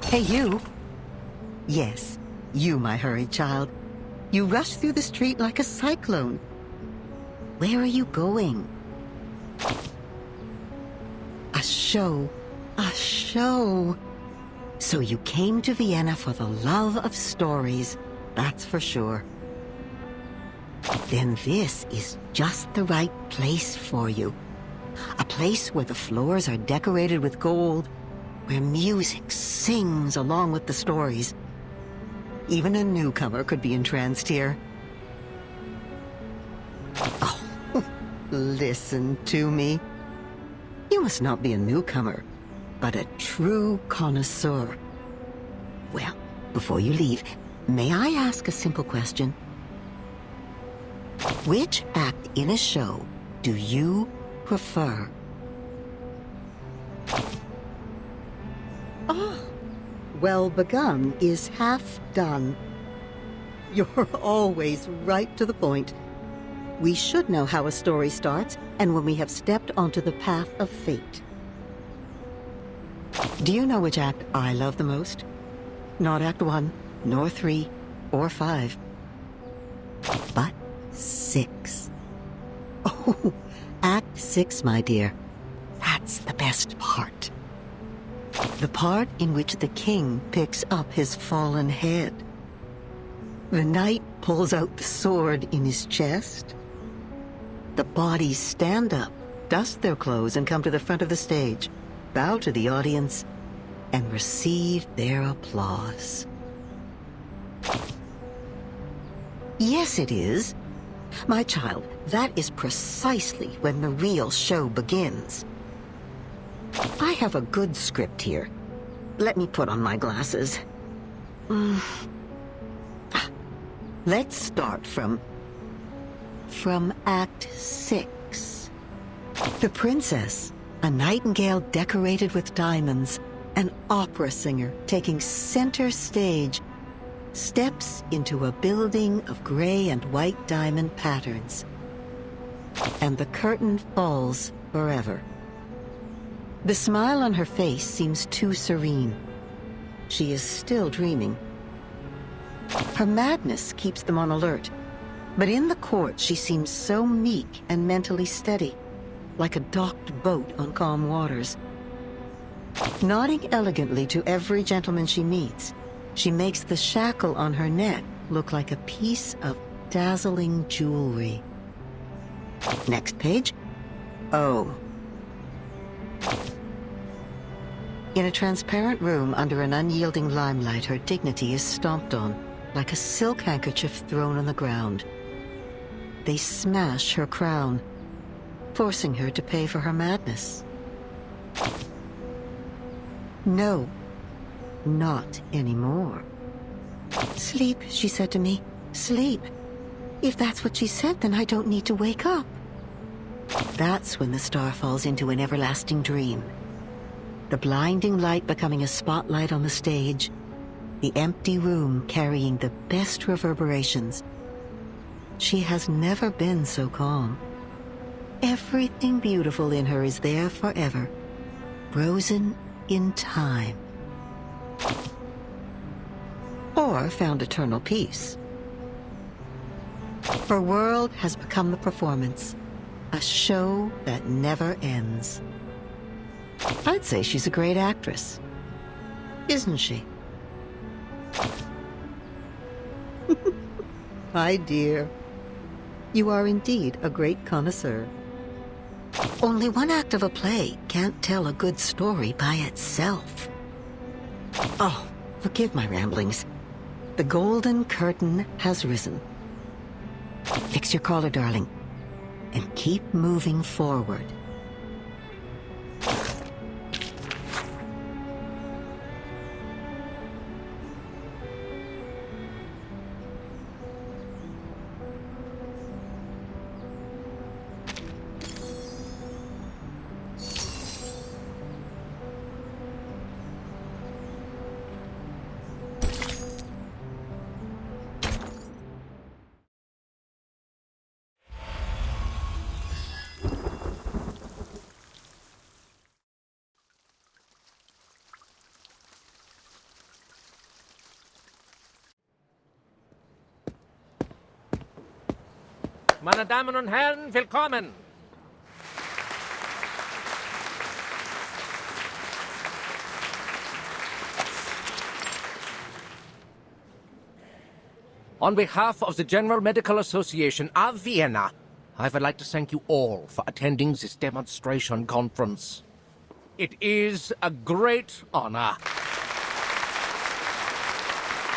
Hey, you. Yes, you, my hurried child. You rush through the street like a cyclone. Where are you going? A show. A show. So you came to Vienna for the love of stories, that's for sure. Then this is just the right place for you. A place where the floors are decorated with gold, where music sings along with the stories. Even a newcomer could be entranced here. Oh, listen to me. You must not be a newcomer, but a true connoisseur. Well, before you leave, may I ask a simple question? Which act in a show do you prefer? Oh, well begun is half done. You're always right to the point. We should know how a story starts and when we have stepped onto the path of fate. Do you know which act I love the most? Not Act 1, nor 3, or 5, but 6. Oh, Act 6, my dear. That's the best part. The part in which the king picks up his fallen head. The knight pulls out the sword in his chest. The bodies stand up, dust their clothes, and come to the front of the stage, bow to the audience, and receive their applause. Yes, it is. My child, that is precisely when the real show begins. I have a good script here. Let me put on my glasses. Let's start from Act 6. The princess, a nightingale decorated with diamonds, an opera singer taking center stage, steps into a building of gray and white diamond patterns. And the curtain falls forever. The smile on her face seems too serene. She is still dreaming. Her madness keeps them on alert, but in the court she seems so meek and mentally steady, like a docked boat on calm waters. Nodding elegantly to every gentleman she meets, she makes the shackle on her neck look like a piece of dazzling jewelry. Next page. Oh. In a transparent room under an unyielding limelight, her dignity is stomped on, like a silk handkerchief thrown on the ground. They smash her crown, forcing her to pay for her madness. No, not anymore. Sleep, she said to me. Sleep. If that's what she said, then I don't need to wake up. That's when the star falls into an everlasting dream. The blinding light becoming a spotlight on the stage, the empty room carrying the best reverberations. She has never been so calm. Everything beautiful in her is there forever, frozen in time. Or found eternal peace. Her world has become the performance, a show that never ends. I'd say she's a great actress, isn't she? My dear, you are indeed a great connoisseur. Only one act of a play can't tell a good story by itself. Oh, forgive my ramblings. The golden curtain has risen. Fix your collar, darling, and keep moving forward. Meine Damen und Herren, willkommen! On behalf of the General Medical Association of Vienna, I would like to thank you all for attending this demonstration conference. It is a great honor.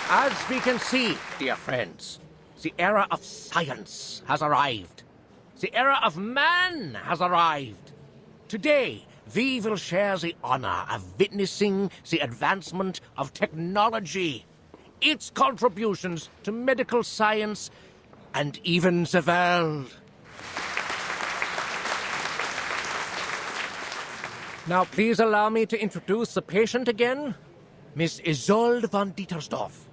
As we can see, dear friends, the era of science has arrived. The era of man has arrived. Today, we will share the honor of witnessing the advancement of technology, its contributions to medical science, and even the world. Now, please allow me to introduce the patient again, Miss Isolde von Dietersdorf.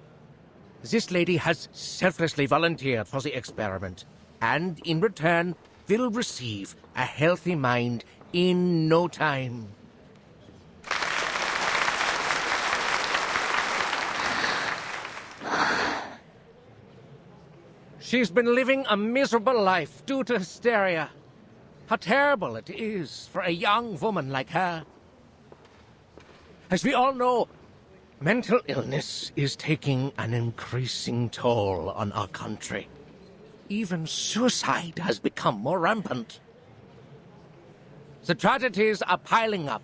This lady has selflessly volunteered for the experiment, and in return will receive a healthy mind in no time. She's been living a miserable life due to hysteria. How terrible it is for a young woman like her. As we all know, mental illness is taking an increasing toll on our country. Even suicide has become more rampant. The tragedies are piling up,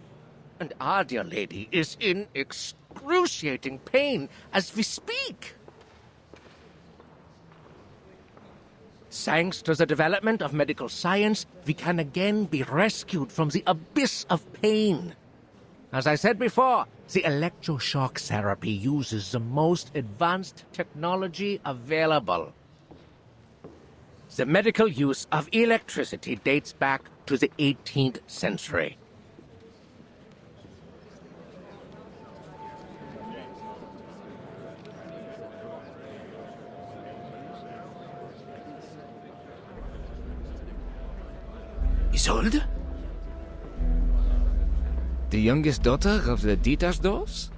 and our dear lady is in excruciating pain as we speak. Thanks to the development of medical science, we can again be rescued from the abyss of pain. As I said before, the electroshock therapy uses the most advanced technology available. The medical use of electricity dates back to the 18th century. Isolde? The youngest daughter of the Dietersdorfs?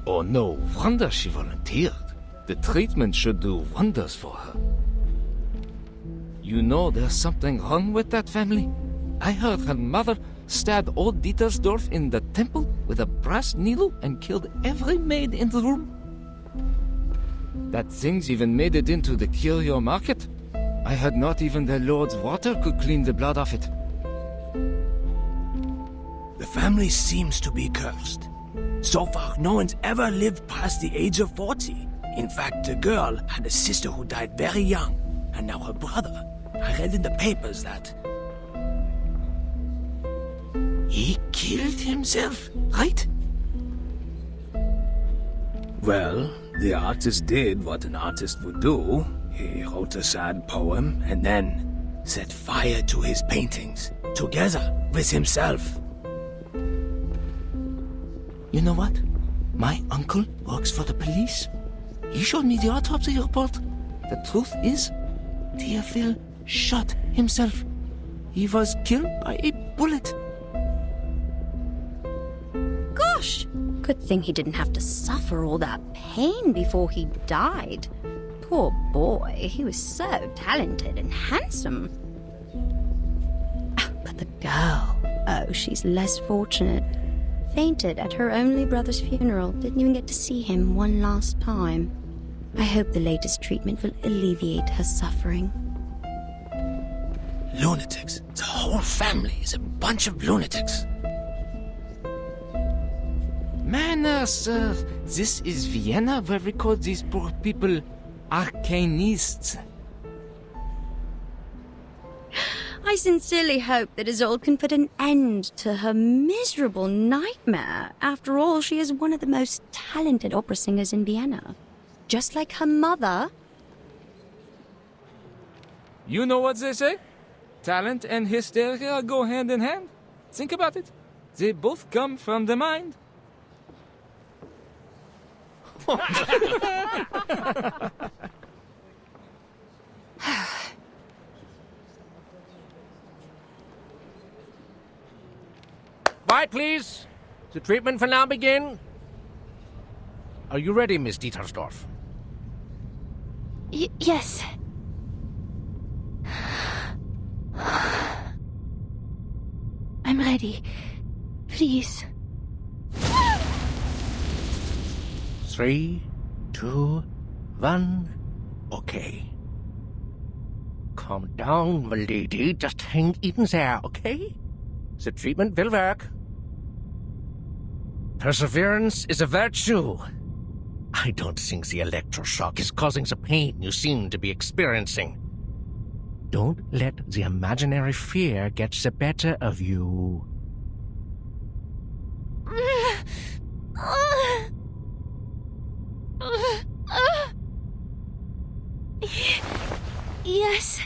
Oh, no wonder she volunteered. The treatment should do wonders for her. You know there's something wrong with that family? I heard her mother stabbed old Dietersdorf in the temple with a brass needle and killed every maid in the room. That thing's even made it into the curio market. I heard not even the Lord's water could clean the blood off it. The family seems to be cursed. So far, no one's ever lived past the age of 40. In fact, the girl had a sister who died very young, and now her brother. I read in the papers that he killed himself, right? Well, the artist did what an artist would do. He wrote a sad poem and then set fire to his paintings, together with himself. You know what? My uncle works for the police. He showed me the autopsy report. The truth is, Theophil shot himself. He was killed by a bullet. Gosh! Good thing he didn't have to suffer all that pain before he died. Poor boy, he was so talented and handsome. But the girl, oh, she's less fortunate. Fainted at her only brother's funeral, didn't even get to see him one last time. I hope the latest treatment will alleviate her suffering. Lunatics. The whole family is a bunch of lunatics. Manners, sir. This is Vienna where we call these poor people arcanists. I sincerely hope that Isolde can put an end to her miserable nightmare. After all, she is one of the most talented opera singers in Vienna. Just like her mother. You know what they say? Talent and hysteria go hand in hand. Think about it. They both come from the mind. Quiet, please. The treatment will now begin. Are you ready, Miss Dietersdorf? Yes. I'm ready. Please. 3, 2, 1. Okay. Calm down, my lady. Just hang in there, okay? The treatment will work. Perseverance is a virtue. I don't think the electroshock is causing the pain you seem to be experiencing. Don't let the imaginary fear get the better of you. Yes.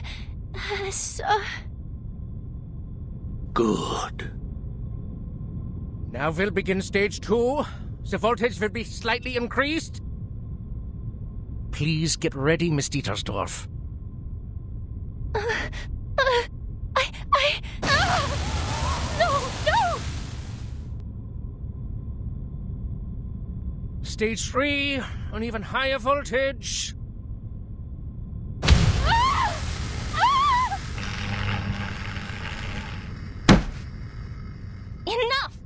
Good. Now we'll begin stage 2. The voltage will be slightly increased. Please get ready, Miss Dietersdorf. No! Stage 3, an even higher voltage. Enough!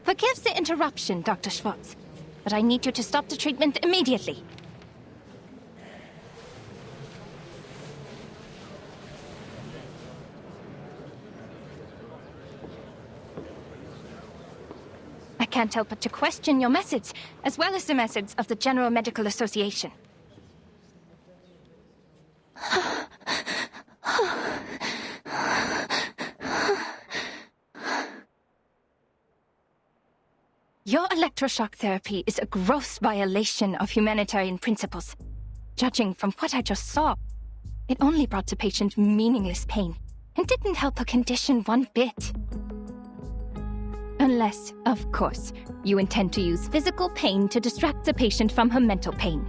Forgive the interruption, Dr. Schwartz, but I need you to stop the treatment immediately. I can't help but to question your methods, as well as the methods of the General Medical Association. Your electroshock therapy is a gross violation of humanitarian principles. Judging from what I just saw, it only brought the patient meaningless pain and didn't help her condition one bit. Unless, of course, you intend to use physical pain to distract the patient from her mental pain.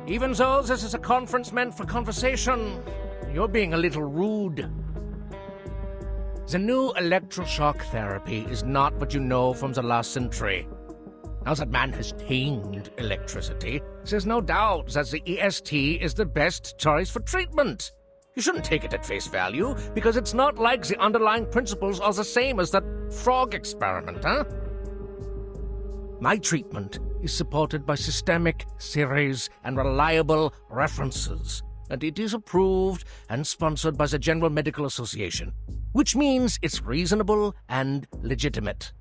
Even though this is a conference meant for conversation, you're being a little rude. The new electroshock therapy is not what you know from the last century. Now that man has tamed electricity, there's no doubt that the EST is the best choice for treatment. You shouldn't take it at face value, because it's not like the underlying principles are the same as that frog experiment, huh? My treatment is supported by systemic theories and reliable references, and it is approved and sponsored by the General Medical Association, which means it's reasonable and legitimate.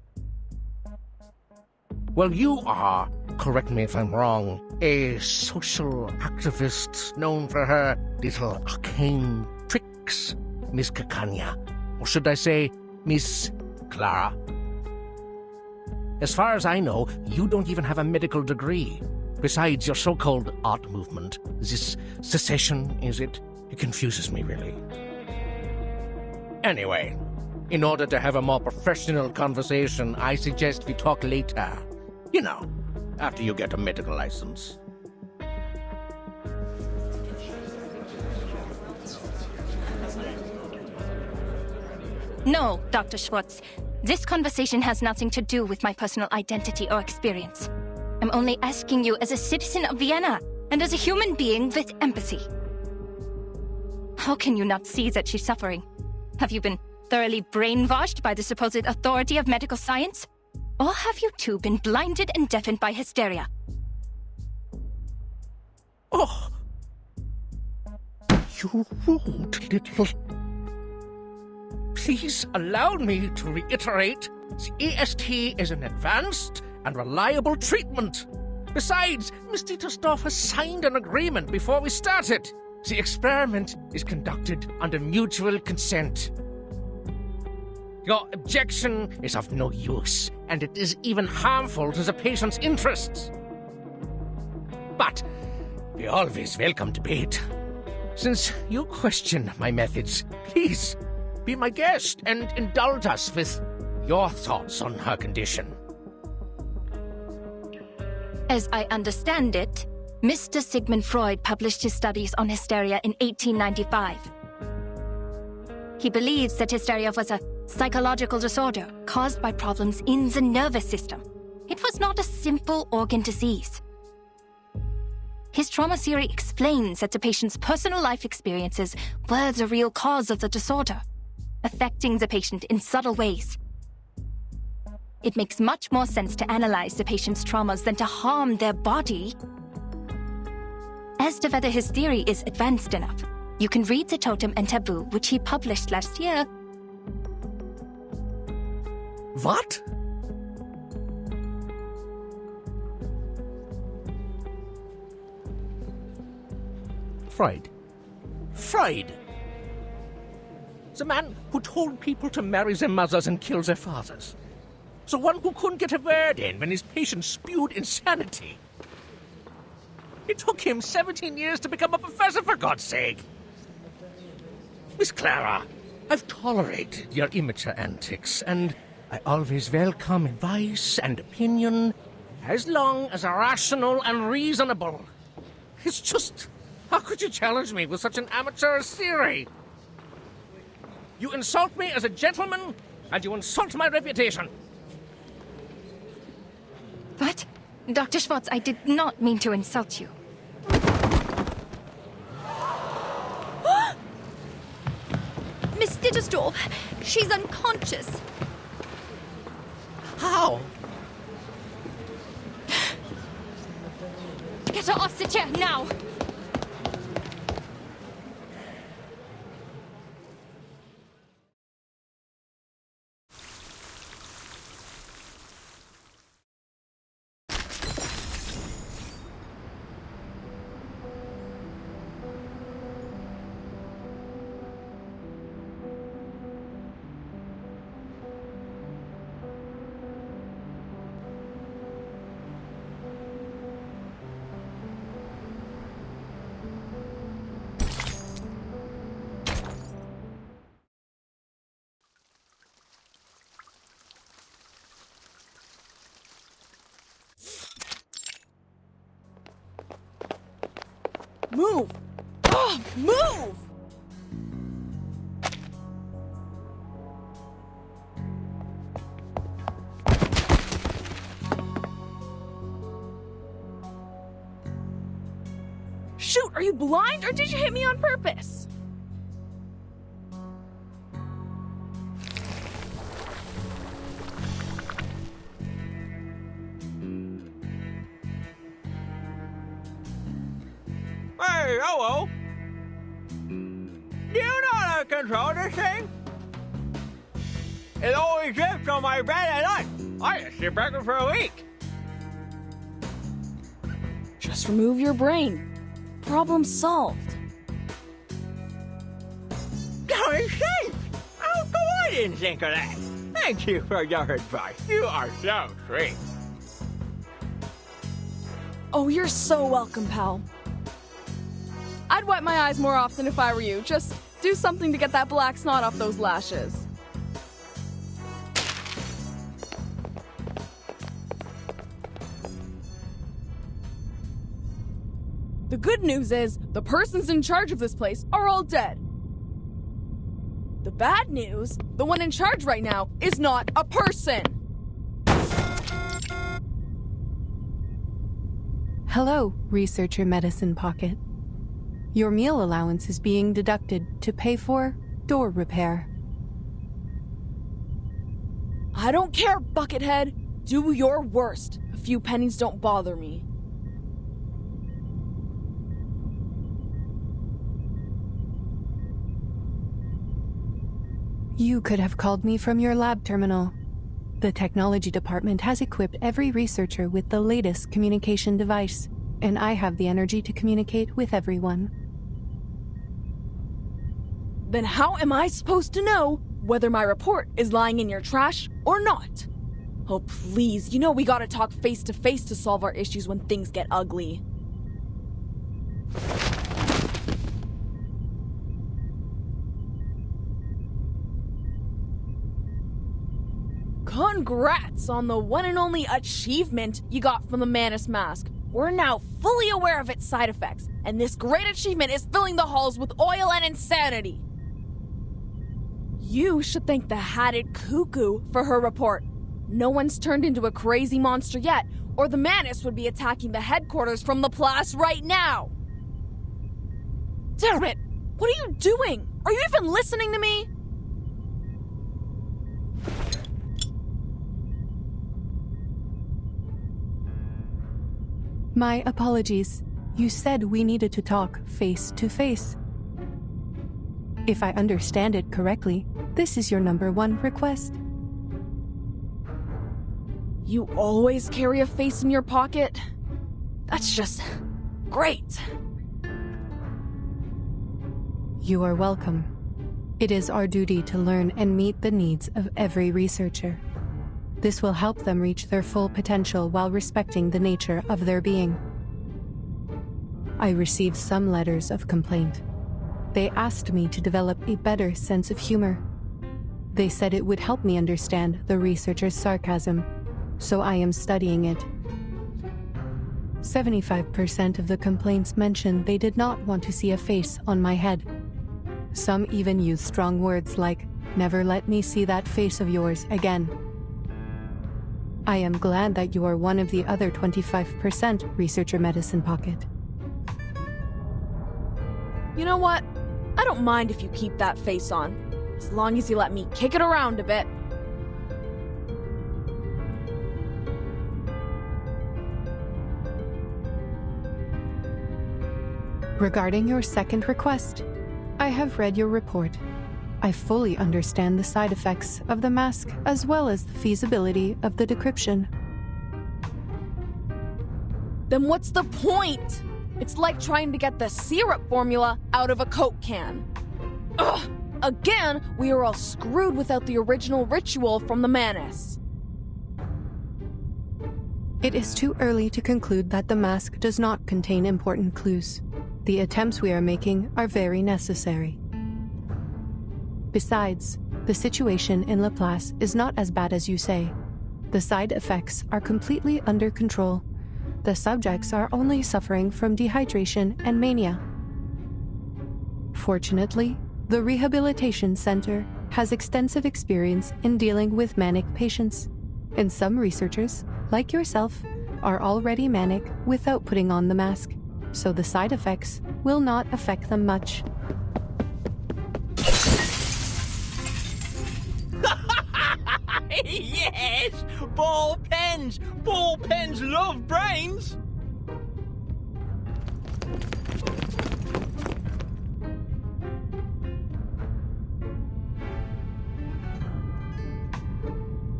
Well, you are, correct me if I'm wrong, a social activist known for her little arcane tricks, Miss Cacania. Or should I say, Miss Clara? As far as I know, you don't even have a medical degree. Besides your so-called art movement, this secession, is it? It confuses me, really. Anyway, in order to have a more professional conversation, I suggest we talk later. You know, after you get a medical license. No, Dr. Schwartz. This conversation has nothing to do with my personal identity or experience. I'm only asking you as a citizen of Vienna and as a human being with empathy. How can you not see that she's suffering? Have you been thoroughly brainwashed by the supposed authority of medical science? Or have you two been blinded and deafened by hysteria? Oh! You rude little... Please allow me to reiterate, the EST is an advanced and reliable treatment. Besides, Miss Dietersdorf has signed an agreement before we started. The experiment is conducted under mutual consent. Your objection is of no use, and it is even harmful to the patient's interests. But we always welcome debate. Since you question my methods, please be my guest and indulge us with your thoughts on her condition. As I understand it, Mr. Sigmund Freud published his studies on hysteria in 1895. He believes that hysteria was a psychological disorder caused by problems in the nervous system. It was not a simple organ disease. His trauma theory explains that the patient's personal life experiences were the real cause of the disorder, affecting the patient in subtle ways. It makes much more sense to analyze the patient's traumas than to harm their body. As to whether his theory is advanced enough, you can read The Totem and Taboo, which he published last year. What? Freud. Freud! The man who told people to marry their mothers and kill their fathers. The one who couldn't get a word in when his patients spewed insanity. It took him 17 years to become a professor, for God's sake. Miss Clara, I've tolerated your immature antics, and I always welcome advice and opinion, as long as they're rational and reasonable. It's just, how could you challenge me with such an amateur theory? You insult me as a gentleman, and you insult my reputation. What? Dr. Schwartz, I did not mean to insult you. Miss Dittersdorf, she's unconscious. How? Get her off the chair, now! Move! Oh, move! Shoot, are you blind or did you hit me on purpose? Hey, hello! Do you know how to control this thing? It always drifts on my bed at night. I just sit back for a week. Just remove your brain. Problem solved. Darn shame! How come I didn't think of that? Thank you for your advice. You are so sweet. Oh, you're so welcome, pal. I'd wipe my eyes more often if I were you. Just do something to get that black snot off those lashes. The good news is, the persons in charge of this place are all dead. The bad news, the one in charge right now is not a person. Hello, Researcher Medicine Pocket. Your meal allowance is being deducted to pay for door repair. I don't care, Buckethead. Do your worst. A few pennies don't bother me. You could have called me from your lab terminal. The technology department has equipped every researcher with the latest communication device, and I have the energy to communicate with everyone. Then how am I supposed to know whether my report is lying in your trash or not? Oh, please, you know we gotta talk face to face to solve our issues when things get ugly. Congrats on the one and only achievement you got from the Manus Mask. We're now fully aware of its side effects, and this great achievement is filling the halls with oil and insanity. You should thank the Hatted Cuckoo for her report. No one's turned into a crazy monster yet, or the Manus would be attacking the headquarters from Laplace right now. Damn it! What are you doing? Are you even listening to me? My apologies. You said we needed to talk face to face. If I understand it correctly, this is your #1 request. You always carry a face in your pocket? That's just great. You are welcome. It is our duty to learn and meet the needs of every researcher. This will help them reach their full potential while respecting the nature of their being. I received some letters of complaint. They asked me to develop a better sense of humor. They said it would help me understand the researcher's sarcasm, so I am studying it. 75% of the complaints mentioned they did not want to see a face on my head. Some even used strong words like, "Never let me see that face of yours again." I am glad that you are one of the other 25% researcher medicine pocket. You know what? I don't mind if you keep that face on, as long as you let me kick it around a bit. Regarding your second request, I have read your report. I fully understand the side effects of the mask as well as the feasibility of the decryption. Then what's the point? It's like trying to get the syrup formula out of a Coke can. Ugh! Again, we are all screwed without the original ritual from the Manus. It is too early to conclude that the mask does not contain important clues. The attempts we are making are very necessary. Besides, the situation in Laplace is not as bad as you say. The side effects are completely under control. The subjects are only suffering from dehydration and mania. Fortunately, the Rehabilitation Center has extensive experience in dealing with manic patients, and some researchers, like yourself, are already manic without putting on the mask, so the side effects will not affect them much. Yes! Ball pens! Ball pens love brains!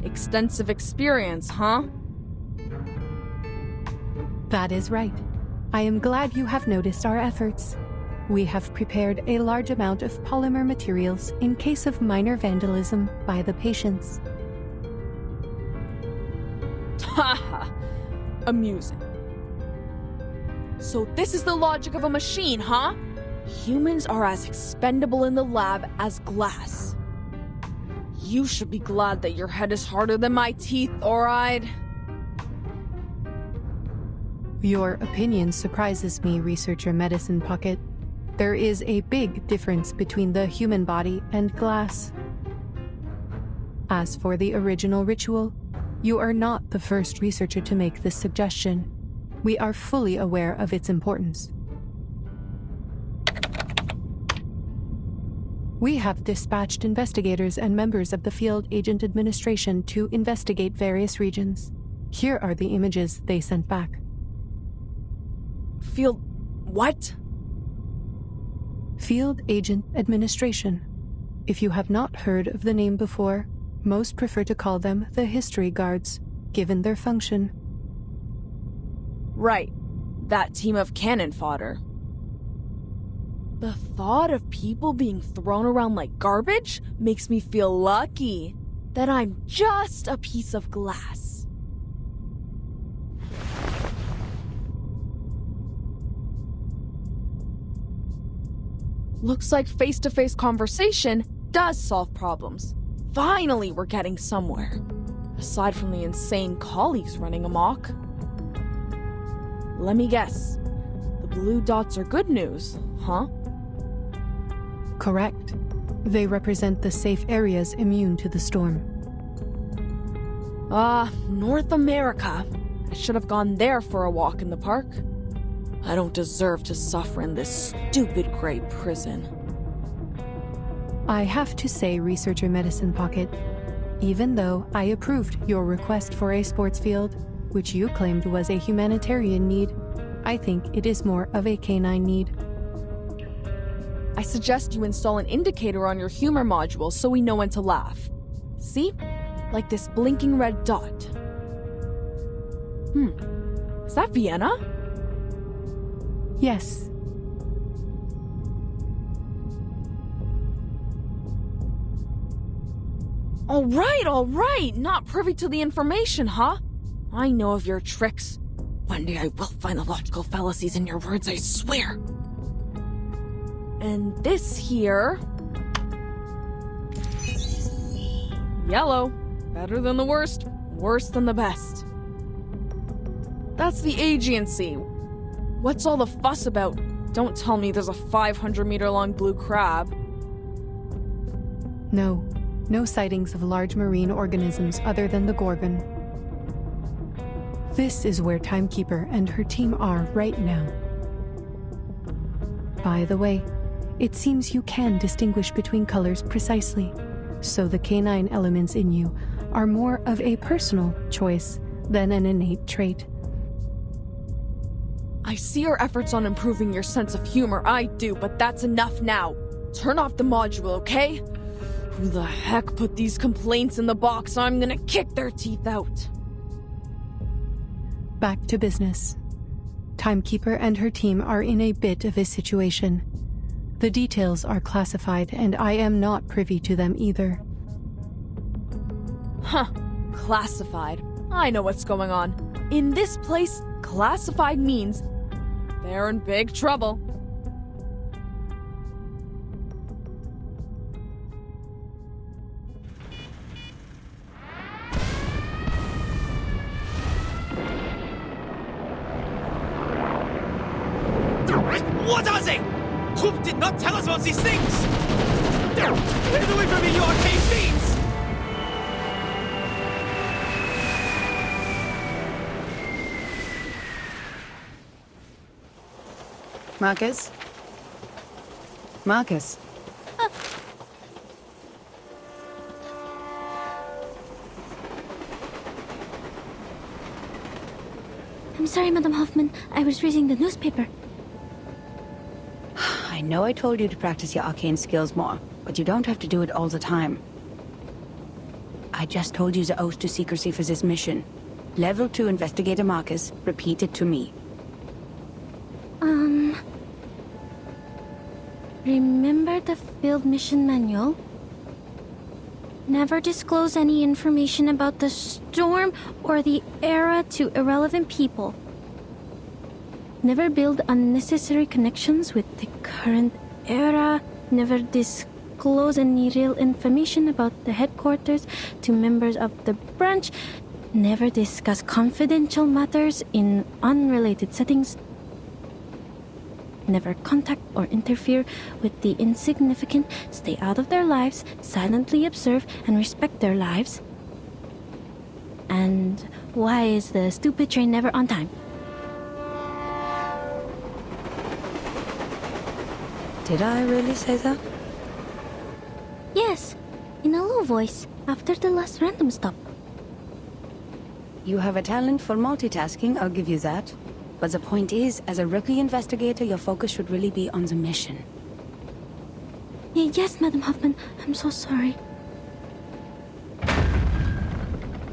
Extensive experience, huh? That is right. I am glad you have noticed our efforts. We have prepared a large amount of polymer materials in case of minor vandalism by the patients. Haha, amusing. So this is the logic of a machine, huh? Humans are as expendable in the lab as glass. You should be glad that your head is harder than my teeth, alright? Your opinion surprises me, Researcher Medicine Pocket. There is a big difference between the human body and glass. As for the original ritual, you are not the first researcher to make this suggestion. We are fully aware of its importance. We have dispatched investigators and members of the Field Agent Administration to investigate various regions. Here are the images they sent back. Field... what? Field Agent Administration. If you have not heard of the name before, most prefer to call them the History Guards, given their function. Right. That team of cannon fodder. The thought of people being thrown around like garbage makes me feel lucky that I'm just a piece of glass. Looks like face-to-face conversation does solve problems. Finally, we're getting somewhere. Aside from the insane colleagues running amok. let me guess. The blue dots are good news, huh? Correct. They represent the safe areas immune to the storm. North America. I should have gone there for a walk in the park. I don't deserve to suffer in this stupid gray prison. I have to say, Researcher Medicine Pocket, even though I approved your request for a sports field, which you claimed was a humanitarian need, I think it is more of a canine need. I suggest you install an indicator on your humor module so we know when to laugh. See? Like this blinking red dot. Is that Vienna? Yes. All right! Not privy to the information, huh? I know of your tricks. One day I will find the logical fallacies in your words, I swear. And this here... Yellow. Better than the worst, worse than the best. That's the agency. What's all the fuss about? Don't tell me there's a 500-meter-long blue crab. No. No sightings of large marine organisms other than the Gorgon. This is where Timekeeper and her team are right now. By the way, it seems you can distinguish between colors precisely, so the canine elements in you are more of a personal choice than an innate trait. I see your efforts on improving your sense of humor, I do, but that's enough now. Turn off the module, okay? Who the heck put these complaints in the box? I'm gonna kick their teeth out. Back to business. Timekeeper and her team are in a bit of a situation. The details are classified, and I am not privy to them either. Huh. Classified. I know what's going on. In this place, classified means they're in big trouble. What are they? Torte did not tell us about these things! Get away from me, you arcane fiends! Marcus? Marcus? I'm sorry, Madam Hoffman. I was reading the newspaper. I know I told you to practice your arcane skills more, but you don't have to do it all the time. I just told you the oath to secrecy for this mission. Level 2 Investigator Marcus, repeat it to me. Remember the field mission manual? Never disclose any information about the storm or the era to irrelevant people. Never build unnecessary connections with the current era. Never disclose any real information about the headquarters to members of the branch. Never discuss confidential matters in unrelated settings. Never contact or interfere with the insignificant. Stay out of their lives, silently observe and respect their lives. And why is the stupid train never on time? Did I really say that? Yes, in a low voice, after the last random stop. You have a talent for multitasking, I'll give you that. But the point is, as a rookie investigator, your focus should really be on the mission. Yes, Madam Hoffman, I'm so sorry.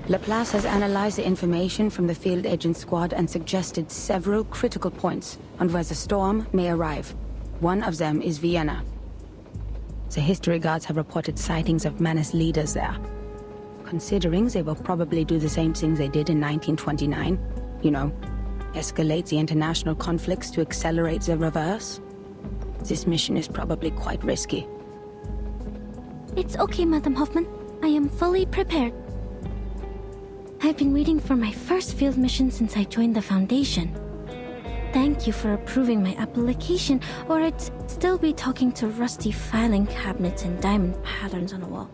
Laplace has analyzed the information from the field agent squad and suggested several critical points on where the storm may arrive. One of them is Vienna. The history guards have reported sightings of Manus leaders there. Considering they will probably do the same things they did in 1929, you know, escalate the international conflicts to accelerate the reverse, this mission is probably quite risky. It's okay, Madam Hoffman. I am fully prepared. I've been waiting for my first field mission since I joined the Foundation. thank you for approving my application, or I'd still be talking to rusty filing cabinets and diamond patterns on a wall.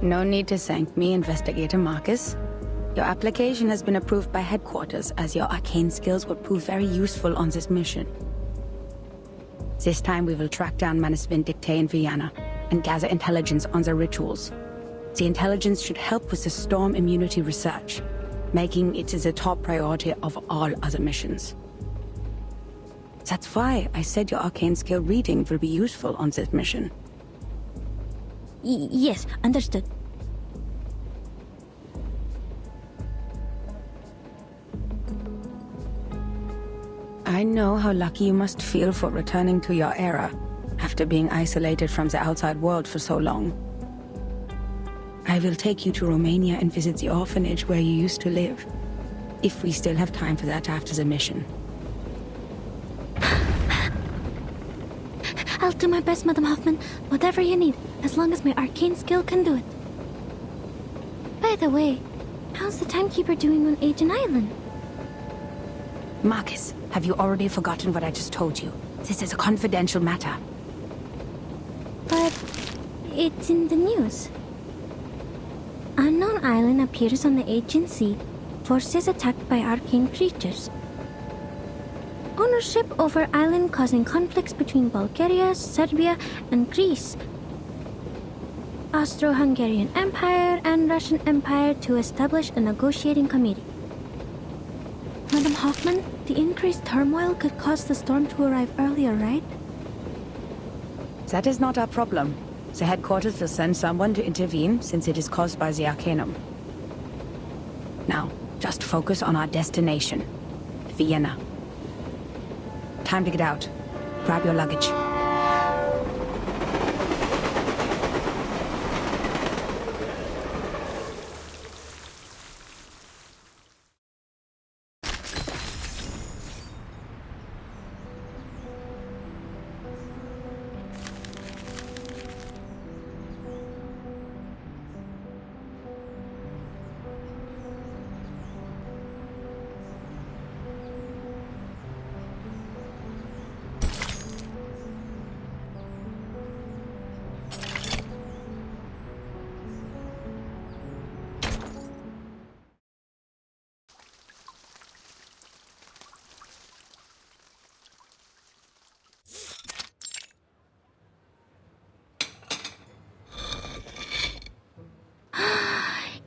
No need to thank me, Investigator Marcus. Your application has been approved by headquarters, as your arcane skills will prove very useful on this mission. This time we will track down Manus Vindictae in Vienna and gather intelligence on their rituals. The intelligence should help with the storm immunity research, making it the top priority of all other missions. That's why I said your arcane skill reading will be useful on this mission. Yes, understood. I know how lucky you must feel for returning to your era, after being isolated from the outside world for so long. I will take you to Romania and visit the orphanage where you used to live, if we still have time for that after the mission. I'll do my best, Madam Hoffman. Whatever you need, as long as my arcane skill can do it. By the way, how's the timekeeper doing on Agent Island? Marcus, have you already forgotten what I just told you? This is a confidential matter. But it's in the news. Unknown island appears on the Aegean Sea. Forces attacked by arcane creatures. Ownership over island causing conflicts between Bulgaria, Serbia, and Greece. Austro-Hungarian Empire and Russian Empire to establish a negotiating committee. Madam Hoffman, the increased turmoil could cause the storm to arrive earlier, right? That is not our problem. The headquarters will send someone to intervene, since it is caused by the Arcanum. Now, just focus on our destination, Vienna. Time to get out. Grab your luggage.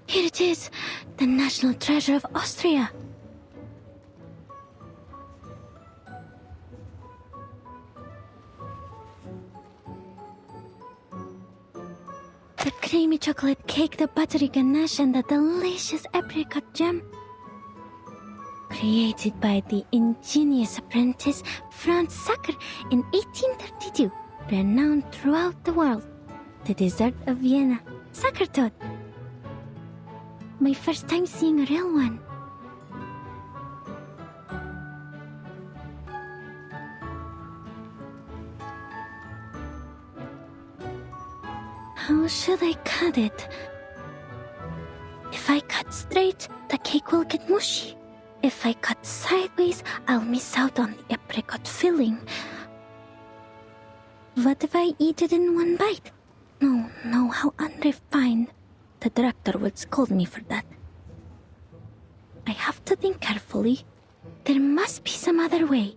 Here it is, the national treasure of Austria. The creamy chocolate cake, the buttery ganache, and the delicious apricot jam. Created by the ingenious apprentice Franz Sacker in 1832, renowned throughout the world. The dessert of Vienna, Sackertod. My first time seeing a real one. How should I cut it? If I cut straight, the cake will get mushy. If I cut sideways, I'll miss out on the apricot filling. What if I eat it in one bite? No, how unrefined. The director would scold me for that. I have to think carefully. There must be some other way.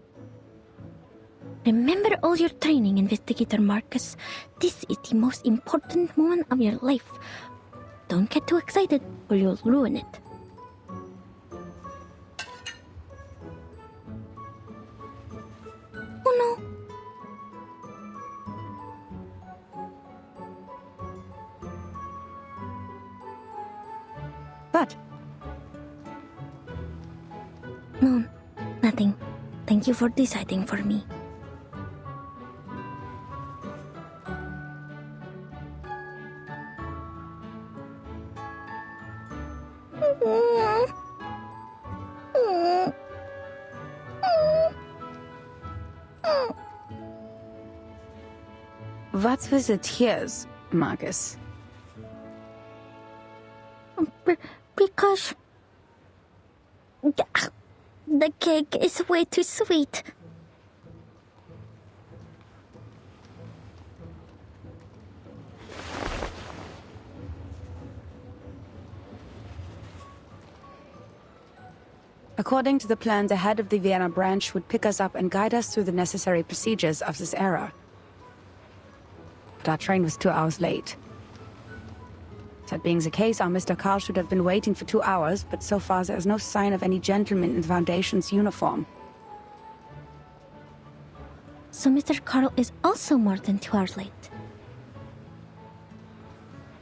Remember all your training, Investigator Marcus. This is the most important moment of your life. Don't get too excited or you'll ruin it. Oh no! What? No, nothing. Thank you for deciding for me. What's with the tears, Marcus? The cake is way too sweet. According to the plan, the head of the Vienna branch would pick us up and guide us through the necessary procedures of this era. But our train was 2 hours late. That being the case, our Mr. Carl should have been waiting for 2 hours, but so far there is no sign of any gentleman in the Foundation's uniform. So Mr. Carl is also more than 2 hours late.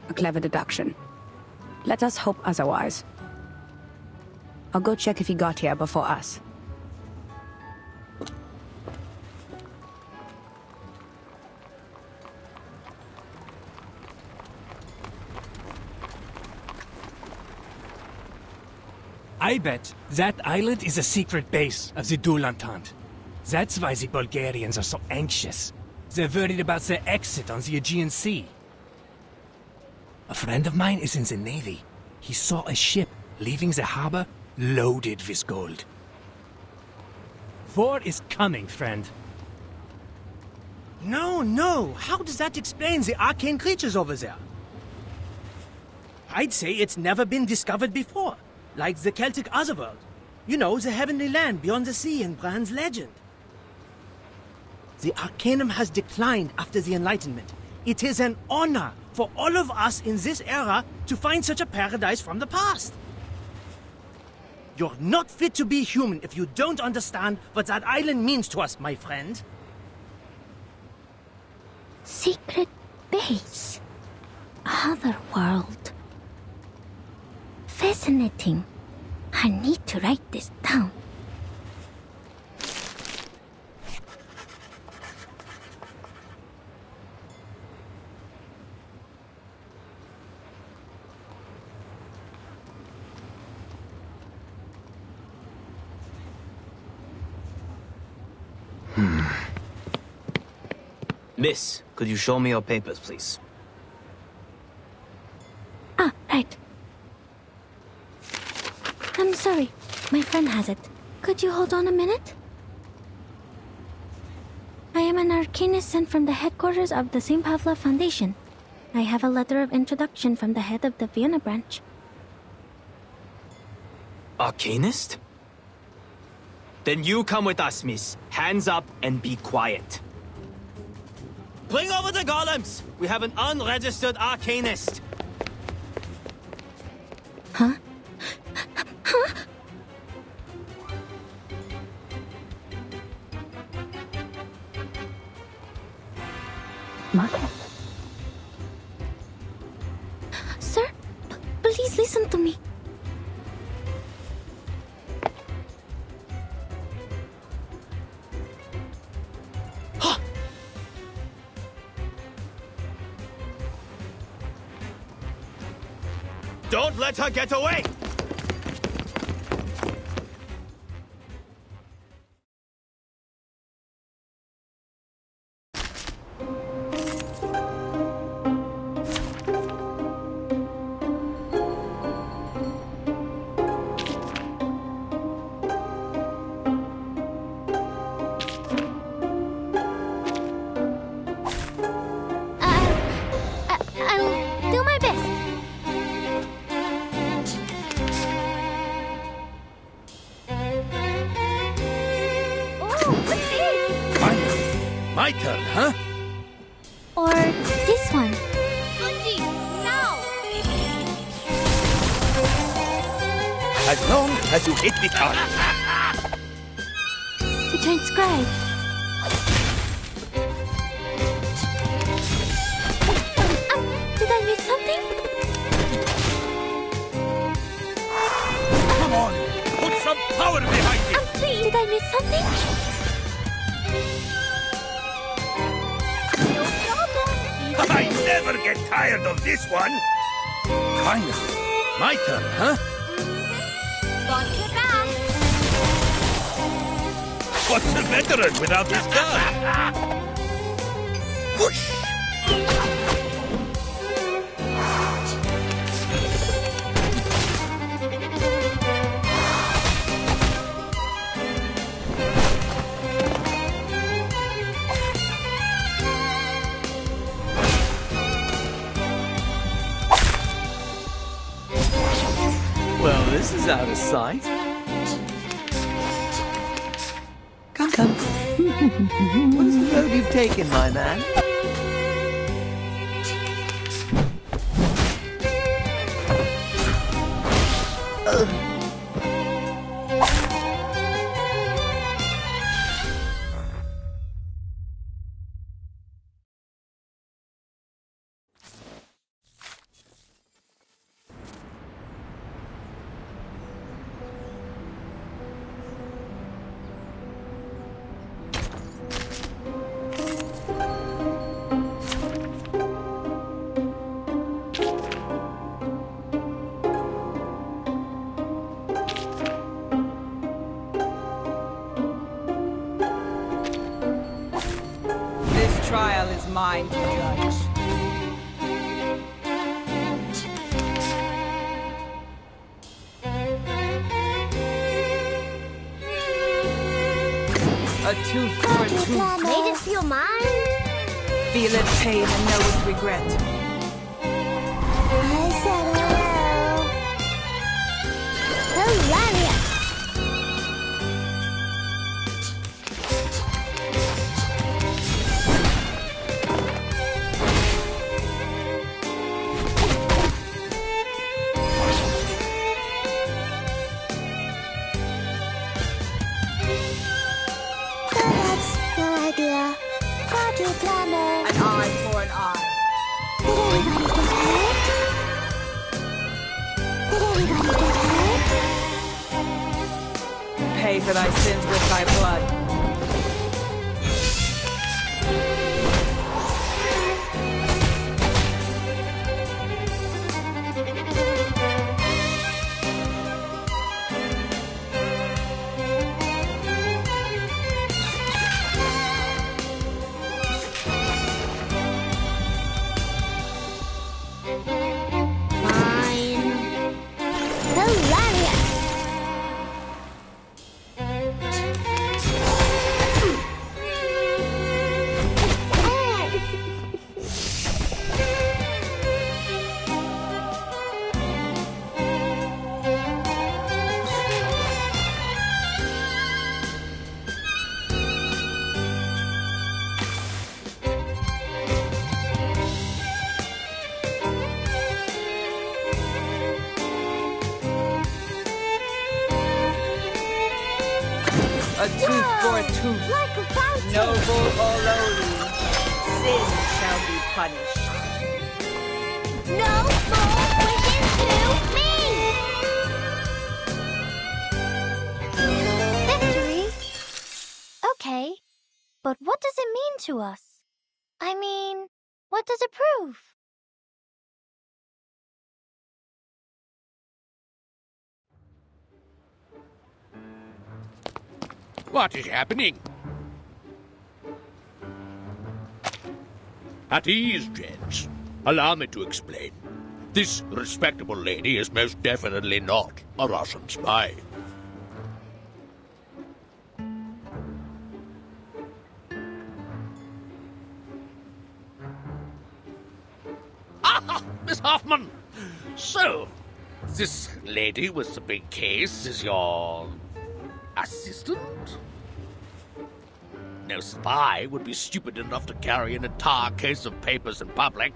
A clever deduction. Let us hope otherwise. I'll go check if he got here before us. I bet that island is a secret base of the Duel Entente. That's why the Bulgarians are so anxious. They're worried about their exit on the Aegean Sea. A friend of mine is in the Navy. He saw a ship leaving the harbor loaded with gold. War is coming, friend. No. How does that explain the arcane creatures over there? I'd say it's never been discovered before. Like the Celtic otherworld. You know, the heavenly land beyond the sea in Bran's legend. The Arcanum has declined after the Enlightenment. It is an honor for all of us in this era to find such a paradise from the past. You're not fit to be human if you don't understand what that island means to us, my friend. Secret base. Other world. Fascinating. I need to write this down. Miss, could you show me your papers, please? Ah, right. I'm sorry. My friend has it. Could you hold on a minute? I am an arcanist sent from the headquarters of the St. Pavlov Foundation. I have a letter of introduction from the head of the Vienna branch. Arcanist? Then you come with us, miss. Hands up and be quiet. Bring over the golems! We have an unregistered arcanist! Huh? Huh? Market. Sir, please listen to me. Don't let her get away! I'll do my best. My turn, huh? Or this one. As long as you hit the target. To transcribe. Did I miss something? Come on, put some power behind it. Please. Did I miss something? I never get tired of this one. Kinda. My turn, huh? Got your back. What's a veteran without his gun? Whoosh! This is out of sight. Come. What is the road you've taken, my man? Trial is mine to judge. A tooth for a tooth. Made it feel mine? Feel its pain and know its regret. I said hello. Hilarious! An eye for an eye. Did anybody get hurt? Pay for thy sins with thy blood. A tooth for a tooth. Like a fountain. Noble or lowly, sin shall be punished. No more wishes to me! Victory? Okay, but what does it mean to us? I mean, what does it prove? What is happening? At ease, gents. Allow me to explain. This respectable lady is most definitely not a Russian spy. Ah, Miss Hoffman! So, this lady with the big case is your assistant? No spy would be stupid enough to carry an entire case of papers in public.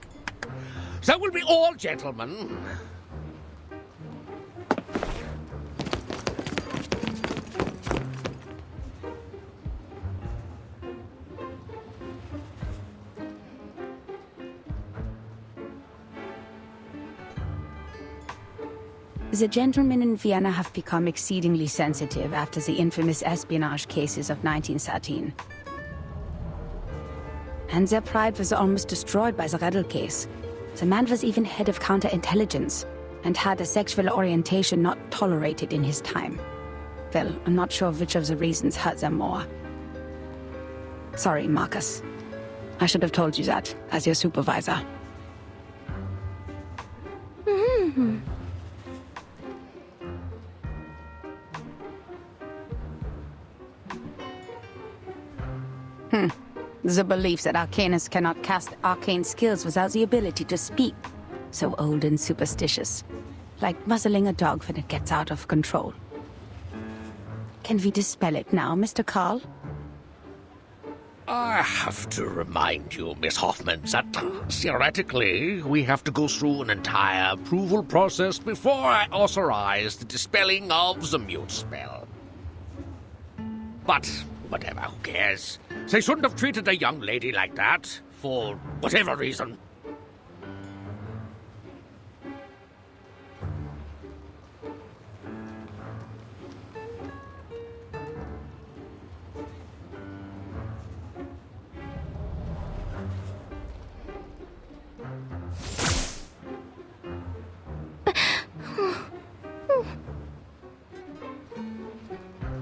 So we'll be all gentlemen. The gentlemen in Vienna have become exceedingly sensitive after the infamous espionage cases of 1913. And their pride was almost destroyed by the Redl case. The man was even head of counterintelligence, and had a sexual orientation not tolerated in his time. Well, I'm not sure which of the reasons hurt them more. Sorry, Marcus. I should have told you that, as your supervisor. The belief that arcanists cannot cast arcane skills without the ability to speak. So old and superstitious. like muzzling a dog when it gets out of control. Can we dispel it now, Mr. Carl? I have to remind you, Miss Hoffman, that theoretically we have to go through an entire approval process before I authorize the dispelling of the mute spell. But whatever, who cares? They shouldn't have treated a young lady like that, for whatever reason.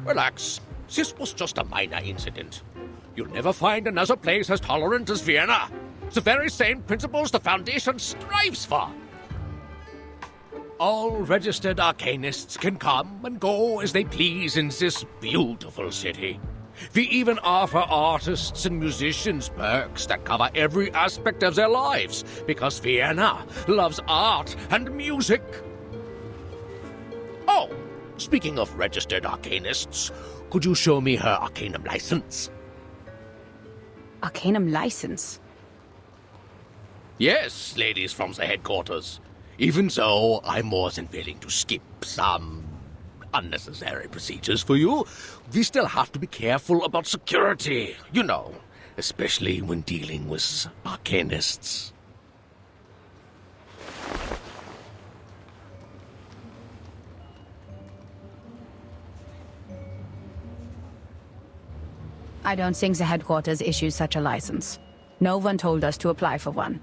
Relax. This was just a minor incident. You'll never find another place as tolerant as Vienna. The very same principles the Foundation strives for. All registered arcanists can come and go as they please in this beautiful city. We even offer artists and musicians perks that cover every aspect of their lives, because Vienna loves art and music. Oh, speaking of registered arcanists, could you show me her arcanum license? Arcanum license? Yes, ladies from the headquarters. Even so, I'm more than willing to skip some unnecessary procedures for you. We still have to be careful about security, you know, especially when dealing with arcanists. I don't think the headquarters issues such a license. No one told us to apply for one.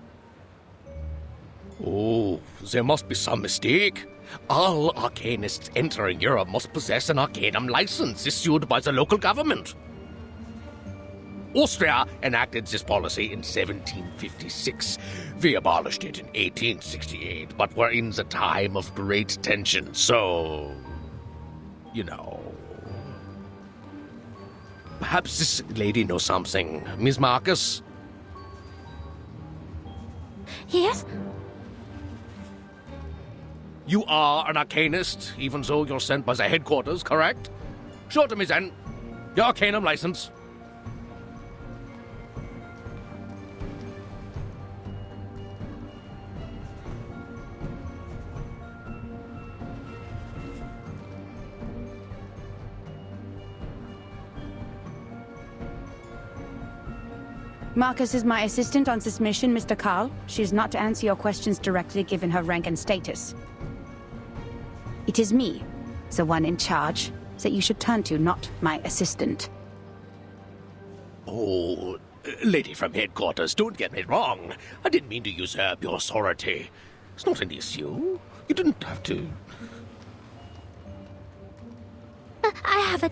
Oh, there must be some mistake. All arcanists entering Europe must possess an arcanum license issued by the local government. Austria enacted this policy in 1756. We abolished it in 1868, but we're in the time of great tension, so... you know... Perhaps this lady knows something. Miss Marcus? Yes? You are an arcanist, even though you're sent by the headquarters, correct? Show it to me then. Your arcanum license. Marcus is my assistant on this mission, Mr. Carl. She is not to answer your questions directly given her rank and status. It is me, the one in charge, that you should turn to, not my assistant. Oh, lady from headquarters, don't get me wrong. I didn't mean to usurp your authority. It's not an issue. You didn't have to. I have a...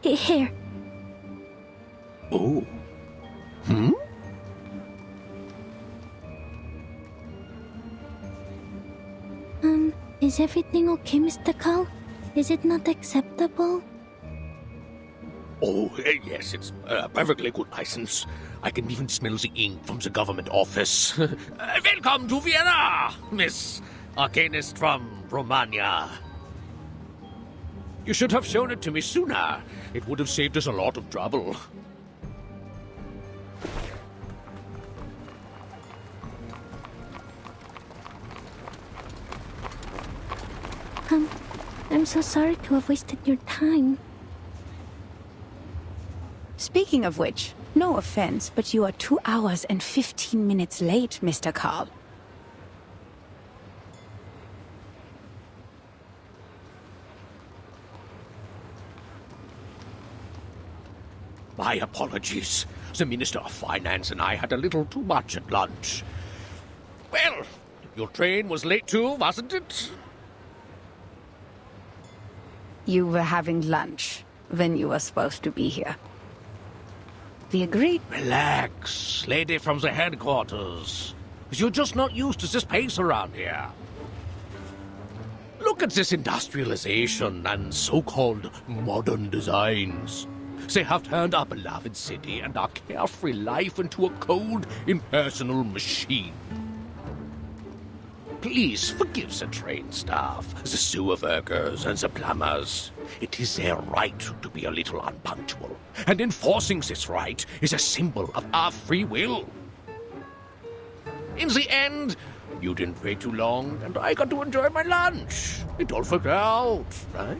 Here. Oh. Hmm? Is everything okay, Mr. Carl? Is it not acceptable? Oh, yes, it's a perfectly good license. I can even smell the ink from the government office. Welcome to Vienna, Miss Arcanist from Romania. You should have shown it to me sooner. It would have saved us a lot of trouble. I'm so sorry to have wasted your time. Speaking of which, no offense, but you are 2 hours and 15 minutes late, Mr. Carl. My apologies. The Minister of Finance and I had a little too much at lunch. Well, your train was late too, wasn't it? You were having lunch when you were supposed to be here. We agreed. Relax, lady from the headquarters. You're just not used to this pace around here. Look at this industrialization and so-called modern designs. They have turned our beloved city and our carefree life into a cold, impersonal machine. Please forgive the train staff, the sewer workers, and the plumbers. It is their right to be a little unpunctual, and enforcing this right is a symbol of our free will. In the end, you didn't wait too long, and I got to enjoy my lunch. It all worked out, right?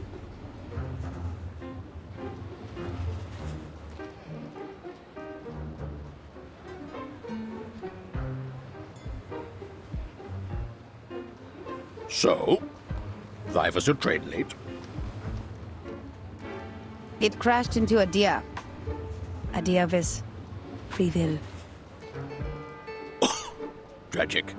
So, why was your train late? It crashed into a deer. A deer with free will. Tragic.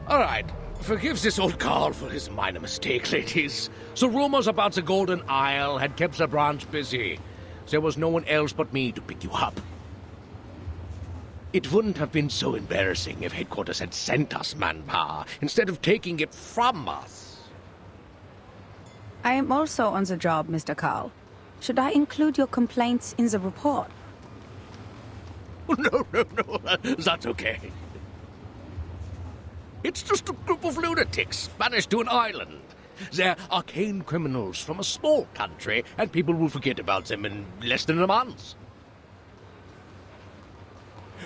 All right, forgive this old Carl for his minor mistake, ladies. The rumors about the Golden Isle had kept the branch busy. There was no one else but me to pick you up. It wouldn't have been so embarrassing if headquarters had sent us manpower instead of taking it from us. I am also on the job, Mr. Carl. Should I include your complaints in the report? No, that's okay. It's just a group of lunatics banished to an island. They're arcane criminals from a small country, and people will forget about them in less than a month.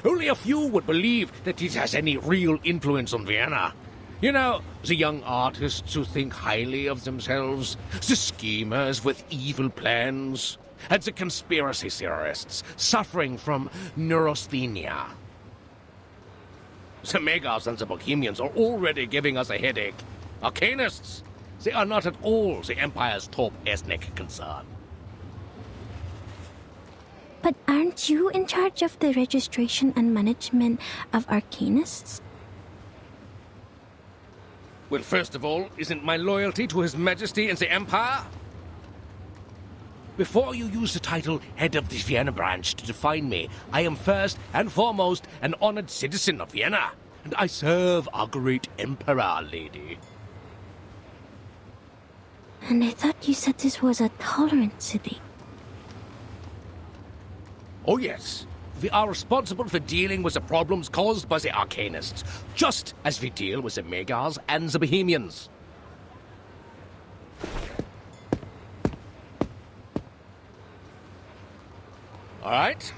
Only a few would believe that it has any real influence on Vienna. You know, the young artists who think highly of themselves, the schemers with evil plans, and the conspiracy theorists suffering from neurasthenia. The Megars and the Bohemians are already giving us a headache. Arcanists, they are not at all the Empire's top ethnic concern. But aren't you in charge of the registration and management of Arcanists? Well, first of all, isn't my loyalty to His Majesty and the Empire? Before you use the title Head of the Vienna Branch to define me, I am first and foremost an honored citizen of Vienna, and I serve our great Emperor, lady. And I thought you said this was a tolerant city. Oh yes, we are responsible for dealing with the problems caused by the Arcanists, just as we deal with the Megars and the Bohemians. All right,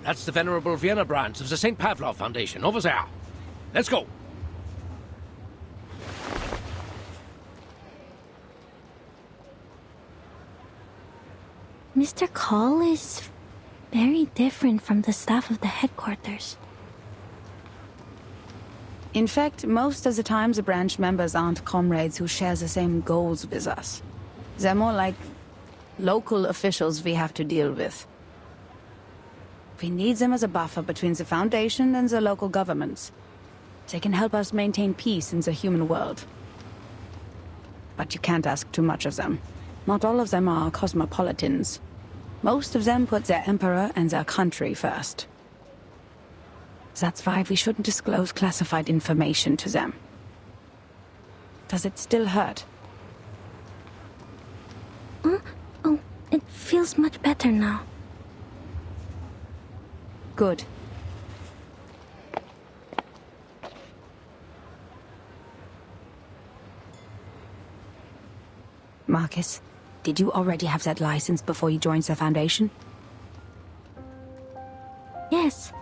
that's the Venerable Vienna branch of the St. Pavlov Foundation, over there. Let's go. Mr. Call is very different from the staff of the headquarters. In fact, most of the time the branch members aren't comrades who share the same goals with us. They're more like local officials we have to deal with. We need them as a buffer between the Foundation and the local governments. They can help us maintain peace in the human world. But you can't ask too much of them. Not all of them are cosmopolitans. Most of them put their emperor and their country first. That's why we shouldn't disclose classified information to them. Does it still hurt? Oh, it feels much better now. Good. Marcus, did you already have that license before you joined the Foundation? Yes.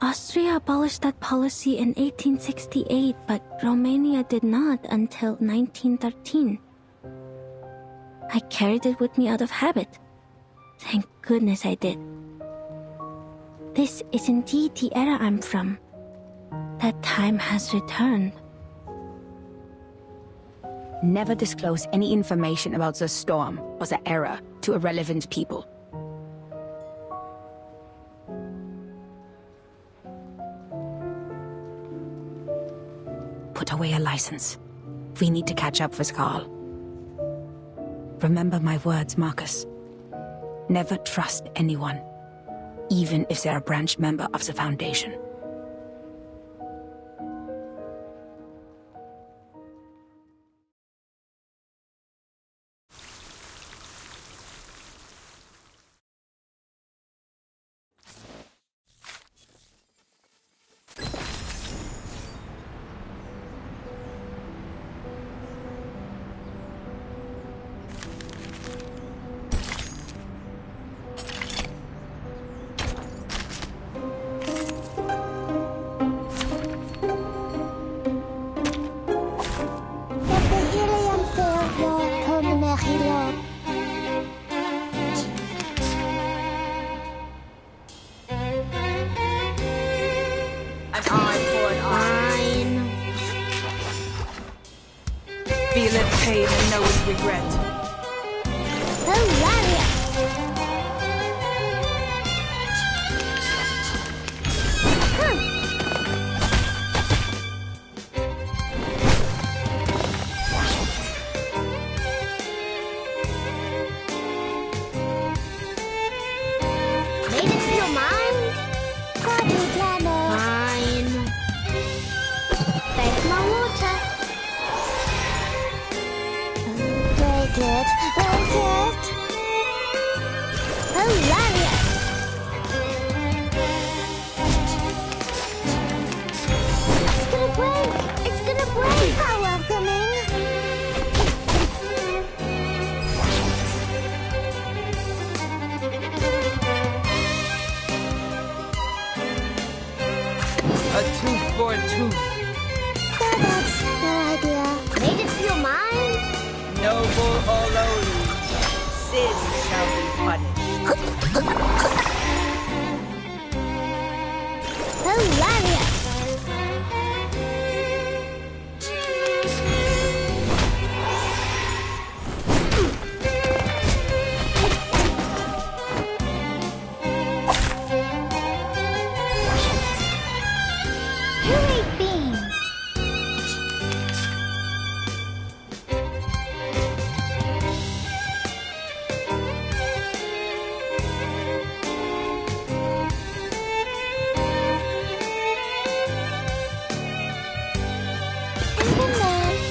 Austria abolished that policy in 1868, but Romania did not until 1913. I carried it with me out of habit. Thank goodness I did. This is indeed the era I'm from. That time has returned. Never disclose any information about the storm or the era to irrelevant people. Put away your license. We need to catch up with Carl. Remember my words, Marcus. Never trust anyone, even if they're a branch member of the Foundation. infinite pain and knowing regret. Hilarious! Made it to your mind? Party planner. Fine. Bake my water. Break it. Break it. Hilarious! It's gonna break! It's gonna break! How welcoming! A tooth for a tooth. So that's your idea. Made it to your mind? Noble or lowly, sin shall be punished. Hilarious! Who ate beans?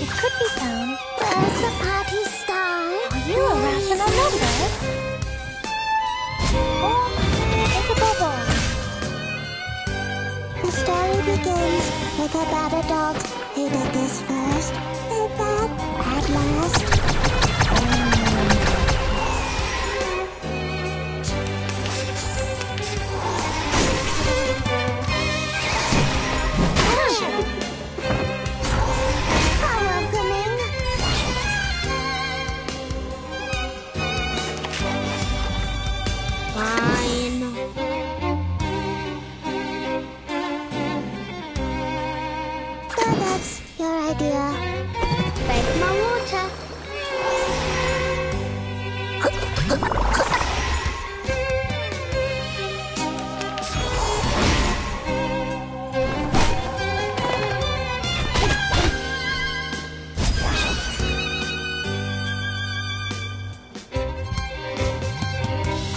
It could be found. Where's the party star? Are you a rational number? Or is a bubble? The story begins with a bad dog who did this first, who bad at last. How welcoming! Fine. So that's your idea. Bake my water.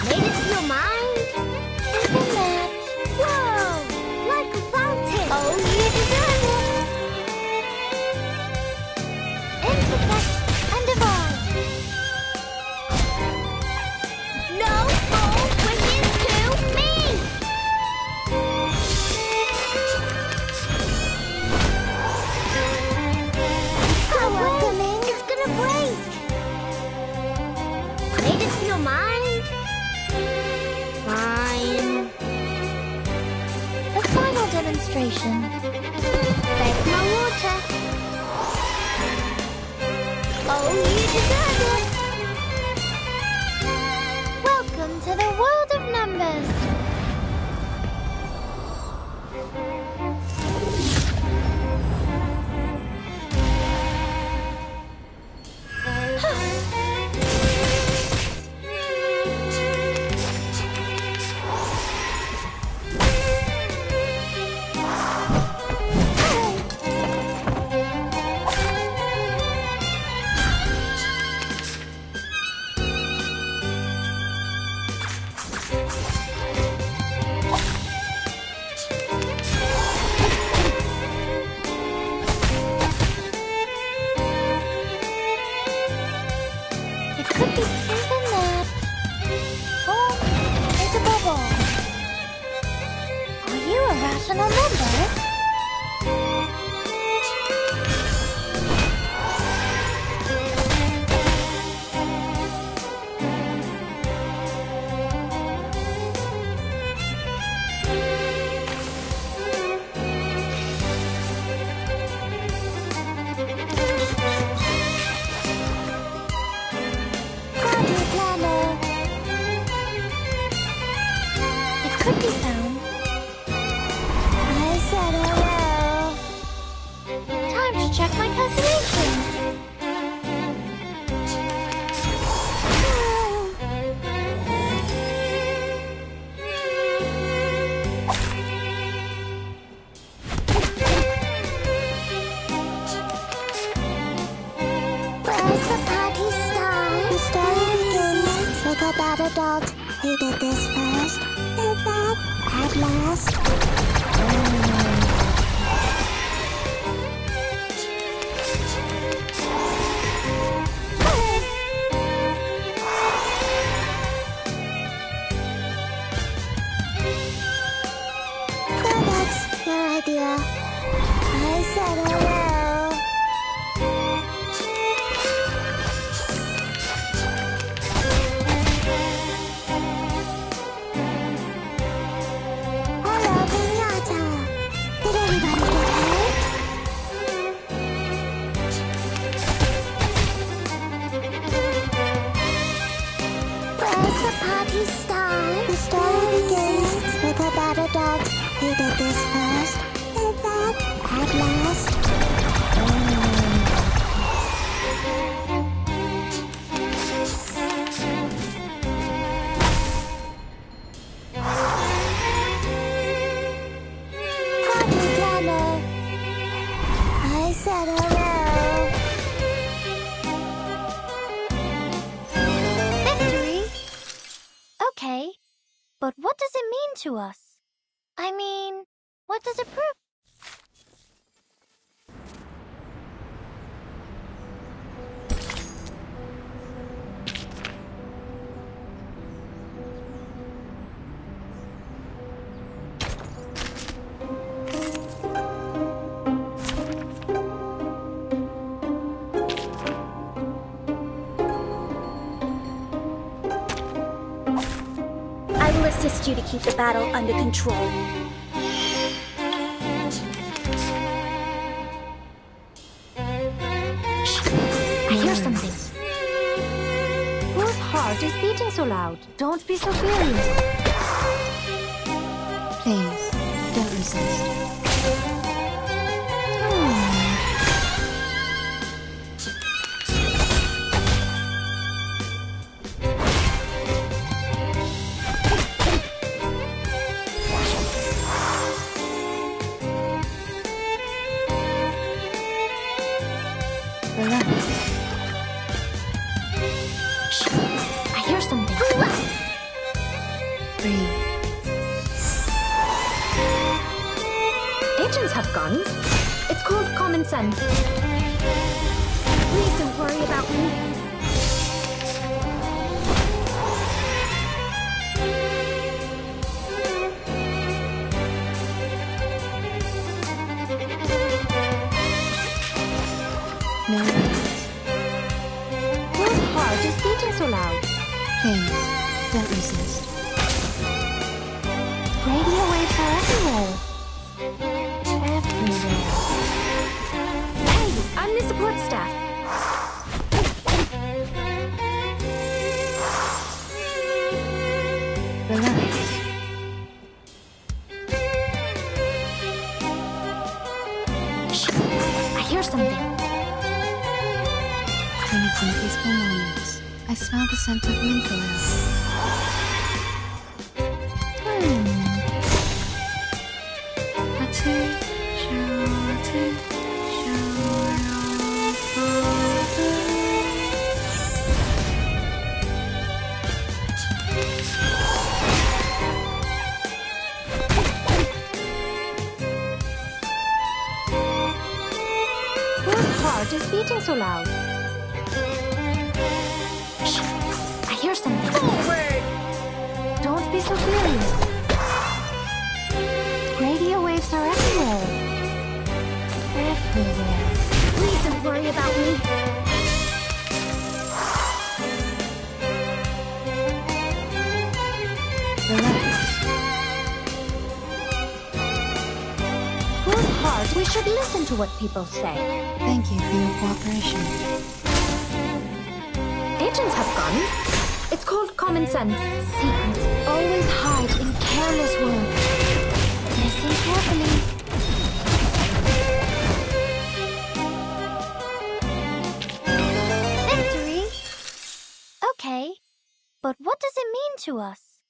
Made it to your mind? Isn't that? Whoa! Like a fountain! Oh, you deserve it! Imperfect and divine. No more wishes to me! How welcoming! It's gonna break! Made it to your mind? Fine. The final demonstration. Bake my water. Oh, you deserve it! Welcome to the world of numbers. At last. That's your idea. I said hello. Hello, Pinata. Did everybody get hurt? Where's the party start? The story begins with a battle dog. He did this first, and that at last. Party planner. I said hello. Victory? Okay, but what does it mean to us? I mean, what does it prove? I will assist you to keep the battle under control. I hear something. Whose heart is beating so loud? Don't be so furious. Please, don't resist. Relax. I hear something. Breathe. Agents have guns. It's called common sense. Please don't worry about me. No worries. Whose heart is beating so loud? Please, don't resist. Radio waves are everywhere. Everywhere. Hey, I'm the support staff. Relax. I hear something. We need some peaceful moments. I smell the scent of mint oil. Whose heart is beating so loud? I hear something. Don't be so furious. Radio waves are everywhere. Everywhere. Please don't worry about me. Relax. Whose heart? We should listen to what people say. Thank you for your cooperation. Agents have guns. It's called common sense. Secrets always hide in careless words. Listen carefully. Victory? Okay, but what does it mean to us?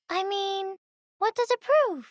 I mean, what does it prove?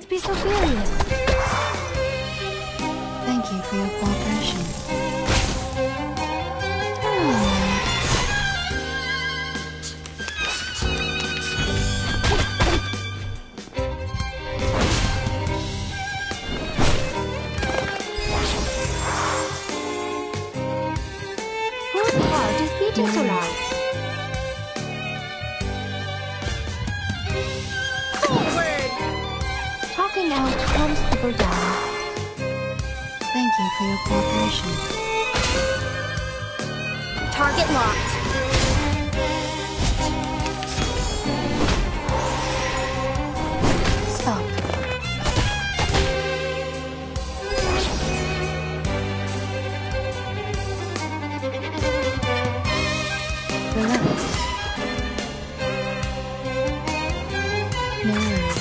Don't be so furious. Thank you for your cooperation. Whose heart is beating so loud? Talking out calms people down. Thank you for your cooperation. Target locked. Stop. Relax. No worries.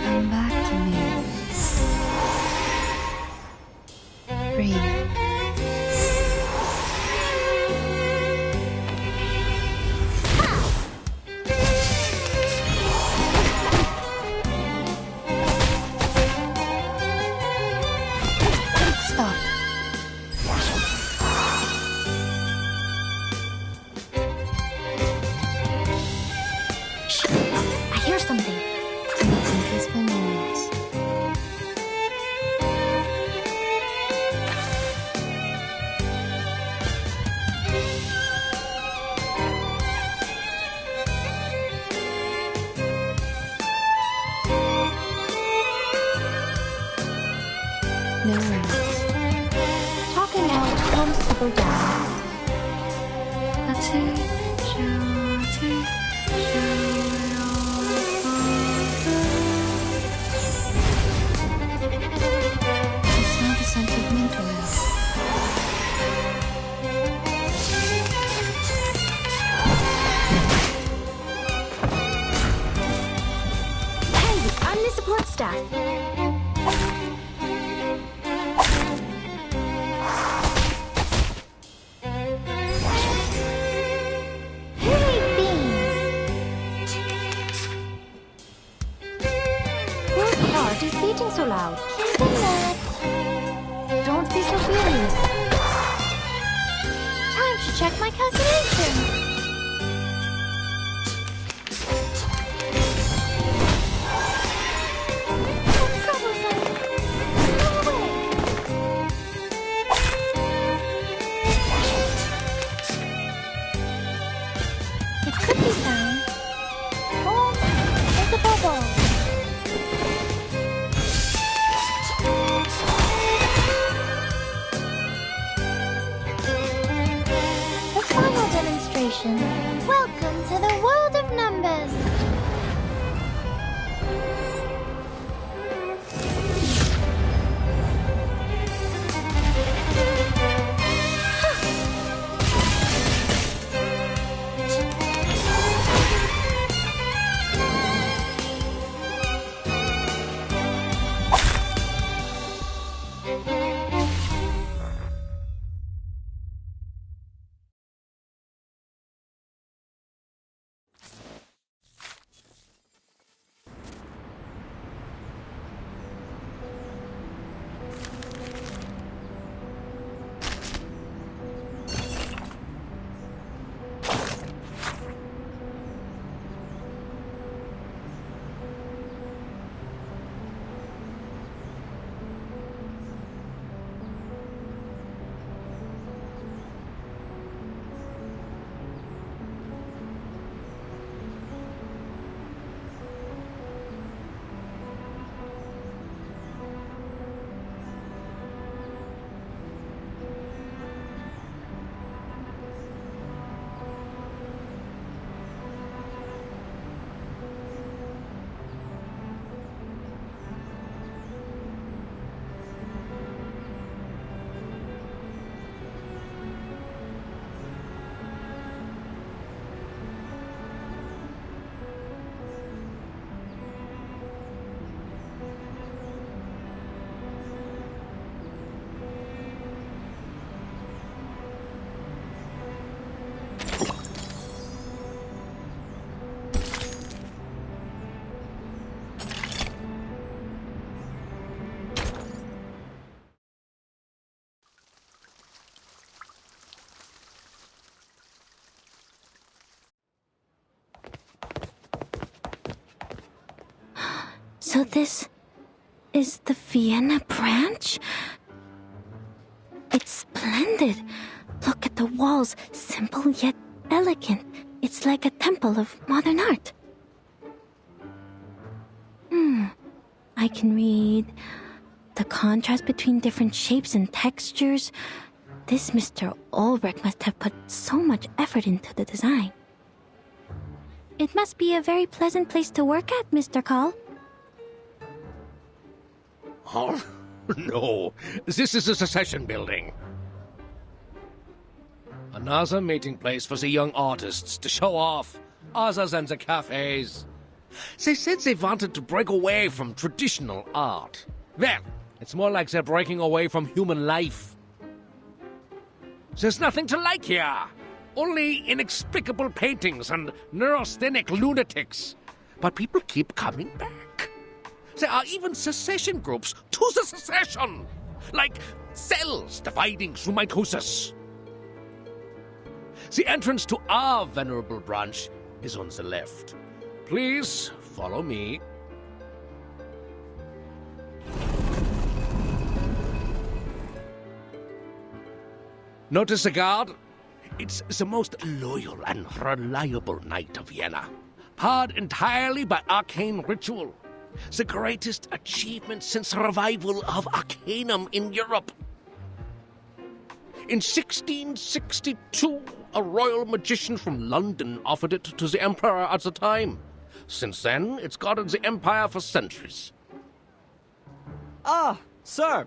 Come back to me. Breathe. Stop. Shh. I hear something. I need some peaceful moments. No worries. Talking out calms people down. I smell the scent of mint oil. Hey, I'm the support staff. Hey, Beans! Whose heart is beating so loud? Internet! Don't be so furious. Time to check my calculations. It could be found. Oh, there's a bubble. The final demonstration. So this is the Vienna branch? It's splendid. Look at the walls, simple yet elegant. It's like a temple of modern art. I can read the contrast between different shapes and textures. This Mr. Ulrich must have put so much effort into the design. It must be a very pleasant place to work at, Mr. Call. Oh, no. This is a Secession building. Another meeting place for the young artists to show off, other than the cafes. They said they wanted to break away from traditional art. Well, it's more like they're breaking away from human life. There's nothing to like here. Only inexplicable paintings and neurasthenic lunatics. But people keep coming back. There are even secession groups to the secession. Like cells dividing through mitosis. The entrance to our venerable branch is on the left. Please follow me. Notice the guard? It's the most loyal and reliable knight of Vienna. Powered entirely by arcane ritual. The greatest achievement since the revival of Arcanum in Europe. In 1662, a royal magician from London offered it to the emperor at the time. Since then, it's guarded the empire for centuries. Ah, sir!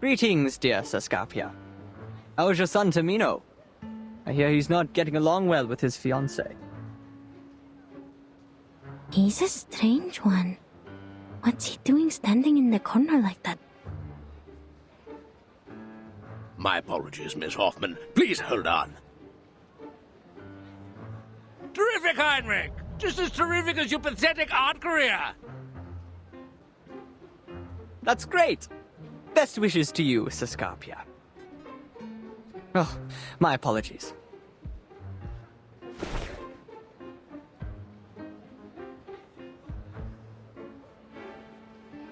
Greetings, dear Sascapia. How is your son Tamino? I hear he's not getting along well with his fiancée. He's a strange one. What's he doing standing in the corner like that? My apologies, Miss Hoffman. Please hold on. Terrific, Heinrich! Just as terrific as your pathetic art career! That's great! Best wishes to you, Sascapia. Oh, my apologies.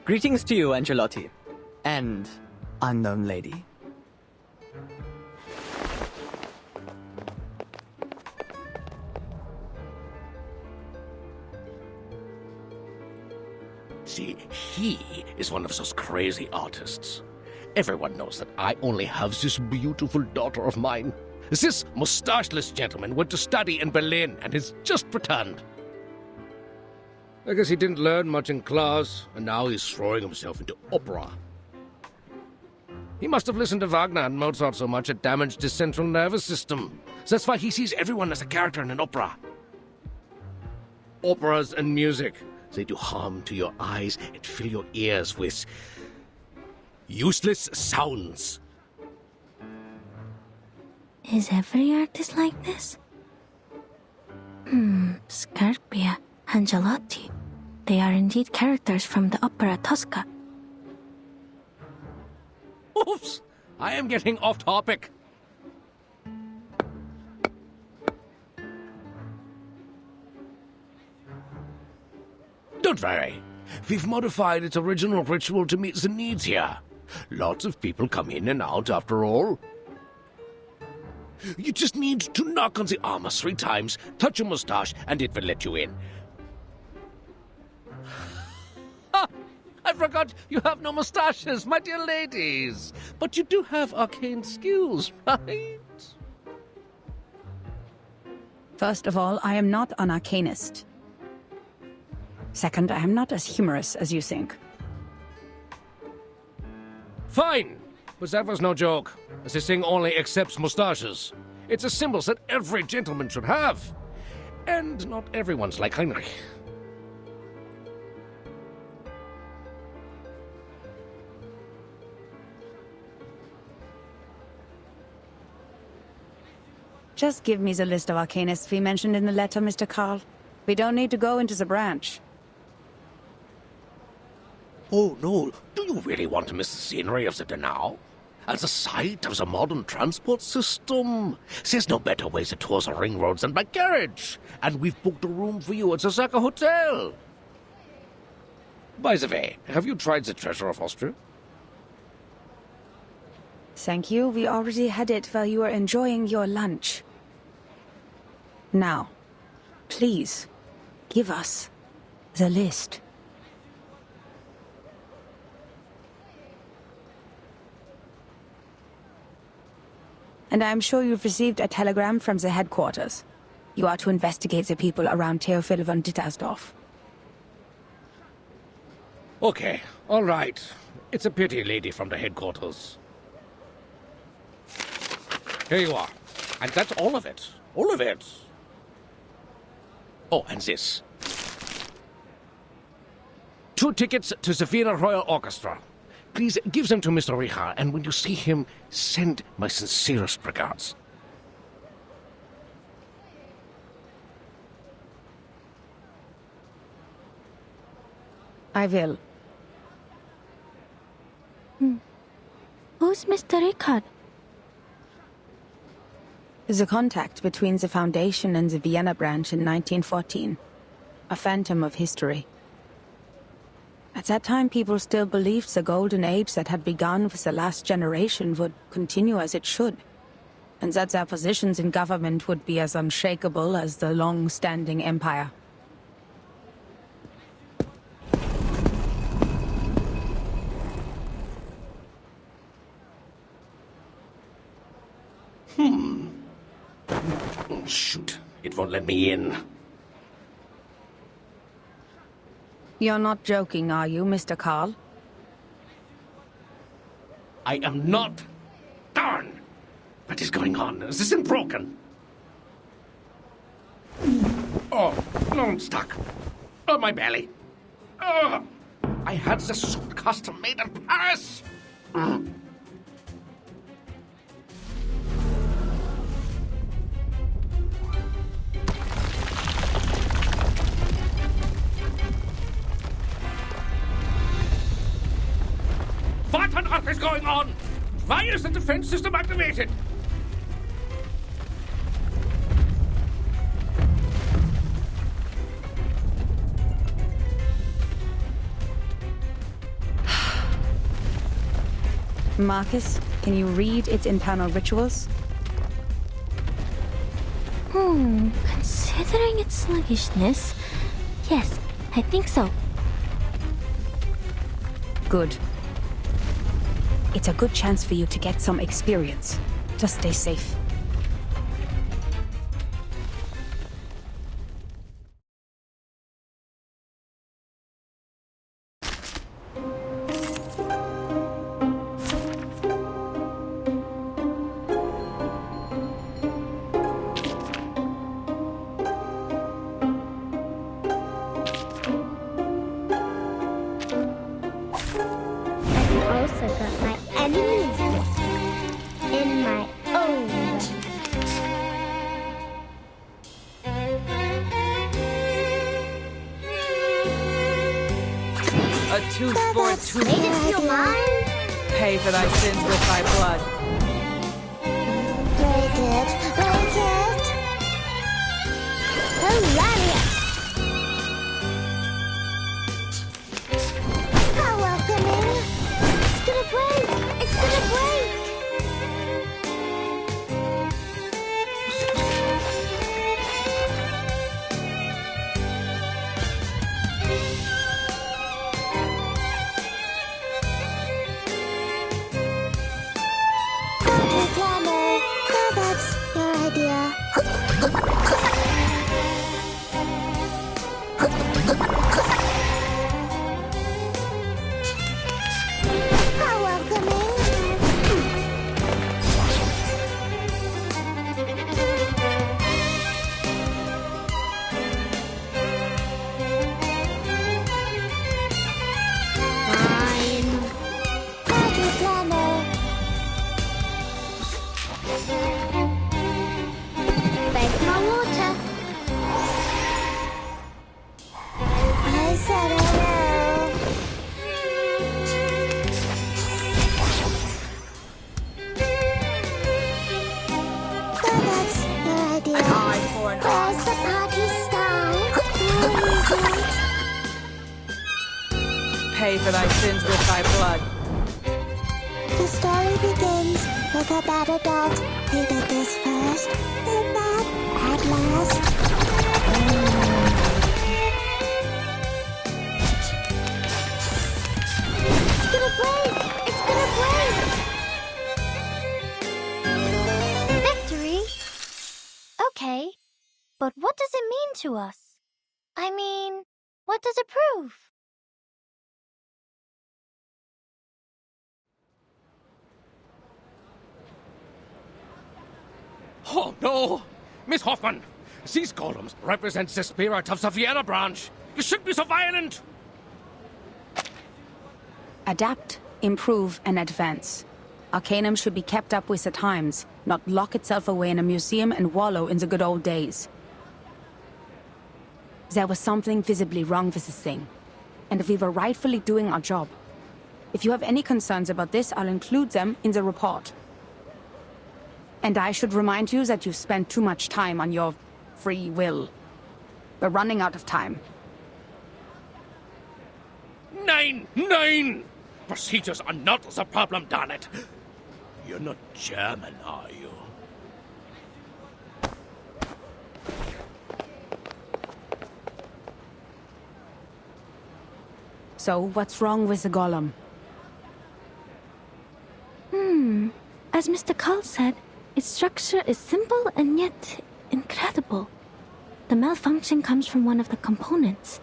Greetings to you, Angelotti. And unknown lady. See, he is one of those crazy artists. Everyone knows that I only have this beautiful daughter of mine. This mustacheless gentleman went to study in Berlin and has just returned. I guess he didn't learn much in class, and now he's throwing himself into opera. He must have listened to Wagner and Mozart so much it damaged his central nervous system. That's why he sees everyone as a character in an opera. Operas and music, they do harm to your eyes and fill your ears with useless sounds. Is every artist like this? Scarpia, Angelotti. They are indeed characters from the opera Tosca. Oops! I am getting off topic. Don't worry. We've modified its original ritual to meet the needs here. Lots of people come in and out after all. You just need to knock on the armor 3 times, touch your mustache, and it will let you in. Ha! I forgot you have no mustaches, my dear ladies. But you do have arcane skills, right? First of all, I am not an arcanist. Second, I am not as humorous as you think. Fine, but that was no joke. This thing only accepts mustaches. It's a symbol that every gentleman should have. And not everyone's like Heinrich. Just give me the list of arcanists we mentioned in the letter, Mr. Carl. We don't need to go into the branch. Oh, no. Do you really want to miss the scenery of the Donau? and the sight of the modern transport system. There's no better way to tour the ring roads than by carriage, and we've booked a room for you at the Zaka Hotel. By the way, have you tried the treasure of Austria? Thank you. We already had it while you were enjoying your lunch. Now, please, give us the list. And I'm sure you've received a telegram from the headquarters. You are to investigate the people around Theophil von Dittersdorf. Okay, all right. It's a pity, lady from the headquarters. Here you are. And that's all of it. All of it. Oh, and this. 2 tickets to the Vienna Royal Orchestra. Please give them to Mr. Richard, and when you see him, send my sincerest regards. I will. Who's Mr. Richard? The contact between the Foundation and the Vienna branch in 1914. A phantom of history. At that time, people still believed the golden age that had begun with the last generation would continue as it should, and that their positions in government would be as unshakable as the long-standing empire. Shoot, it won't let me in. You're not joking, are you, Mr. Carl? I am not. Darn! What is going on? Is this thing broken? Oh, no, I'm stuck. Oh, my belly. Oh, I had the suit custom made in Paris. What on earth is going on? Why is the defense system activated? Marcus, can you read its internal rituals? Considering its sluggishness, yes, I think so. Good. It's a good chance for you to get some experience. Just stay safe. Pay for thy sins with thy blood. Break it, break it. Hilarious. How welcoming. It's gonna break. It's gonna break. pay for thy sins with thy blood. The story begins with a bad adult who did this first, and that at last. It's gonna break! It's gonna break! Victory? Okay, but what does it mean to us? I mean, what does it prove? Oh, no! Miss Hoffman, these columns represent the spirit of the Vienna branch. You shouldn't be so violent! Adapt, improve, and advance. Arcanum should be kept up with the times, not lock itself away in a museum and wallow in the good old days. There was something visibly wrong with this thing, and we were rightfully doing our job. If you have any concerns about this, I'll include them in the report. And I should remind you that you've spent too much time on your free will. We're running out of time. Nein! Nein! Procedures are not the problem, darn it! You're not German, are you? So, what's wrong with the golem? As Mr. Carl said, its structure is simple and yet incredible. The malfunction comes from one of the components.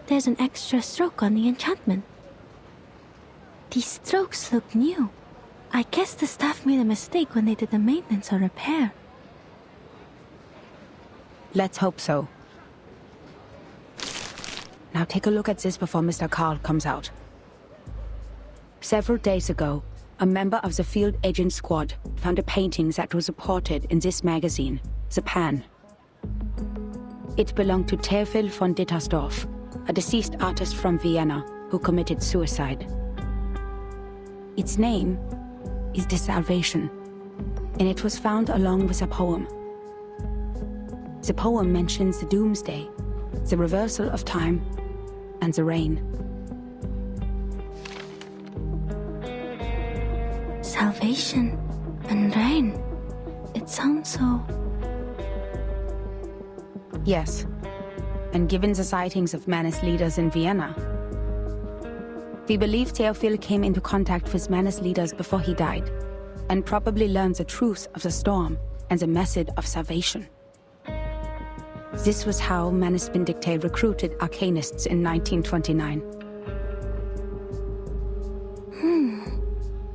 There's an extra stroke on the enchantment. These strokes look new. I guess the staff made a mistake when they did the maintenance or repair. Let's hope so. Now take a look at this before Mr. Carl comes out. Several days ago, a member of the field agent squad found a painting that was reported in this magazine, The Pan. It belonged to Theophil von Dittersdorf, a deceased artist from Vienna who committed suicide. Its name is The Salvation, and it was found along with a poem. The poem mentions the doomsday, the reversal of time, and the rain. Salvation and rain. It sounds so... Yes, and given the sightings of Manus leaders in Vienna, we believe Theophil came into contact with Manus leaders before he died, and probably learned the truth of the storm and the method of salvation. This was how Manus Vindicte recruited arcanists in 1929.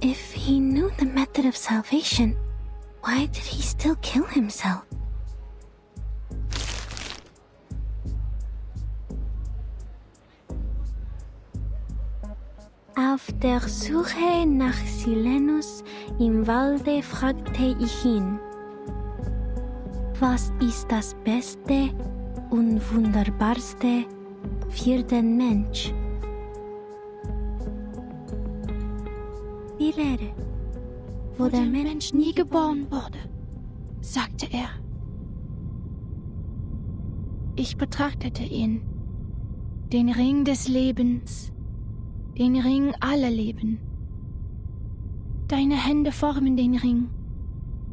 If he knew the method of salvation, why did he still kill himself? Auf der Suche nach Silenus im Walde fragte ich ihn: Was ist das Beste und Wunderbarste für den Mensch? Die Lehre, wo der Mensch nie geboren wurde, sagte er. Ich betrachtete ihn, den Ring des Lebens, den Ring aller Leben. Deine Hände formen den Ring,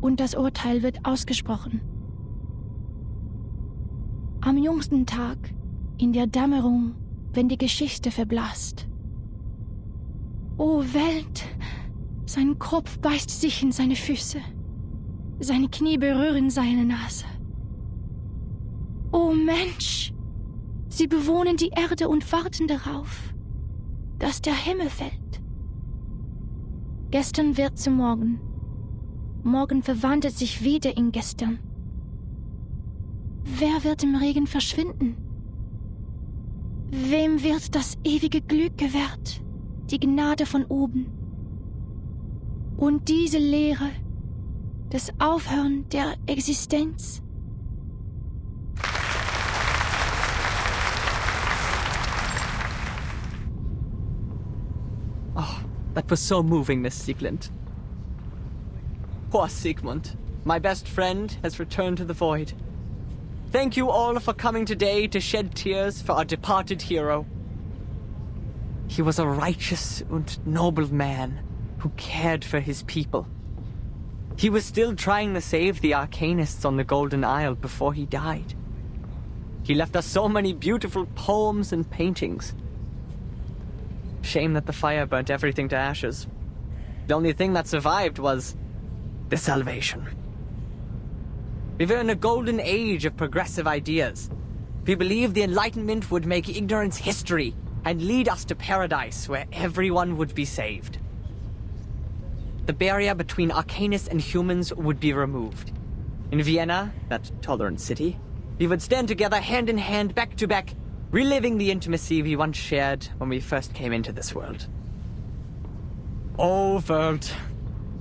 und das Urteil wird ausgesprochen. Am jüngsten Tag, in der Dämmerung, wenn die Geschichte verblasst. O Welt, sein Kopf beißt sich in seine Füße, seine Knie berühren seine Nase. O Mensch, sie bewohnen die Erde und warten darauf, dass der Himmel fällt. Gestern wird zu morgen. Morgen verwandelt sich wieder in gestern. Wer wird im Regen verschwinden? Wem wird das ewige Glück gewährt, die Gnade von oben? Und diese Lehre, das Aufhören der Existenz? Oh, that was so moving, Miss Sieglund. Poor Sigmund, my best friend, has returned to the void. Thank you all for coming today to shed tears for our departed hero. He was a righteous and noble man who cared for his people. He was still trying to save the Arcanists on the Golden Isle before he died. He left us so many beautiful poems and paintings. Shame that the fire burnt everything to ashes. The only thing that survived was the salvation. We were in a golden age of progressive ideas. We believed the Enlightenment would make ignorance history and lead us to paradise where everyone would be saved. The barrier between Arcanists and humans would be removed. In Vienna, that tolerant city, we would stand together hand in hand, back to back, reliving the intimacy we once shared when we first came into this world. Oh, world.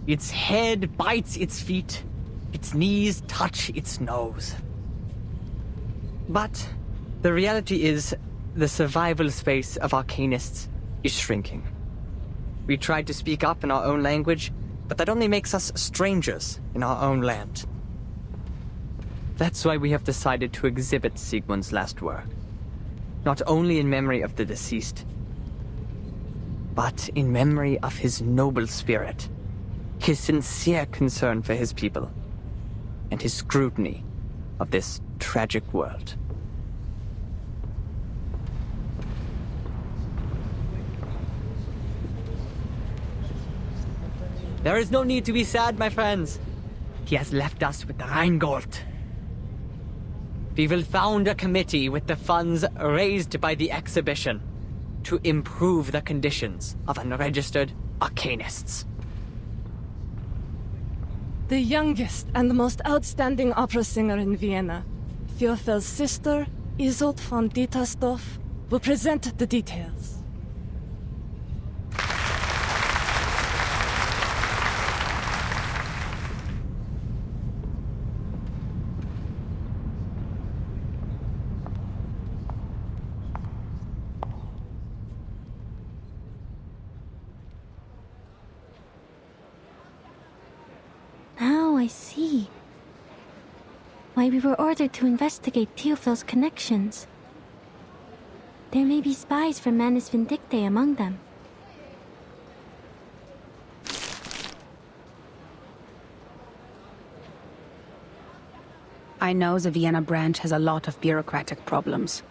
Its head bites its feet. Its knees touch its nose. But the reality is, the survival space of Arcanists is shrinking. We tried to speak up in our own language, but that only makes us strangers in our own land. That's why we have decided to exhibit Sigmund's last work. Not only in memory of the deceased, but in memory of his noble spirit, his sincere concern for his people, and his scrutiny of this tragic world. There is no need to be sad, my friends. He has left us with the Rheingold. We will found a committee with the funds raised by the exhibition to improve the conditions of unregistered Arcanists. The youngest and the most outstanding opera singer in Vienna, Theophel's sister, Isolde von Dietersdorf, will present the details. I see. Why we were ordered to investigate Theophel's connections. There may be spies from Manus Vindictae among them. I know the Vienna branch has a lot of bureaucratic problems,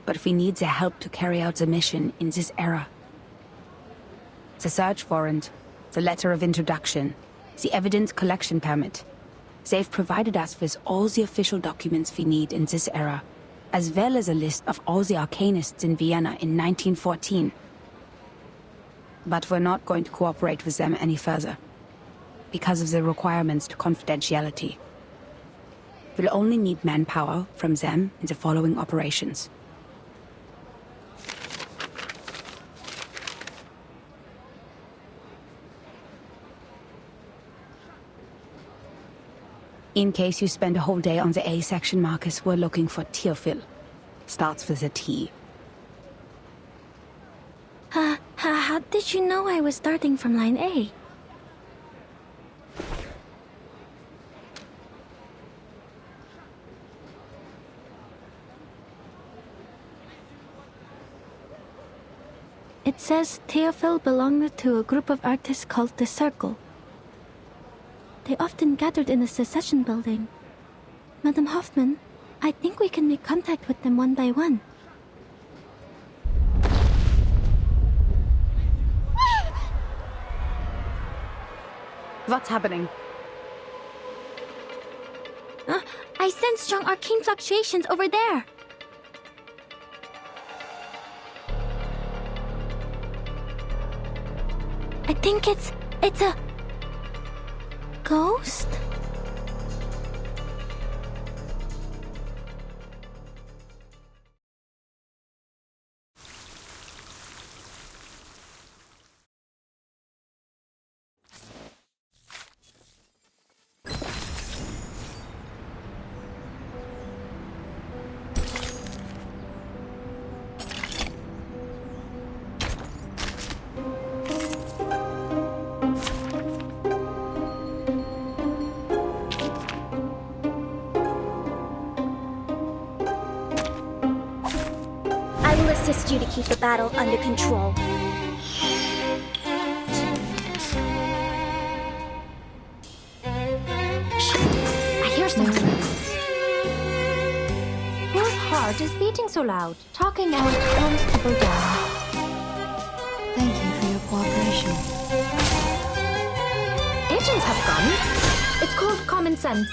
but we need the help to carry out the mission in this era. The search warrant, the letter of introduction, the evidence collection permit. They've provided us with all the official documents we need in this era, as well as a list of all the Arcanists in Vienna in 1914. But we're not going to cooperate with them any further, because of the requirements to confidentiality. We'll only need manpower from them in the following operations. In case you spend a whole day on the A section, Marcus, we're looking for Theophil. Starts with a T. How did you know I was starting from line A? It says Theophil belonged to a group of artists called the Circle. They often gathered in the Secession building. Madam Hoffman, I think we can make contact with them one by one. What's happening? I sense strong arcane fluctuations over there. I think it's a ghost? assist you to keep the battle under control. I hear something. Whose heart is beating so loud? Talking out calms people down. Thank you for your cooperation. Agents have guns. It's called common sense.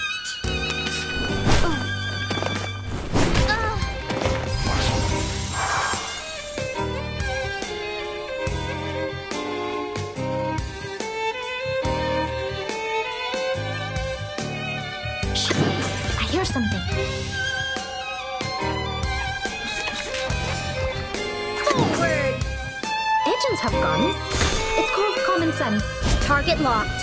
I hear something. Forward! Agents have guns. It's called common sense. Target locked.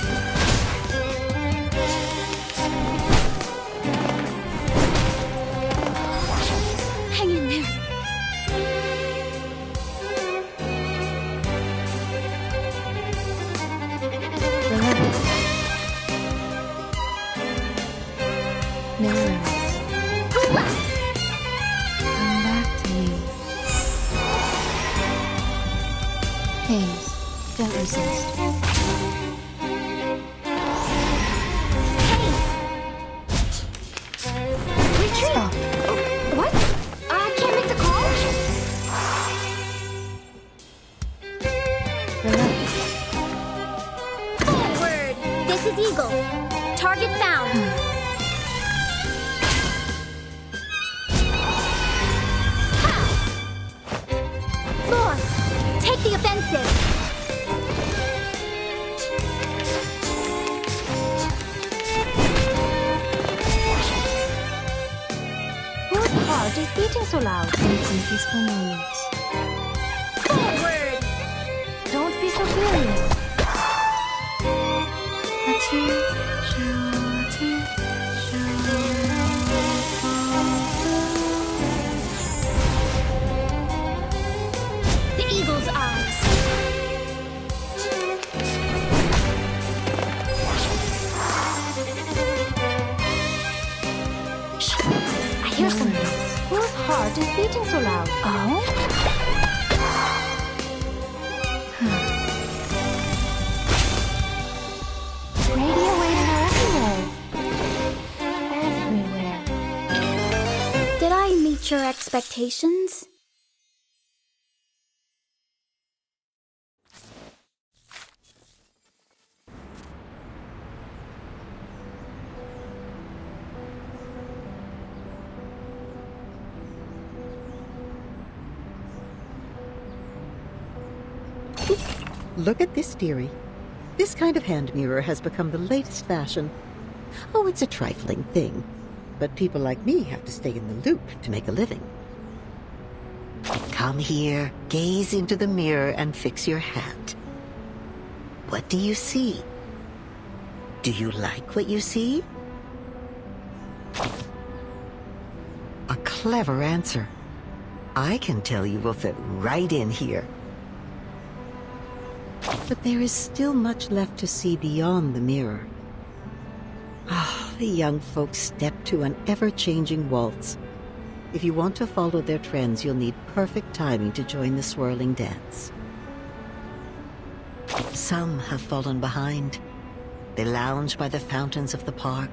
Hang in there. Mirrors. Come back to me. Hayes, don't resist. Retreat! Stop. What? I can't make the call? Relax. Forward! This is Eagle. Target found. Force! Take the offensive! Whose heart is beating so loud? Need some peaceful moments. Forward! Don't be so furious. The eagle's eyes. I hear something. Whose heart is beating so loud? Oh? Radio waves are everywhere. Everywhere. Did I meet your expectations? Look at this, dearie. This kind of hand mirror has become the latest fashion. Oh, it's a trifling thing, but people like me have to stay in the loop to make a living. Come here, gaze into the mirror and fix your hat. What do you see? Do you like what you see? A clever answer. I can tell you will fit right in here. But there is still much left to see beyond the mirror. The young folks step to an ever-changing waltz. If you want to follow their trends, you'll need perfect timing to join the swirling dance. Some have fallen behind. They lounge by the fountains of the park,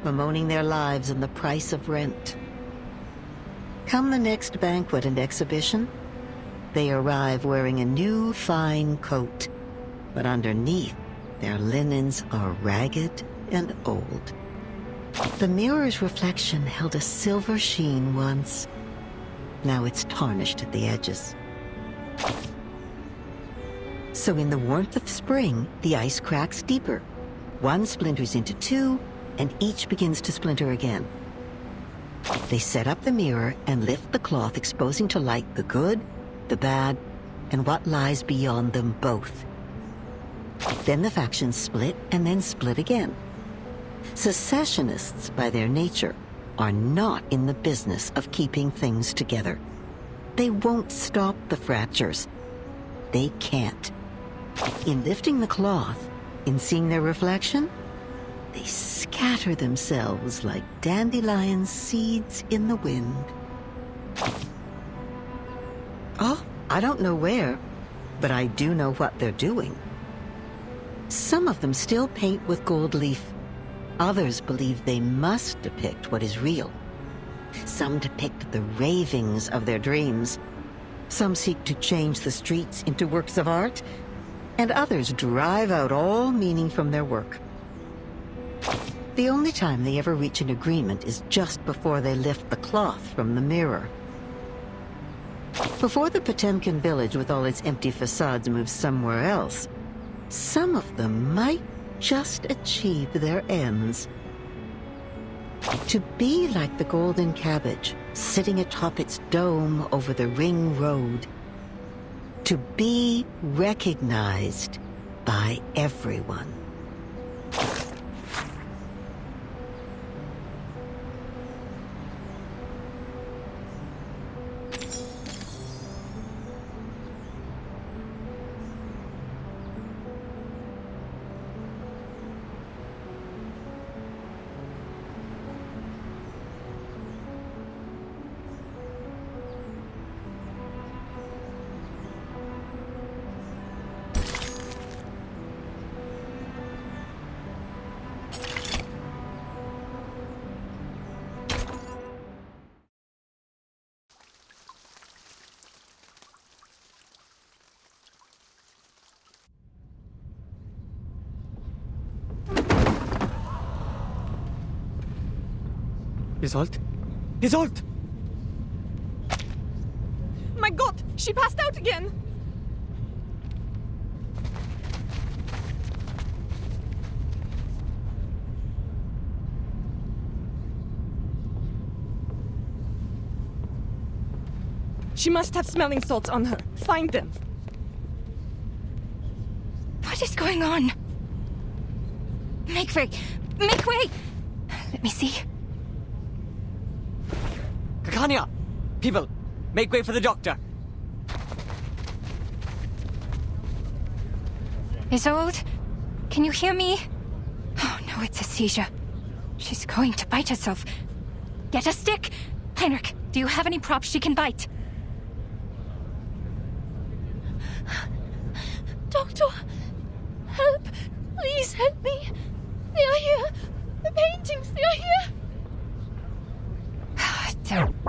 bemoaning their lives and the price of rent. Come the next banquet and exhibition, they arrive wearing a new, fine coat, but underneath, their linens are ragged and old. The mirror's reflection held a silver sheen once. Now it's tarnished at the edges. So in the warmth of spring, the ice cracks deeper. One splinters into two, and each begins to splinter again. They set up the mirror and lift the cloth, exposing to light the good, the bad, and what lies beyond them both. Then the factions split and then split again. Secessionists, by their nature, are not in the business of keeping things together. They won't stop the fractures. They can't. In lifting the cloth, in seeing their reflection, they scatter themselves like dandelion seeds in the wind. Oh, I don't know where, but I do know what they're doing. Some of them still paint with gold leaf. Others believe they must depict what is real. Some depict the ravings of their dreams. Some seek to change the streets into works of art, and others drive out all meaning from their work. The only time they ever reach an agreement is just before they lift the cloth from the mirror. Before the Potemkin village with all its empty facades moves somewhere else, some of them might just achieve their ends. To be like the golden cabbage, sitting atop its dome over the ring road. To be recognized by everyone. Isolde? Isolde! My God, she passed out again! She must have smelling salts on her. Find them. What is going on? Make way! Make way! Let me see. Kakania! People, make way for the doctor. Isolde, can you hear me? Oh no, it's a seizure. She's going to bite herself. Get a stick! Heinrich, do you have any props she can bite? Doctor, help! Please help me! They are here! The paintings, they are here!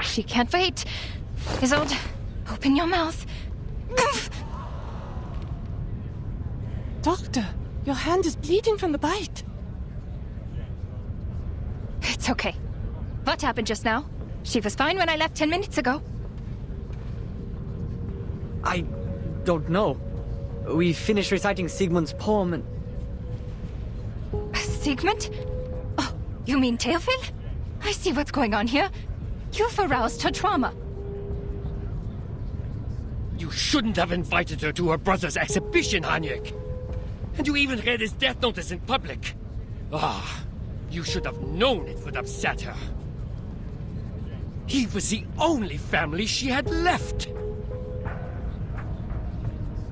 She can't wait. Isolde, open your mouth. Doctor, your hand is bleeding from the bite. It's okay. What happened just now? She was fine when I left 10 minutes ago. I don't know. We finished reciting Sigmund's poem and... Sigmund? Oh, you mean Theophil? I see what's going on here. You've aroused her trauma. You shouldn't have invited her to her brother's exhibition, Heinrich. And you even read his death notice in public. Ah, you should have known it would upset her. He was the only family she had left.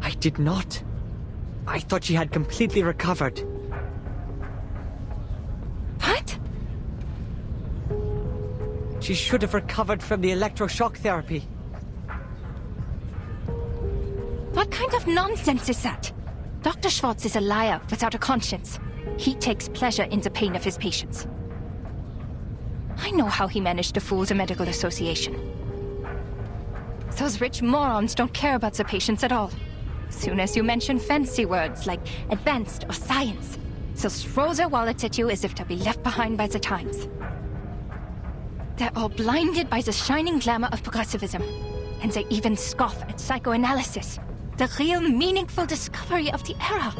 I did not. I thought she had completely recovered. What? She should have recovered from the electroshock therapy. What kind of nonsense is that? Dr. Schwartz is a liar without a conscience. He takes pleasure in the pain of his patients. I know how he managed to fool the medical association. Those rich morons don't care about the patients at all. Soon as you mention fancy words like advanced or science, they'll throw their wallets at you as if to be left behind by the times. They're all blinded by the shining glamour of progressivism. And they even scoff at psychoanalysis, the real meaningful discovery of the era.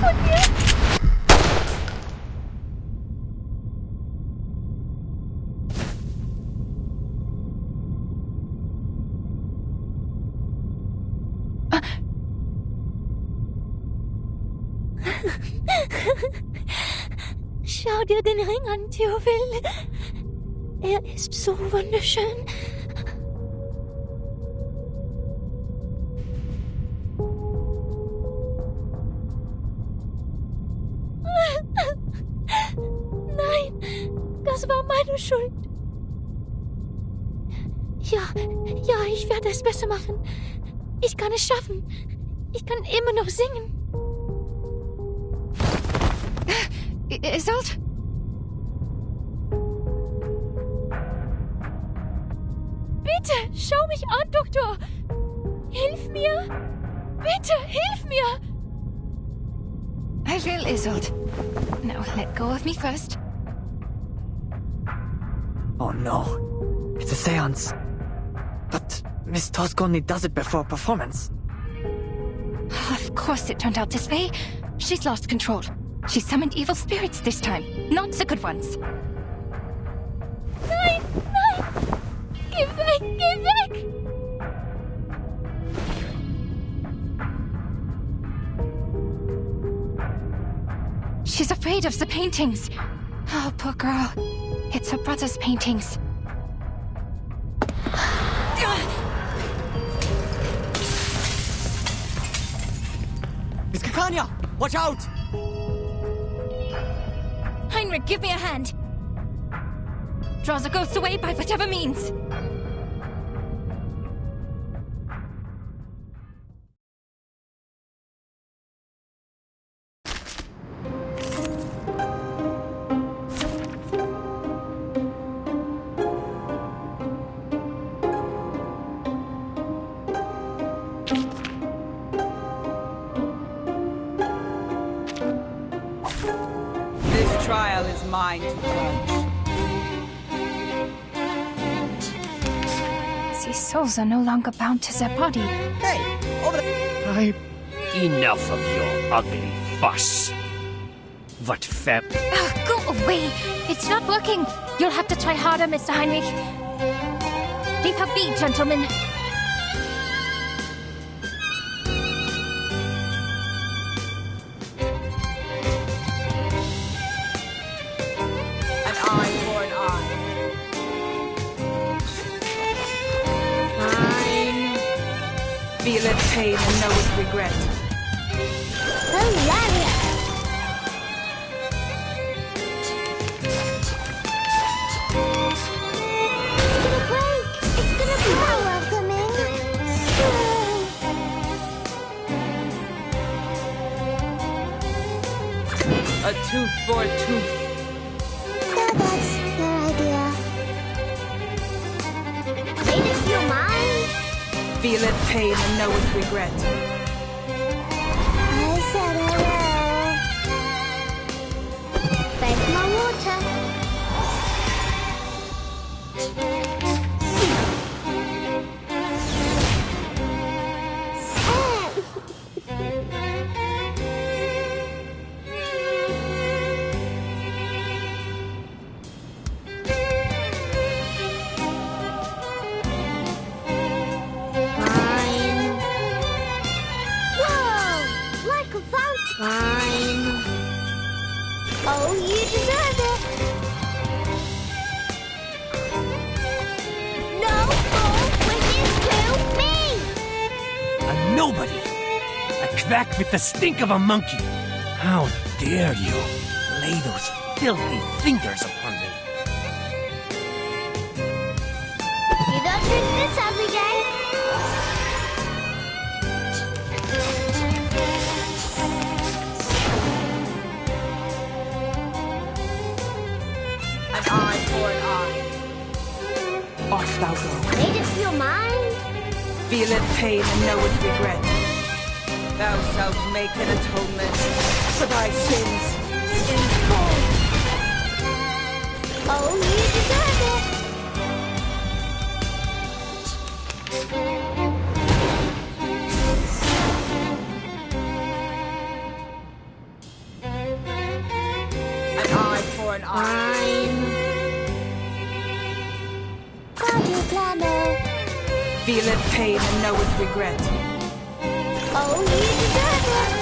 von mir! Schau dir den Ring an, Duel. Er ist so wunderschön. Nein, das war meine Schuld. Ja, ich werde es besser machen. Ich kann es schaffen. Ich kann immer noch singen. Isolde? Bitte, schau mich an, Doktor. Hilf mir. Bitte, hilf mir. I will, Isolde. Now let go of me first. Oh no. It's a seance. But Miss Tosk only does it before performance. Of course it turned out this way. She's lost control. She summoned evil spirits this time, not the good ones. Nein, nein! Geh weg, geh weg! She's afraid of the paintings. Oh, poor girl. It's her brother's paintings. Miss Kakanya! Watch out! Heinrich, give me a hand. Draw the ghost away by whatever means. This trial is mine to judge. These souls are no longer bound to their body. Hey, over there! Enough of your ugly fuss. What fab... Go away! It's not working! You'll have to try harder, Mr. Heinrich. Leave her be, gentlemen. An eye for an eye. Fine. Feel its pain and know its regret. Hilarious! A tooth for a tooth. That's your idea. Ladies, you mind? Feel its pain and know its regret. I said hello. Beg my water. Fine. Oh, you deserve it. No more wishes to me. A nobody! A quack with the stink of a monkey! How dare you lay those filthy fingers upon me? You don't drink this every day. An eye for an eye. Off thou go. Ladies, you mind? Feel its pain and know its regret. Thou shalt make an atonement for thy sins in full. Oh, you deserve it. planner. Feel it pain and know it regret. Oh, you deserve it.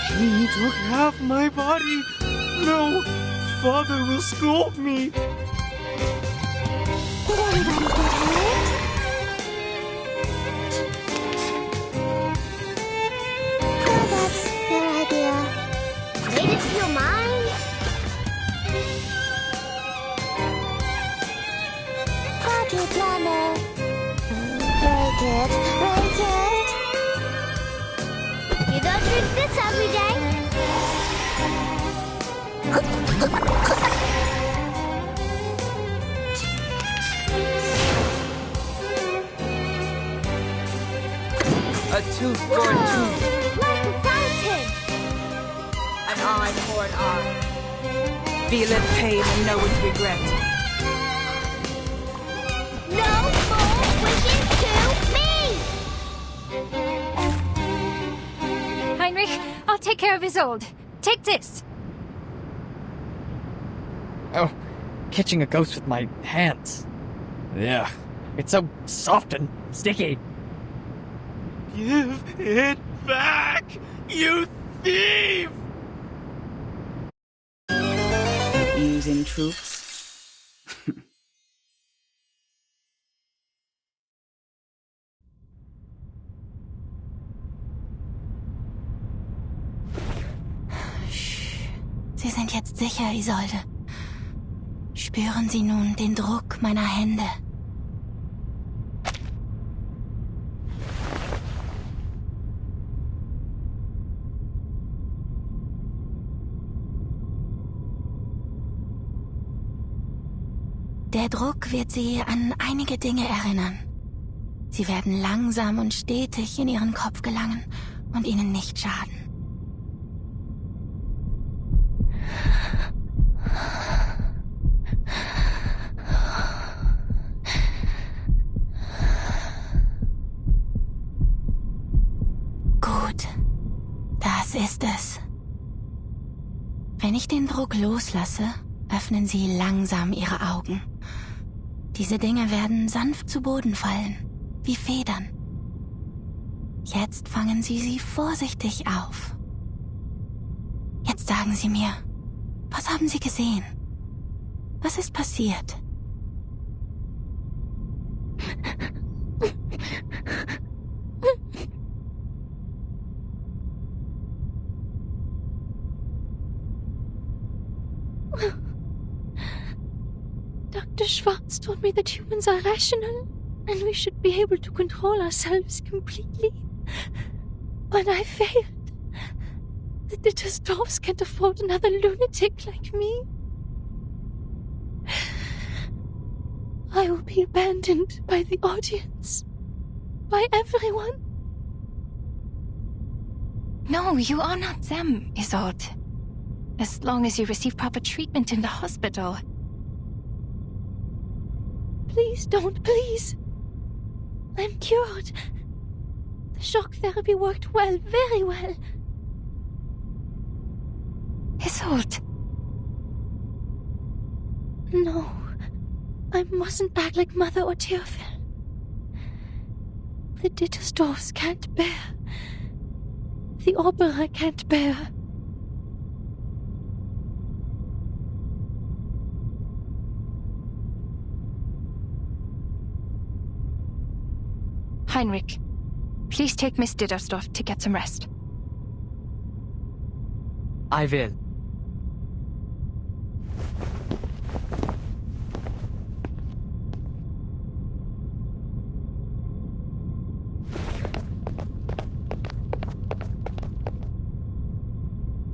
She took half my body. No, Father will scold me. Did anybody get hurt? Well, that's their idea. Made it to your mind? Party planner. Break it, break it. You don't drink this every day. A tooth for a tooth. Like a fountain. An eye for an eye. Feel it pain and know it regret. No more wishes to me! Heinrich, I'll take care of Isolde. Take this. Oh, catching a ghost with my hands. Yeah, it's so soft and sticky. Give it back, you thief! Using troops. Sie sind jetzt sicher, Isolde. Spüren Sie nun den Druck meiner Hände. Der Druck wird Sie an einige Dinge erinnern. Sie werden langsam und stetig in Ihren Kopf gelangen und Ihnen nicht schaden. Gut, das ist es. Wenn ich den Druck loslasse, öffnen Sie langsam Ihre Augen. Diese Dinge werden sanft zu Boden fallen, wie Federn. Jetzt fangen Sie sie vorsichtig auf. Jetzt sagen Sie mir, was haben Sie gesehen? Was ist passiert? Dr. Schwartz told me that humans are rational and we should be able to control ourselves completely. But I failed. The Dittersdorfs can't afford another lunatic like me. I will be abandoned by the audience. By everyone. No, you are not them, Isolde. As long as you receive proper treatment in the hospital. Please don't, please. I'm cured. The shock therapy worked well, very well. Isolde. No, I mustn't act like Mother or Teofil. The Dittersdorfs can't bear. The opera can't bear. Heinrich, please take Miss Dittersdorf to get some rest. I will.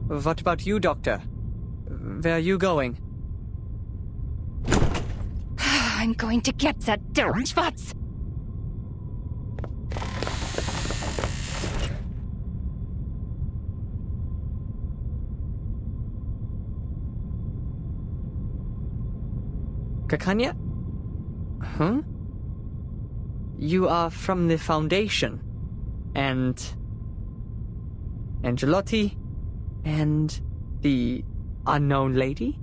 What about you, Doctor? Where are you going? I'm going to get that Drams. Kakanya? Huh? You are from the Foundation. And Angelotti? And the unknown lady?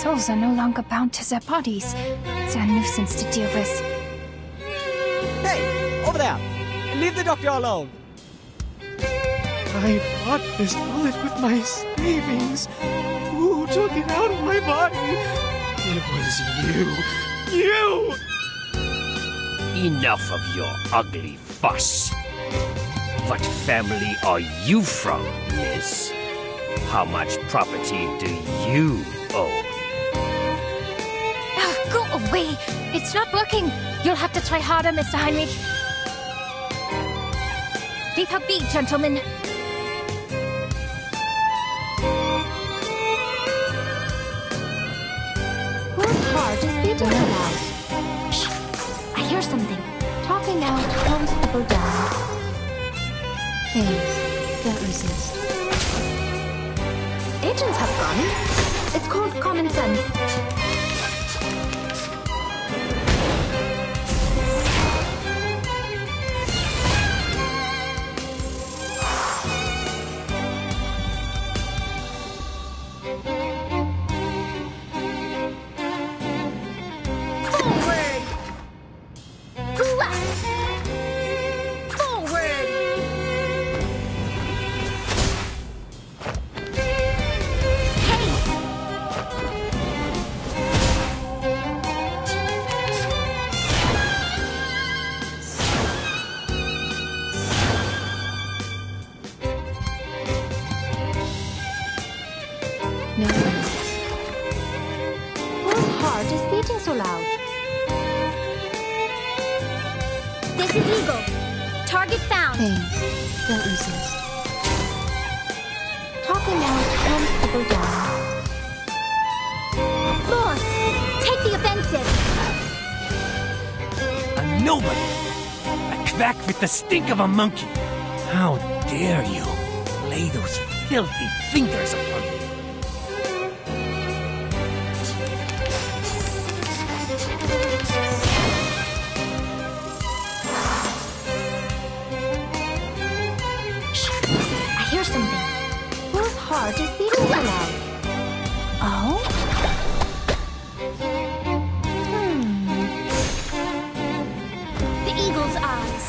souls are no longer bound to their bodies. They're a nuisance to deal with. Hey, over there! Leave the doctor alone! I bought this bullet with my savings. Who took it out of my body? It was you. You! Enough of your ugly fuss. What family are you from, miss? How much property do you own? Go away! It's not working! You'll have to try harder, Mr. Heinrich. Leave her be, gentlemen. Whose heart is beating so loud? Shh! I hear something. Talking out calms people down. Please, don't resist. Agents have guns. It's called common sense. So loud. This is Eagle. Target found. Please, don't resist. Talking out calms people down. Boss, take the offensive. A nobody! A quack with the stink of a monkey! How dare you lay those filthy fingers upon me! Heart is beating so loud. Oh? The eagle's eyes.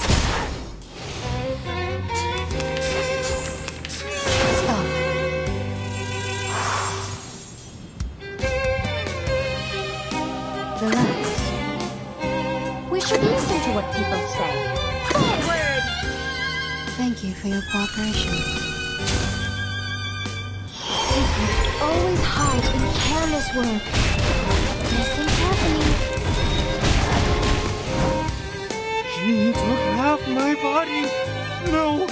Stop. Relax. We should listen to what people say. Forward! Thank you for your cooperation. Always hide in careless work. Listen carefully. She took half my body. No,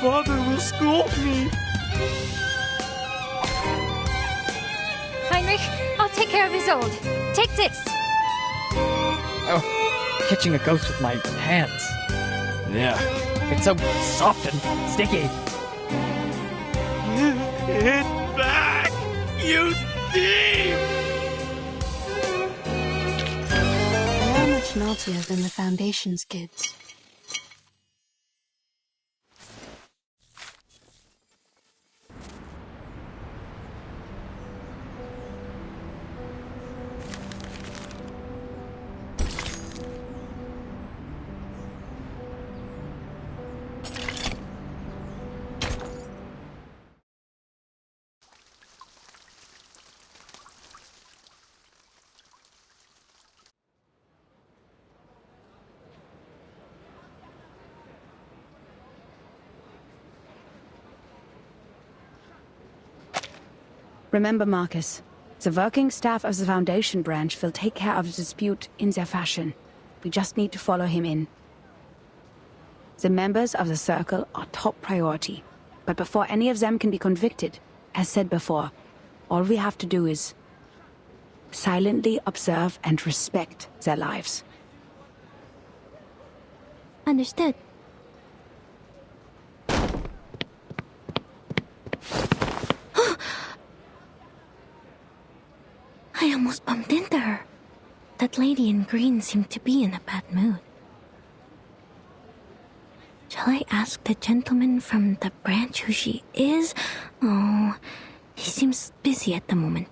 Father will scold me. Heinrich, I'll take care of Isolde. Take this. Oh, catching a ghost with my hands. Yeah, it's so soft and sticky. Give it back, you thief! They are much naughtier than the Foundation's kids. Remember, Marcus, the working staff of the Foundation branch will take care of the dispute in their fashion. We just need to follow him in. The members of the Circle are top priority, but before any of them can be convicted, as said before, all we have to do is silently observe and respect their lives. Understood. I almost bumped into her. That lady in green seemed to be in a bad mood. Shall I ask the gentleman from the branch who she is? Oh, he seems busy at the moment.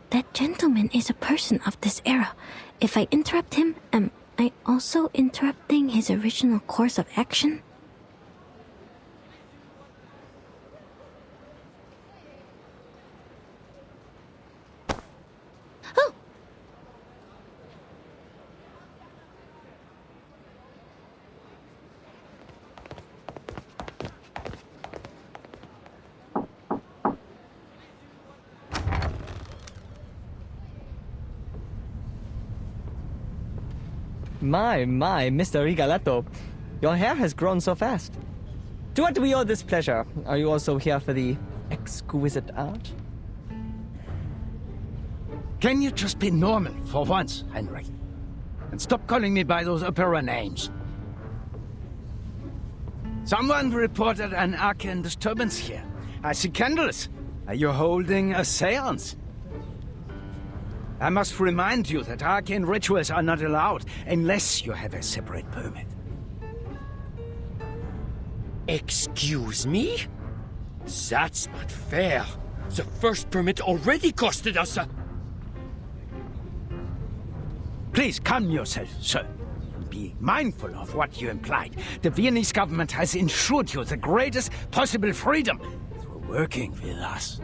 That gentleman is a person of this era. If I interrupt him, am I also interrupting his original course of action? Oh! My, Mr. Rigoletto. Your hair has grown so fast. To what do we owe this pleasure? Are you also here for the exquisite art? Can you just be normal for once, Henry? And stop calling me by those opera names. Someone reported an arcane disturbance here. I see candles. Are you holding a seance? I must remind you that arcane rituals are not allowed unless you have a separate permit. Excuse me? That's not fair. The first permit already costed us a... Please calm yourself, sir. Be mindful of what you implied. The Viennese government has ensured you the greatest possible freedom through working with us.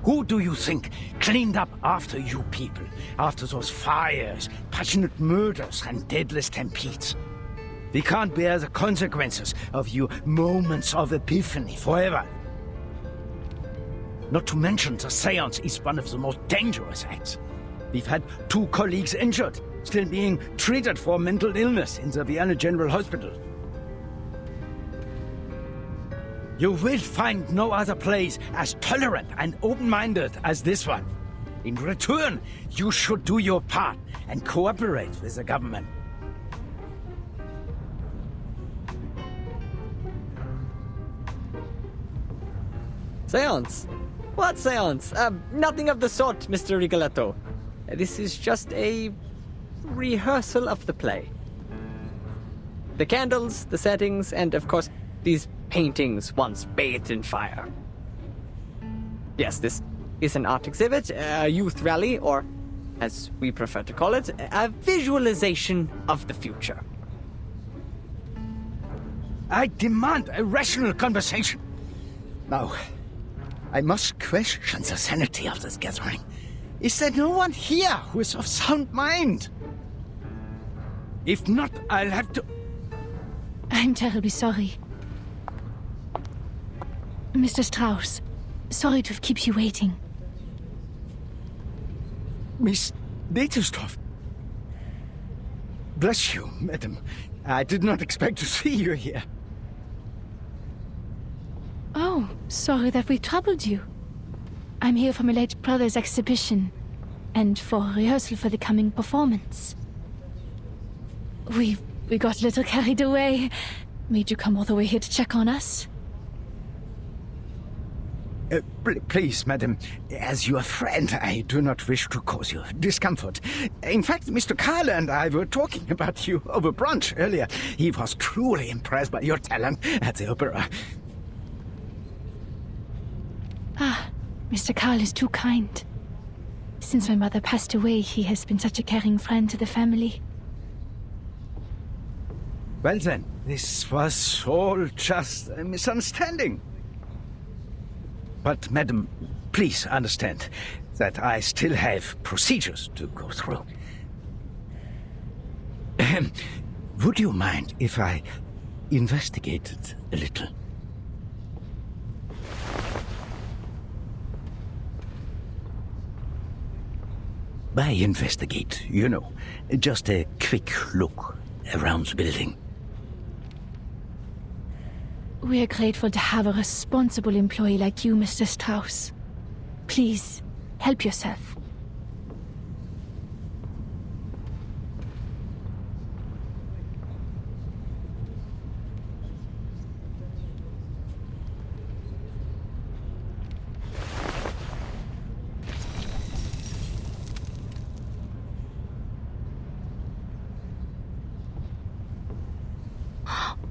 Who do you think cleaned up after you people? After those fires, passionate murders, and deadless stampedes? We can't bear the consequences of your moments of epiphany forever. Not to mention the seance is one of the most dangerous acts. We've had 2 colleagues injured, still being treated for mental illness in the Vienna General Hospital. You will find no other place as tolerant and open-minded as this one. In return, you should do your part and cooperate with the government. Seance? What seance? Nothing of the sort, Mr. Rigoletto. This is just a rehearsal of the play. The candles, the settings, and of course, these paintings once bathed in fire. Yes, this is an art exhibit, a youth rally, or, as we prefer to call it, a visualization of the future. I demand a rational conversation. Now, I must question the sanity of this gathering. Is there no one here who is of sound mind? If not, I'll have to... I'm terribly sorry. Mr. Strauss, sorry to have kept you waiting. Miss Detestorf. Bless you, madam. I did not expect to see you here. Oh, sorry that we troubled you. I'm here for my late brother's exhibition, and for rehearsal for the coming performance. We got a little carried away. Made you come all the way here to check on us? Please, madam, as your friend, I do not wish to cause you discomfort. In fact, Mr. Carl and I were talking about you over brunch earlier. He was truly impressed by your talent at the opera. Ah, Mr. Carl is too kind. Since my mother passed away, he has been such a caring friend to the family. Well then, this was all just a misunderstanding. But, madam, please understand that I still have procedures to go through. Would you mind if I investigated a little? By investigate, you know, just a quick look around the building. We are grateful to have a responsible employee like you, Mr. Strauss. Please, help yourself.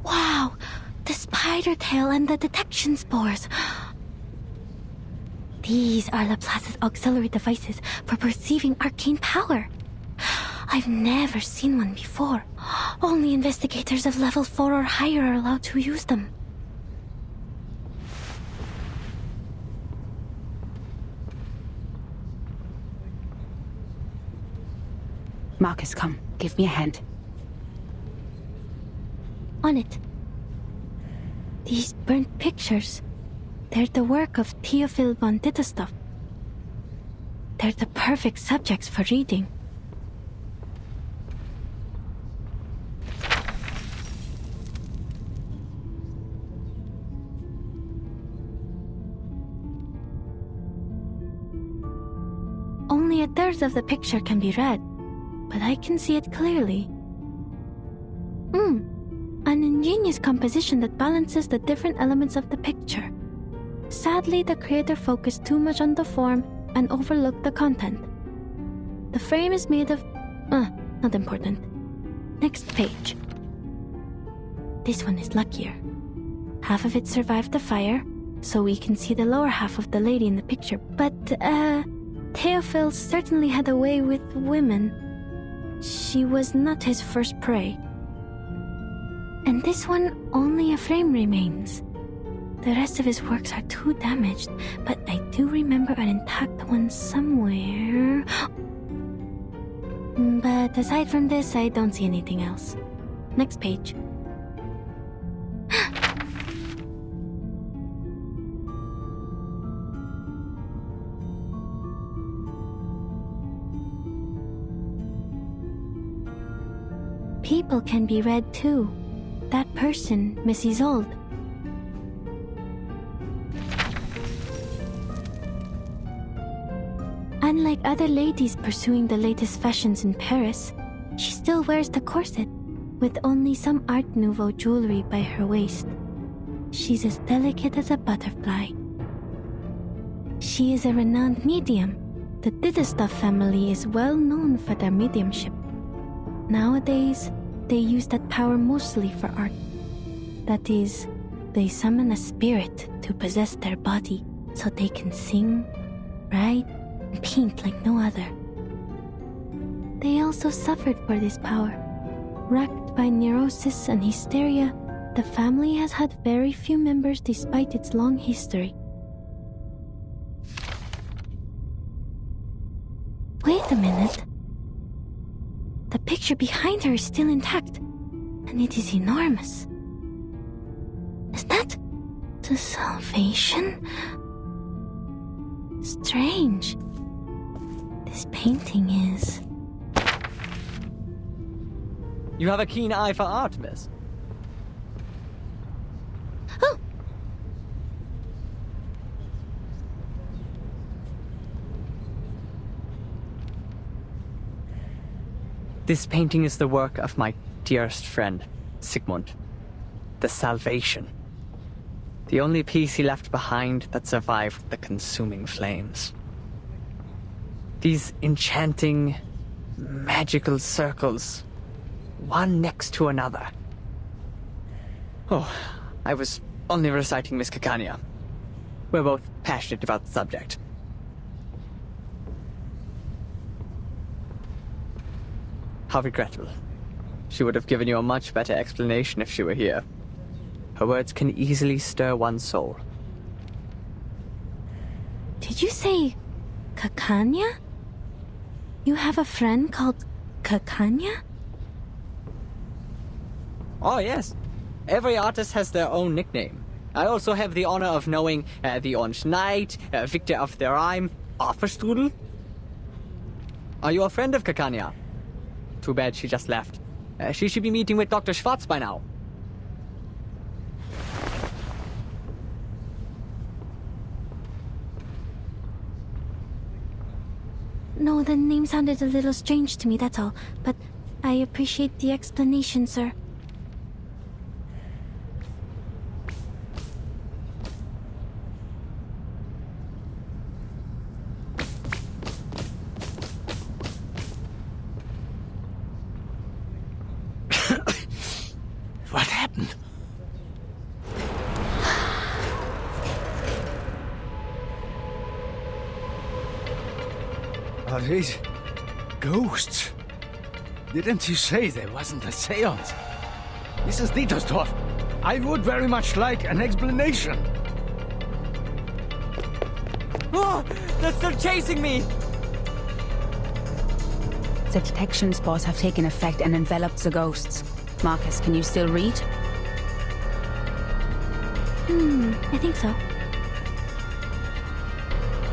Wow! The spider tail and the detection spores. These are Laplace's auxiliary devices for perceiving arcane power. I've never seen one before. Only investigators of level 4 or higher are allowed to use them. Marcus, come. Give me a hand. On it. These burnt pictures. They're the work of Theophil von Ditterstoff. They're the perfect subjects for reading. Only a third of the picture can be read, but I can see it clearly. An ingenious composition that balances the different elements of the picture. Sadly, the creator focused too much on the form and overlooked the content. The frame is made of... not important. Next page. This one is luckier. Half of it survived the fire, so we can see the lower half of the lady in the picture. But, Theophil certainly had a way with women. She was not his first prey. And this one, only a frame remains. The rest of his works are too damaged, but I do remember an intact one somewhere. But aside from this, I don't see anything else. Next page. People can be read too. That person, Miss Isolde. Unlike other ladies pursuing the latest fashions in Paris, she still wears the corset, with only some Art Nouveau jewelry by her waist. She's as delicate as a butterfly. She is a renowned medium. The Ditterstoff family is well known for their mediumship. Nowadays, they use that power mostly for art. That is, they summon a spirit to possess their body so they can sing, write, and paint like no other. They also suffered for this power. Racked by neurosis and hysteria, the family has had very few members despite its long history. Wait a minute. The picture behind her is still intact, and it is enormous. Is that the Salvation? Strange. This painting is... You have a keen eye for art, miss. Oh! This painting is the work of my dearest friend, Sigmund. The Salvation. The only piece he left behind that survived the consuming flames. These enchanting, magical circles, one next to another. Oh, I was only reciting Miss Caccania. We're both passionate about the subject. How regrettable. She would have given you a much better explanation if she were here. Her words can easily stir one's soul. Did you say Caccania? You have a friend called Caccania? Oh, yes. Every artist has their own nickname. I also have the honor of knowing the Orange Knight, Victor of the Rhyme, Offerstrudel. Are you a friend of Caccania? Too bad she just left. She should be meeting with Dr. Schwartz by now. No, the name sounded a little strange to me, that's all. But I appreciate the explanation, sir. What happened? Are these ghosts? Didn't you say there wasn't a seance? Mrs. Dietersdorf, I would very much like an explanation. Oh, they're still chasing me! The detection spores have taken effect and enveloped the ghosts. Marcus, can you still read? I think so.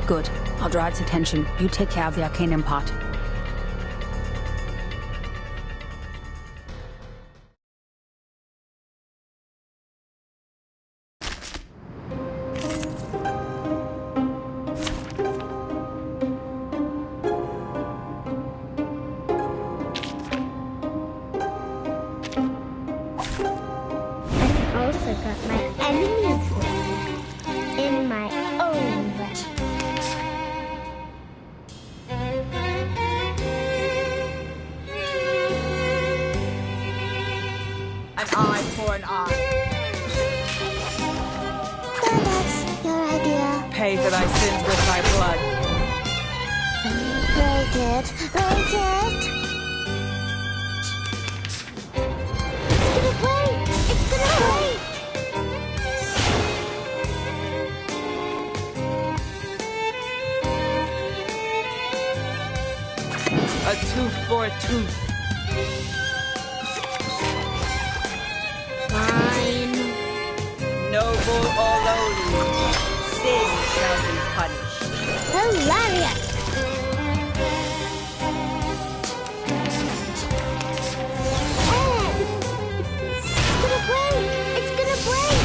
Good. I'll draw its attention. You take care of the arcanum part. Also got my enemy's book in my own way. An eye for an eye. So that's your idea. Pay for thy sins with thy blood. Break it. Break it. It's gonna break. It's gonna break. A tooth for a tooth. Fine. Noble or lowly, sin shall be punished. Hilarious. It's gonna break. It's gonna break.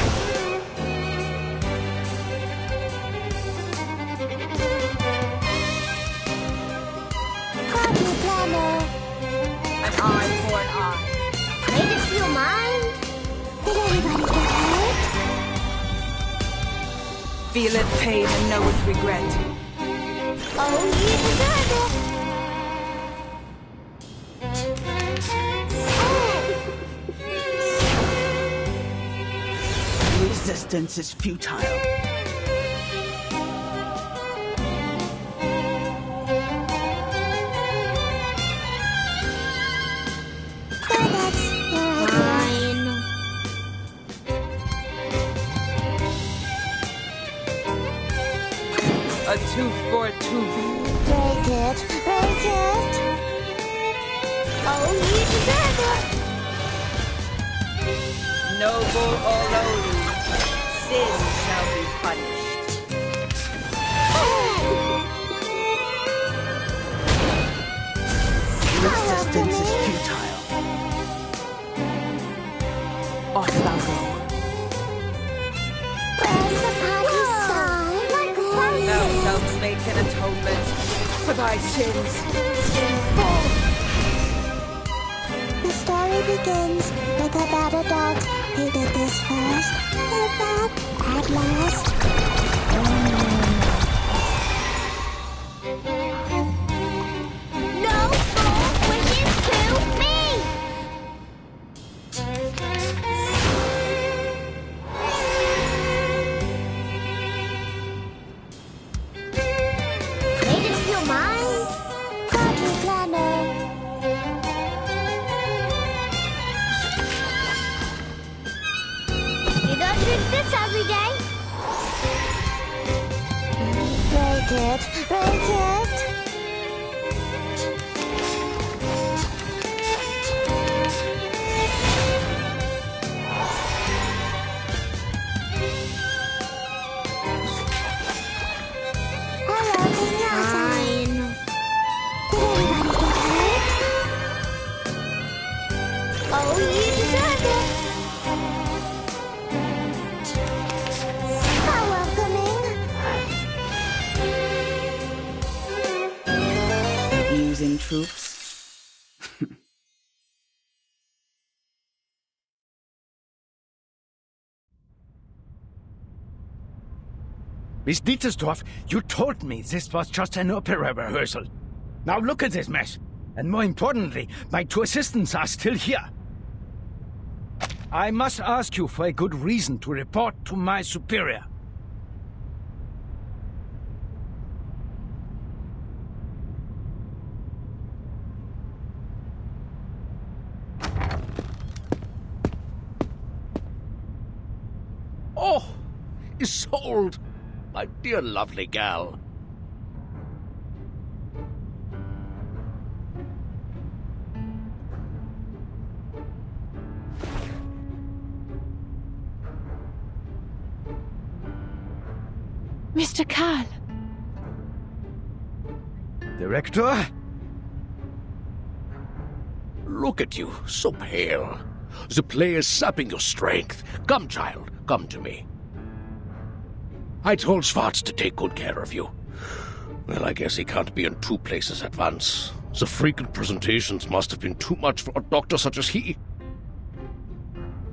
Copy planner. An eye for an eye. Made it feel mine. Did anybody get hurt? Feel it pain and know it regret. Oh, you deserve it. Resistance is futile. A tooth for a tooth. Break it. Break it. Oh, you deserve it. Noble or lowly, sin shall be punished. Resistance is futile. Off thou go. Where's the party song? Thou shalt make an atonement for thy sins in full. The story begins with a battle dog who did this first, and that at last. No more wishes to me! Made it feel mine? Party planner. You don't drink this every day. Break it, break it. Hello, fine. Did anybody get hurt? Oh, you deserve it. How welcoming. Using troops. Miss Dietersdorf, you told me this was just an opera rehearsal. Now look at this mess. And more importantly, my two assistants are still here. I must ask you for a good reason to report to my superior. Isolde! My dear lovely gal. Mr. Karl. Director? Look at you, so pale. The play is sapping your strength. Come, child, come to me. I told Schwartz to take good care of you. Well, I guess he can't be in two places at once. The frequent presentations must have been too much for a doctor such as he.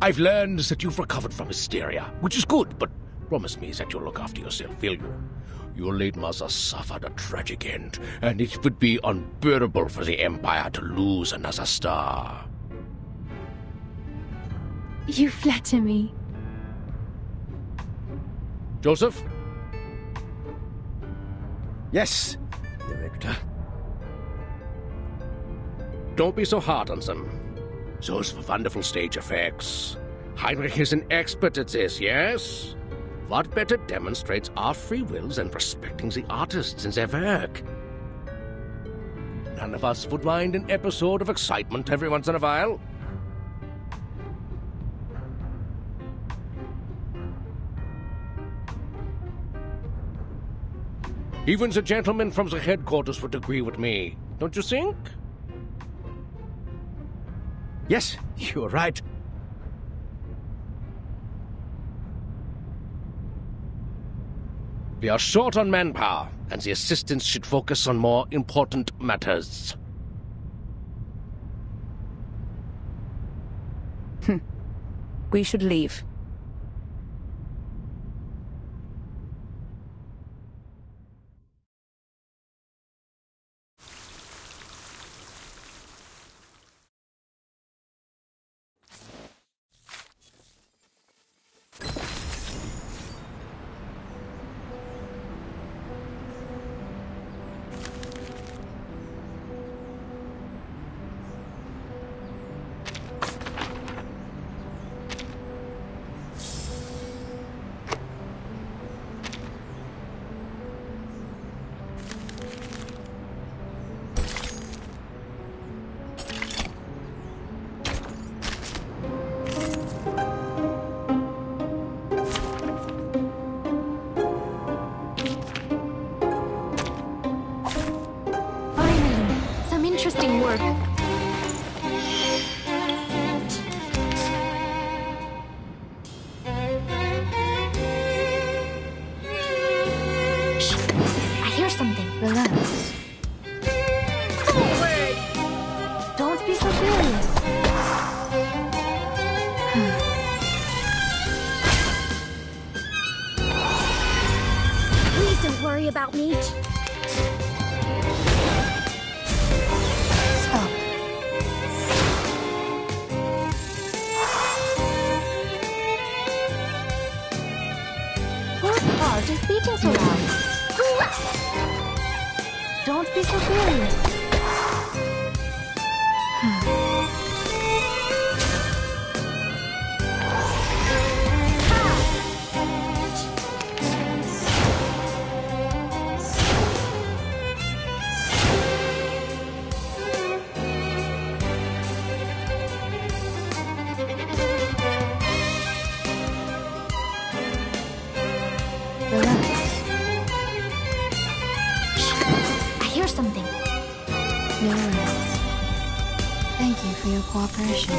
I've learned that you've recovered from hysteria, which is good, but promise me that you'll look after yourself, will you? Your late mother suffered a tragic end, and it would be unbearable for the Empire to lose another star. You flatter me. Joseph? Yes, Director. Don't be so hard on them. Those were wonderful stage effects. Heinrich is an expert at this, yes? What better demonstrates our free wills than respecting the artists in their work? None of us would mind an episode of excitement every once in a while. Even the gentlemen from the headquarters would agree with me, don't you think? Yes, you're right. We are short on manpower, and the assistants should focus on more important matters. We should leave. Interesting work. Shh. I hear something. Relax. Forward! Don't be so furious. Please don't worry about me. Just beating so loud. Don't be so furious. Cooperation.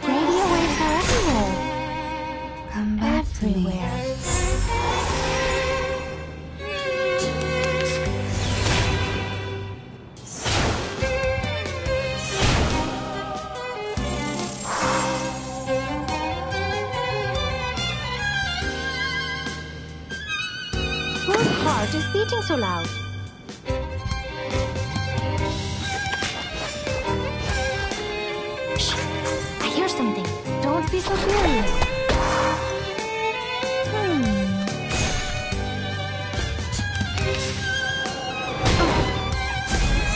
Radio waves are everywhere. Come back everywhere. Whose heart is beating so loud? Something. Don't be so furious.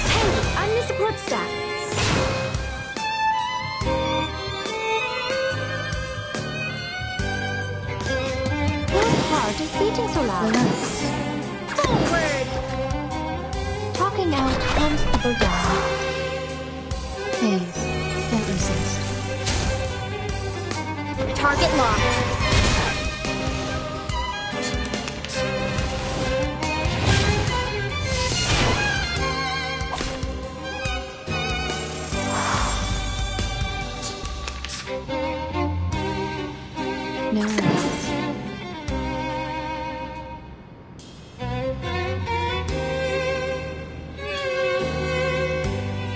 Hey, I'm the support staff. speaking so loud? Forward! Talking out comes people down. Please, don't resist. Target locked. No worries.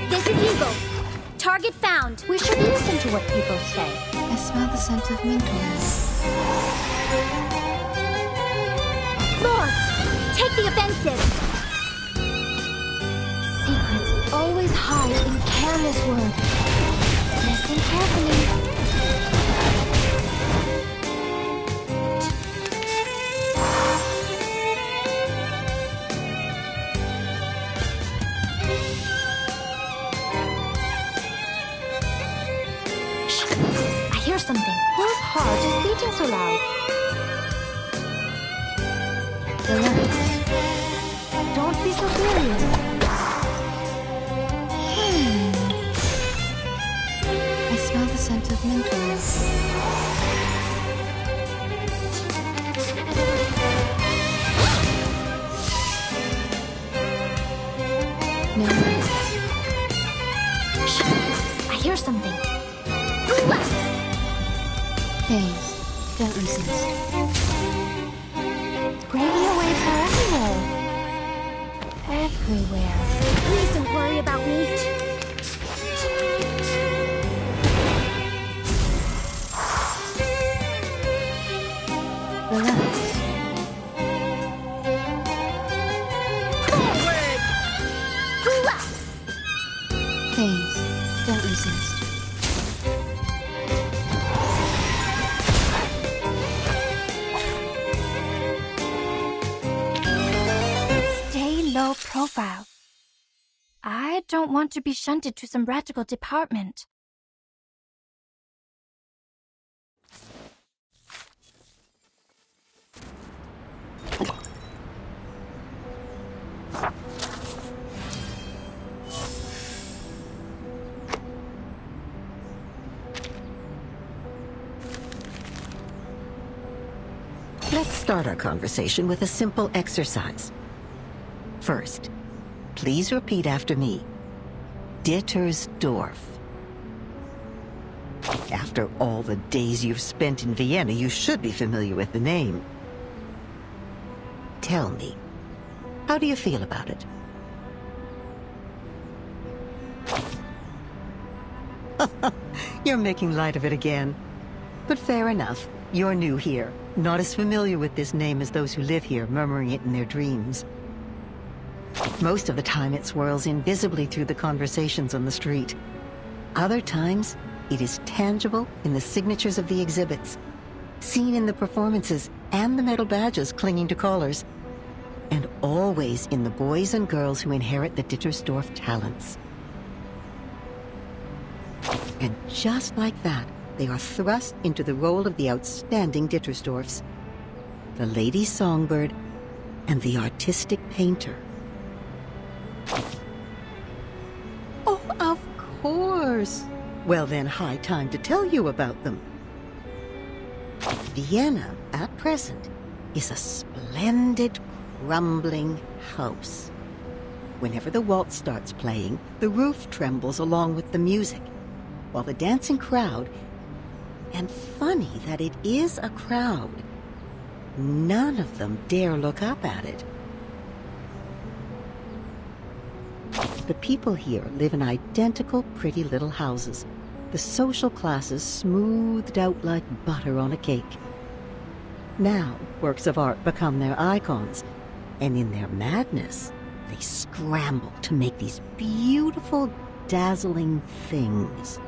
This is Eagle. Target found. We should listen to what people say. I smell the scent of mint oil. North, take the offensive. Secrets always hide in careless words. Listen carefully. I hear something. Whose heart is beating so loud? Relax. Don't be so furious. I smell the scent of mint oil. No worries. I hear something. Please, don't resist. Radiowaves are everywhere. Everywhere. Please don't worry about me. Relax. Forward! Please, don't resist. Stay low profile. I don't want to be shunted to some radical department. Let's start our conversation with a simple exercise. First, please repeat after me. Dittersdorf. After all the days you've spent in Vienna, you should be familiar with the name. Tell me, how do you feel about it? You're making light of it again. But fair enough. You're new here, not as familiar with this name as those who live here, murmuring it in their dreams. Most of the time it swirls invisibly through the conversations on the street. Other times, it is tangible in the signatures of the exhibits, seen in the performances and the metal badges clinging to collars, and always in the boys and girls who inherit the Dittersdorf talents. And just like that, they are thrust into the role of the outstanding Dittersdorfs, the lady songbird and the artistic painter. Oh, of course. Well then, high time to tell you about them. Vienna, at present, is a splendid, crumbling house. Whenever the waltz starts playing, the roof trembles along with the music, while the dancing crowd, and funny that it is a crowd, none of them dare look up at it. The people here live in identical pretty little houses, the social classes smoothed out like butter on a cake. Now, works of art become their icons, and in their madness, they scramble to make these beautiful, dazzling things.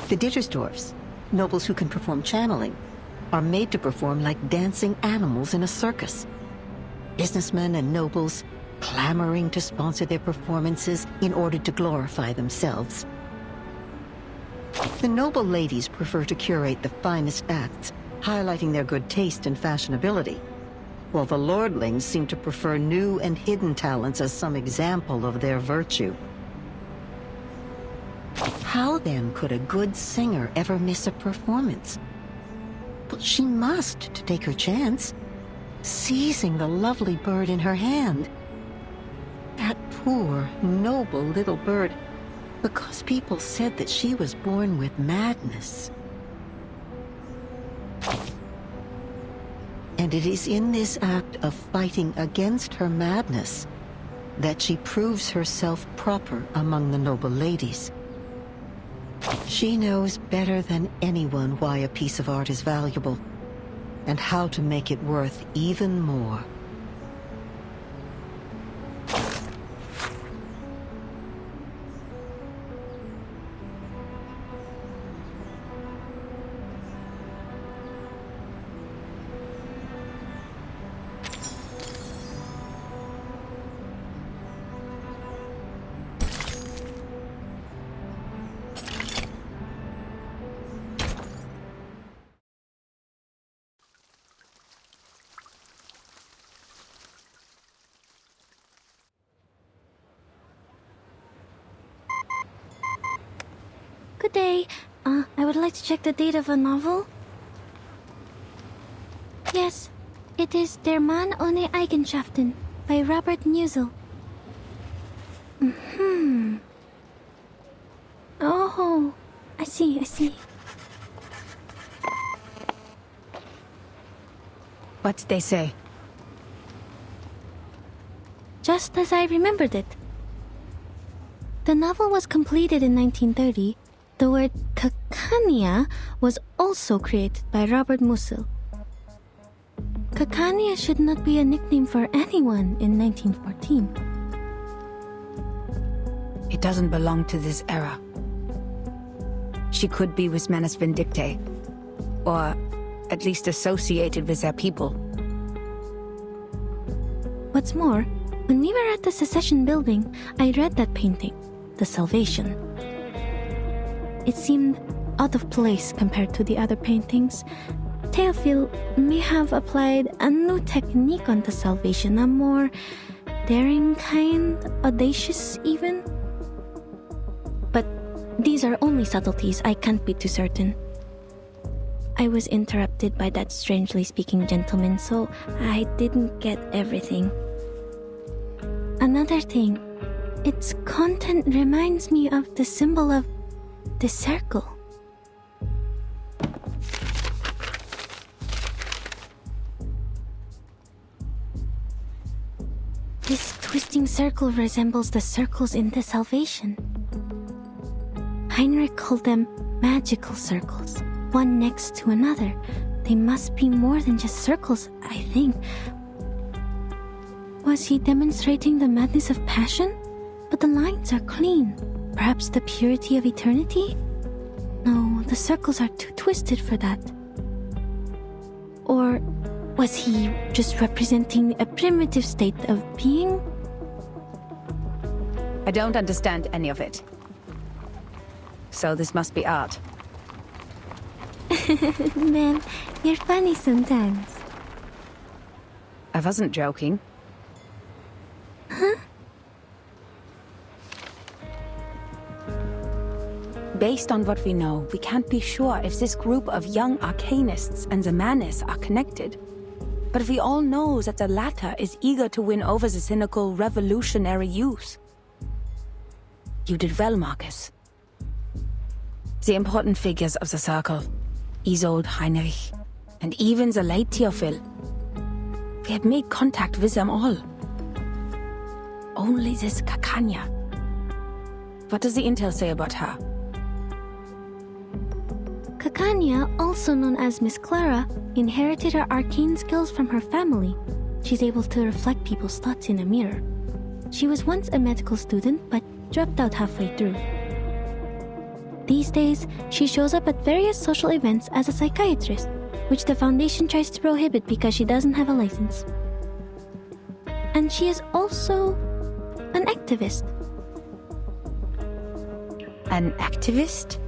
The Dittersdorfs, nobles who can perform channeling, are made to perform like dancing animals in a circus. Businessmen and nobles clamoring to sponsor their performances in order to glorify themselves. The noble ladies prefer to curate the finest acts, highlighting their good taste and fashionability, while the lordlings seem to prefer new and hidden talents as some example of their virtue. How then could a good singer ever miss a performance? But she must to take her chance, seizing the lovely bird in her hand. That poor, noble little bird, because people said that she was born with madness. And it is in this act of fighting against her madness that she proves herself proper among the noble ladies. She knows better than anyone why a piece of art is valuable, and how to make it worth even more. Good day. I would like to check the date of a novel. Yes, it is Der Mann ohne Eigenschaften by Robert Musil. Oh, I see. What'd they say? Just as I remembered it. The novel was completed in 1930. The word Cacania was also created by Robert Musil. Cacania should not be a nickname for anyone in 1914. It doesn't belong to this era. She could be with Manus Vindictae, or at least associated with their people. What's more, when we were at the Secession building, I read that painting, The Salvation. It seemed out of place compared to the other paintings. Théophile may have applied a new technique on the Salvation, a more daring kind, audacious even. But these are only subtleties, I can't be too certain. I was interrupted by that strangely speaking gentleman, so I didn't get everything. Another thing, its content reminds me of the symbol of the circle. This twisting circle resembles the circles in the Salvation. Heinrich called them magical circles, one next to another. They must be more than just circles, I think. Was he demonstrating the madness of passion? But the lines are clean. Perhaps the purity of eternity? No, the circles are too twisted for that. Or was he just representing a primitive state of being? I don't understand any of it. So this must be art. Man, you're funny sometimes. I wasn't joking. Huh? Based on what we know, we can't be sure if this group of young arcanists and the Manus are connected. But we all know that the latter is eager to win over the cynical, revolutionary youth. You did well, Marcus. The important figures of the circle, Isolde, Heinrich, and even the late Théophile. We had made contact with them all. Only this Cacania. What does the intel say about her? Cacania, also known as Miss Clara, inherited her arcane skills from her family. She's able to reflect people's thoughts in a mirror. She was once a medical student, but dropped out halfway through. These days, she shows up at various social events as a psychiatrist, which the Foundation tries to prohibit because she doesn't have a license. And she is also an activist. An activist?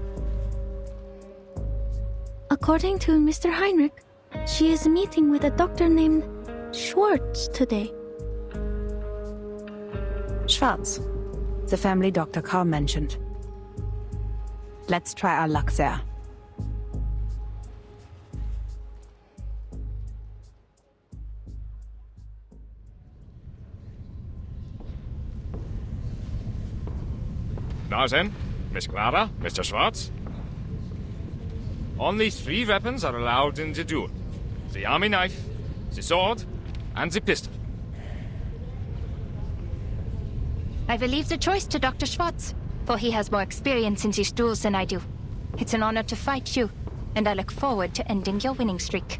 According to Mr. Heinrich, she is meeting with a doctor named Schwartz. Schwartz today? Schwartz. The family Dr. Carr mentioned. Let's try our luck there. Now then, Miss Clara, Mr. Schwartz. Only 3 weapons are allowed in the duel. The army knife, the sword, and the pistol. I will leave the choice to Dr. Schwartz, for he has more experience in these duels than I do. It's an honor to fight you, and I look forward to ending your winning streak.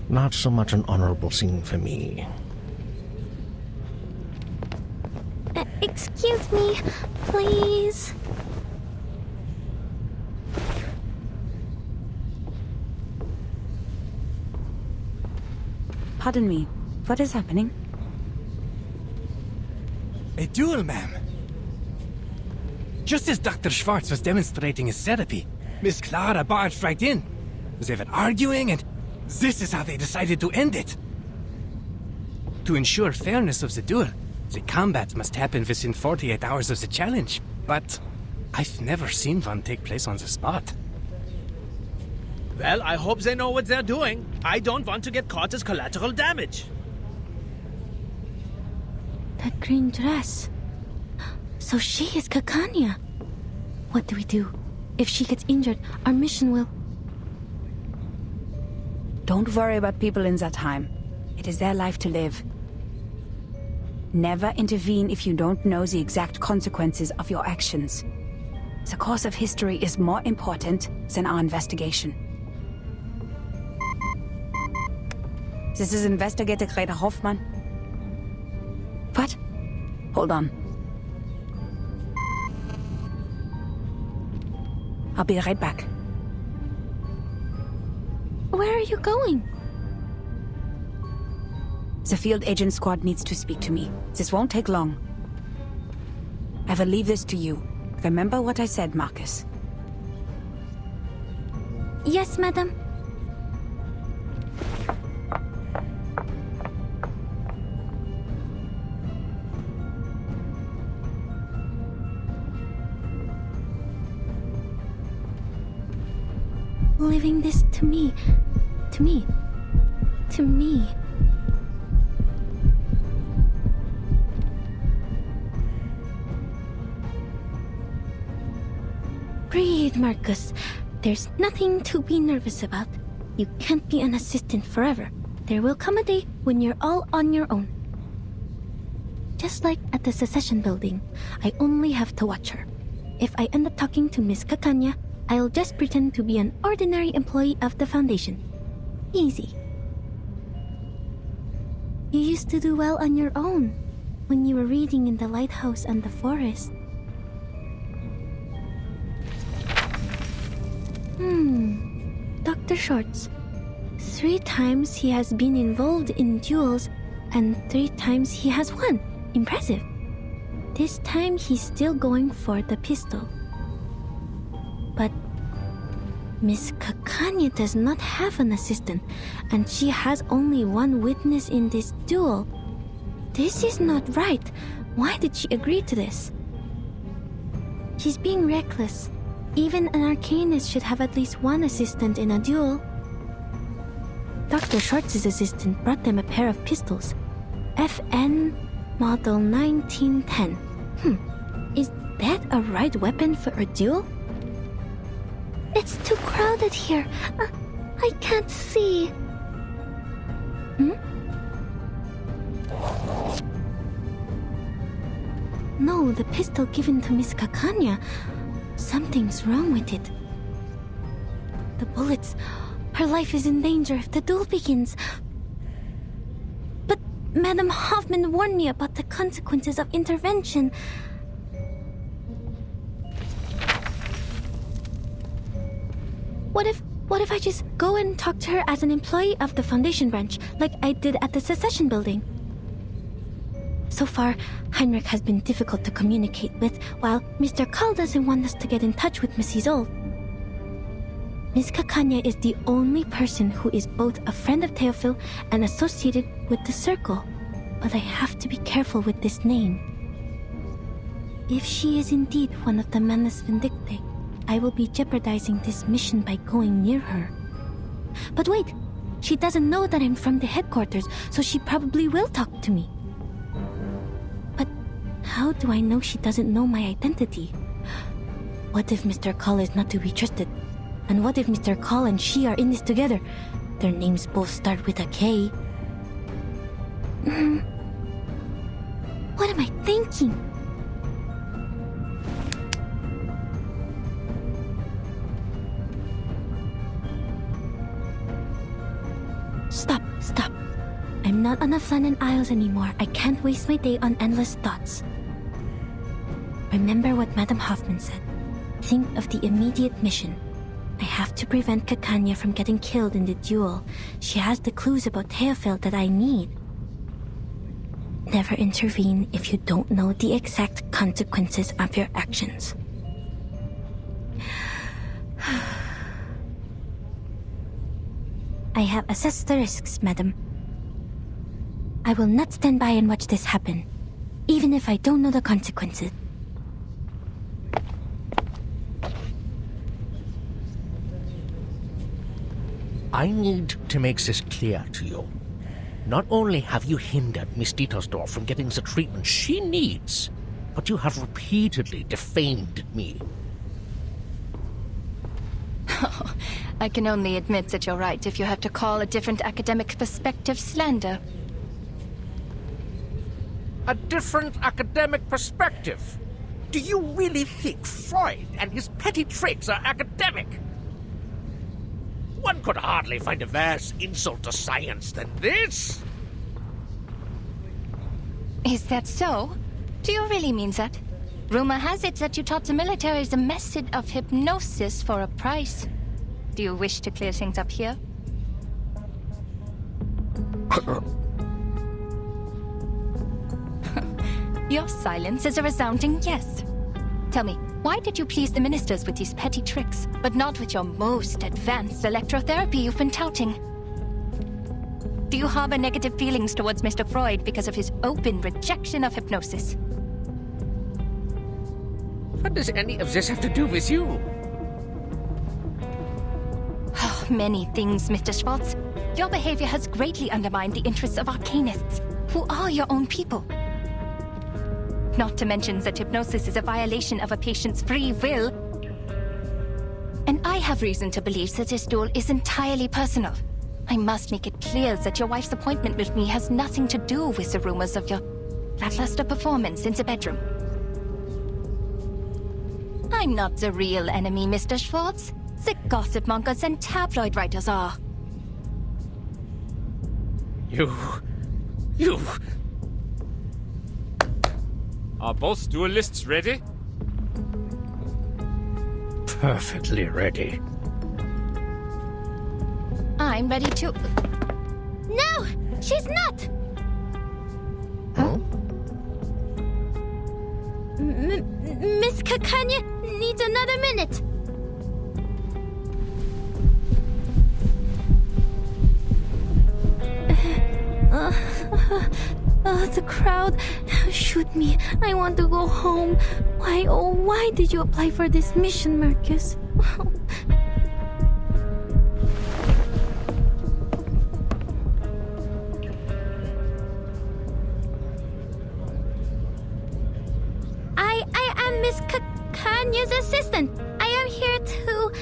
Not so much an honorable scene for me. Excuse me, please. Pardon me. What is happening? A duel, ma'am. Just as Dr. Schwartz was demonstrating his therapy, Miss Clara barged right in. They were arguing, and this is how they decided to end it. To ensure fairness of the duel, the combat must happen within 48 hours of the challenge, but I've never seen one take place on the spot. Well, I hope they know what they're doing. I don't want to get caught as collateral damage. That green dress. So she is Kakanya. What do we do? If she gets injured, our mission will... Don't worry about people in that time. It is their life to live. Never intervene if you don't know the exact consequences of your actions. The course of history is more important than our investigation. This is Investigator Greta Hoffmann. What? Hold on. I'll be right back. Where are you going? The field agent squad needs to speak to me. This won't take long. I will leave this to you. Remember what I said, Marcus. Yes, madam. Leaving this to me. To me. To me. Breathe, Marcus. There's nothing to be nervous about. You can't be an assistant forever. There will come a day when you're all on your own. Just like at the Secession building, I only have to watch her. If I end up talking to Miss Kakanya, I'll just pretend to be an ordinary employee of the Foundation. Easy. You used to do well on your own, when you were reading in the lighthouse and the forest. Dr. Schwartz. 3 times he has been involved in duels, and 3 times he has won. Impressive. This time he's still going for the pistol. But Miss Kakanya does not have an assistant, and she has only 1 witness in this duel. This is not right. Why did she agree to this? She's being reckless. Even an arcanist should have at least 1 assistant in a duel. Dr. Schwartz's assistant brought them a pair of pistols. FN Model 1910. Is that a right weapon for a duel? It's too crowded here. I can't see. No, the pistol given to Miss Kakanya. Something's wrong with it. The bullets. Her life is in danger if the duel begins. But Madame Hoffman warned me about the consequences of intervention. What if I just go and talk to her as an employee of the Foundation branch, like I did at the Secession building? So far, Heinrich has been difficult to communicate with, while Mr. Call doesn't want us to get in touch with Mrs. Old. Miss Kakanya is the only person who is both a friend of Theophil and associated with the Circle. But I have to be careful with this name. If she is indeed one of the Manus Vindictae, I will be jeopardizing this mission by going near her. But wait! She doesn't know that I'm from the headquarters, so she probably will talk to me. But how do I know she doesn't know my identity? What if Mr. Call is not to be trusted? And what if Mr. Call and she are in this together? Their names both start with a K. What am I thinking? Stop. I'm not on the Flannan Isles anymore. I can't waste my day on endless thoughts. Remember what Madame Hoffman said. Think of the immediate mission. I have to prevent Kakanya from getting killed in the duel. She has the clues about Theophil that I need. Never intervene if you don't know the exact consequences of your actions. I have assessed the risks, madam. I will not stand by and watch this happen, even if I don't know the consequences. I need to make this clear to you. Not only have you hindered Miss Dietersdorf from getting the treatment she needs, but you have repeatedly defamed me. I can only admit that you're right if you have to call a different academic perspective slander. A different academic perspective? Do you really think Freud and his petty tricks are academic? One could hardly find a worse insult to science than this. Is that so? Do you really mean that? Rumor has it that you taught the military the method of hypnosis for a price. Do you wish to clear things up here? Your silence is a resounding yes. Tell me, why did you please the ministers with these petty tricks, but not with your most advanced electrotherapy you've been touting? Do you harbor negative feelings towards Mr. Freud because of his open rejection of hypnosis? What does any of this have to do with you? Many things, Mr. Schwartz. Your behavior has greatly undermined the interests of arcanists, who are your own people. Not to mention that hypnosis is a violation of a patient's free will. And I have reason to believe that this duel is entirely personal. I must make it clear that your wife's appointment with me has nothing to do with the rumors of your lackluster performance in the bedroom. I'm not the real enemy, Mr. Schwartz. The gossip mongers and tabloid writers are. You... Are both duelists ready? Perfectly ready. I'm ready to... No! She's not! Huh? Miss Kakanya needs another minute. The crowd. Shoot me. I want to go home. Why did you apply for this mission, Marcus? I am Miss Kanya's assistant. I am here to...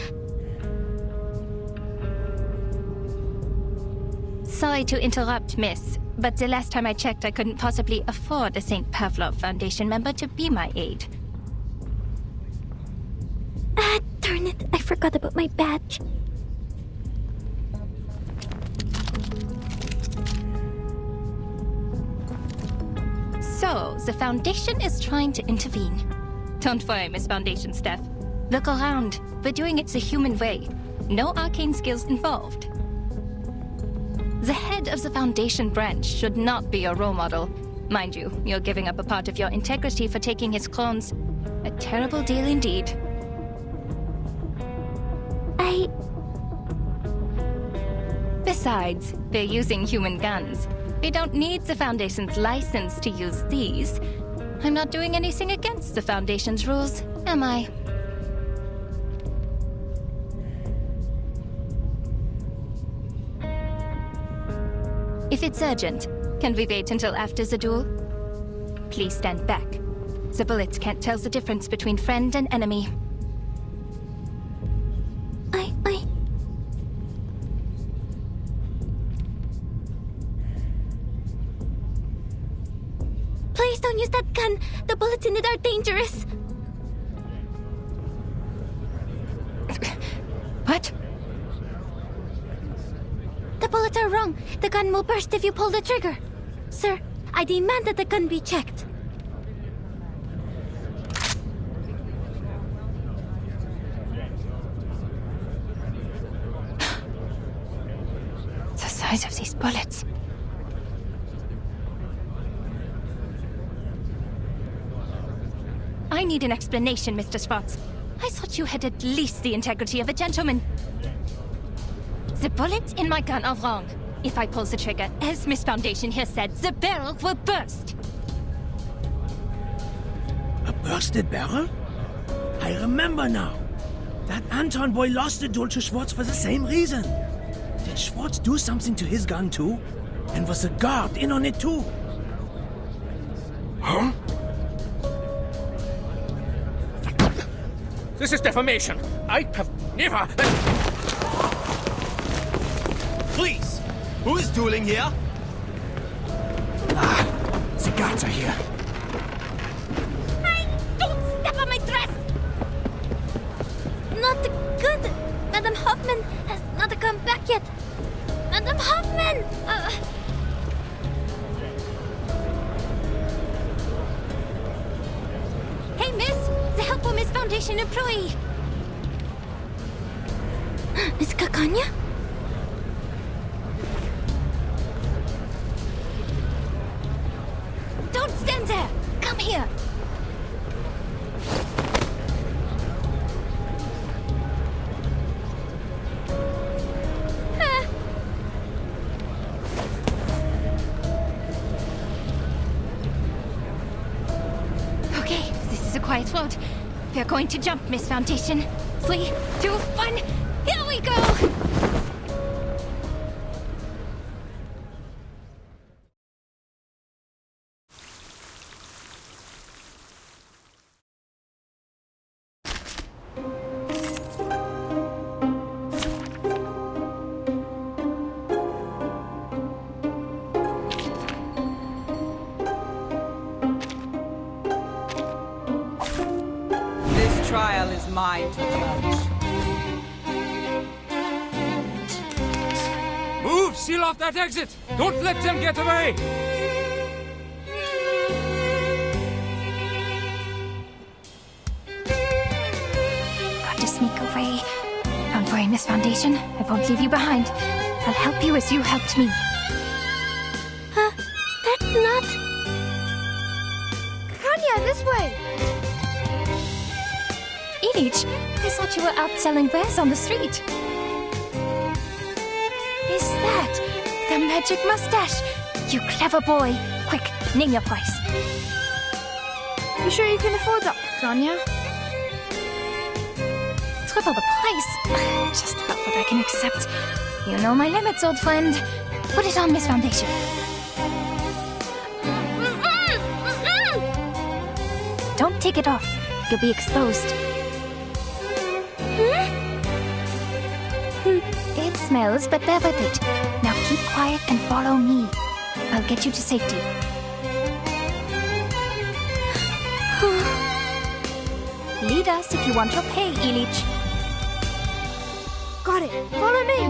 Sorry to interrupt, miss. But the last time I checked, I couldn't possibly afford a St. Pavlov Foundation member to be my aide. Darn it. I forgot about my badge. So, the Foundation is trying to intervene. Don't worry, Miss Foundation staff. Look around. We're doing it the human way. No arcane skills involved. The head of the Foundation branch should not be a role model. Mind you, you're giving up a part of your integrity for taking his clones. A terrible deal indeed. Besides, they're using human guns. They don't need the Foundation's license to use these. I'm not doing anything against the Foundation's rules, am I? If it's urgent, can we wait until after the duel? Please stand back. The bullets can't tell the difference between friend and enemy. Please don't use that gun. The bullets in it are dangerous. What? The bullets are wrong. The gun will burst if you pull the trigger. Sir, I demand that the gun be checked. The size of these bullets. I need an explanation, Mr. Schwartz. I thought you had at least the integrity of a gentleman. The bullets in my gun are wrong. If I pull the trigger, as Miss Foundation here said, the barrel will burst. A bursted barrel? I remember now. That Anton boy lost the duel to Schwartz for the same reason. Did Schwartz do something to his gun too? And was the guard in on it too? Huh? This is defamation. I have never... Please! Who is dueling here? The guards are here. Hey! Don't step on my dress! Not good. Madame Hoffman has not come back yet. Madame Hoffman! Hey, miss! The help of Miss Foundation employee! Miss Kakanya? Don't stand there! Come here! Okay, this is a quiet road. We're going to jump, Miss Foundation. 3, 2, 1, here we go! This trial is mine to judge. Move! Seal off that exit! Don't let them get away! Got to sneak away. Don't worry, Miss Foundation. I won't leave you behind. I'll help you as you helped me. Huh? That's not... Kanya, this way! Ilich, I thought you were out selling wares on the street. Is that the magic mustache? You clever boy. Quick, name your price. You sure you can afford that, Kanya? Triple the price. Just about what I can accept. You know my limits, old friend. Put it on, Miss Foundation. Don't take it off. You'll be exposed. It smells, but bear with it. Now keep quiet and follow me. I'll get you to safety. Lead us if you want your pay, Ilich. Got it. Follow me.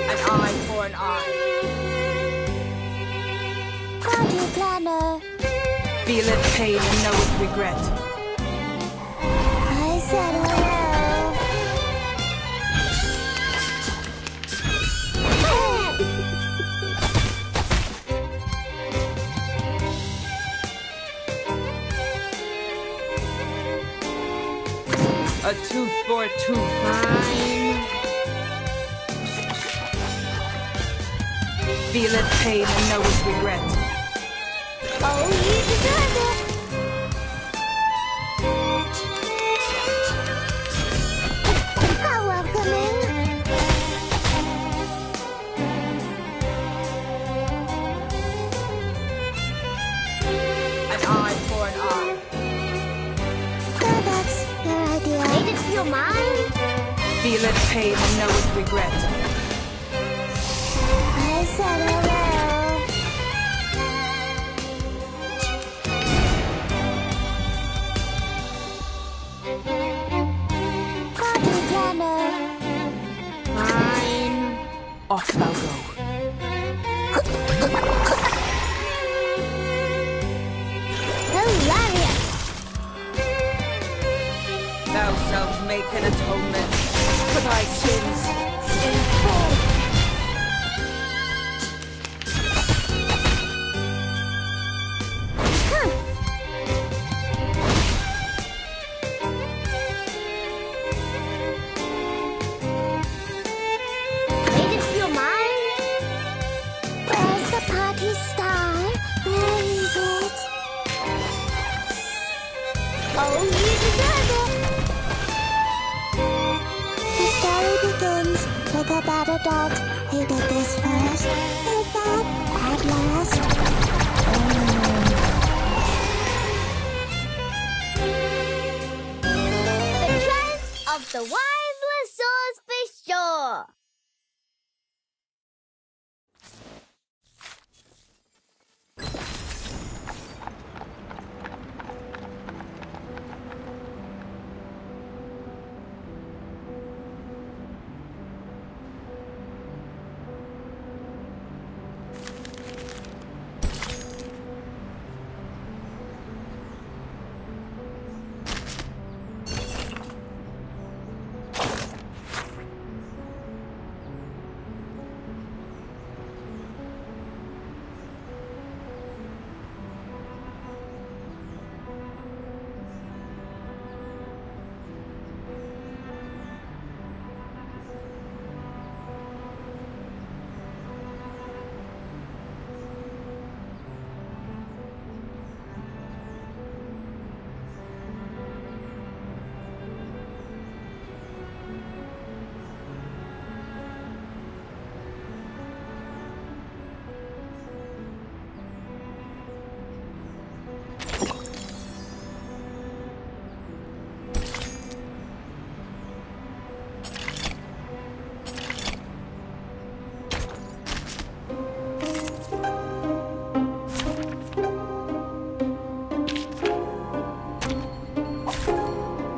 An eye for an eye. Party planner. Feel its pain and know its regret. I said hello. A tooth for a tooth. Fine. Feel its pain and know its regret. Oh, you deserve it. How welcoming. An eye for an eye. So that's your idea. Made it feel mine? Feel its pain and know its regret. I said hello. Party planner. Fine. Off thou go. Hilarious. Thou shalt make an atonement for thy sins in full. Made it feel mine? Where's the party star? Where is it? Oh, you deserve it! The story begins with a bad adult who did this first, and that at last. The Trials of the Wildless Swordfish Shore!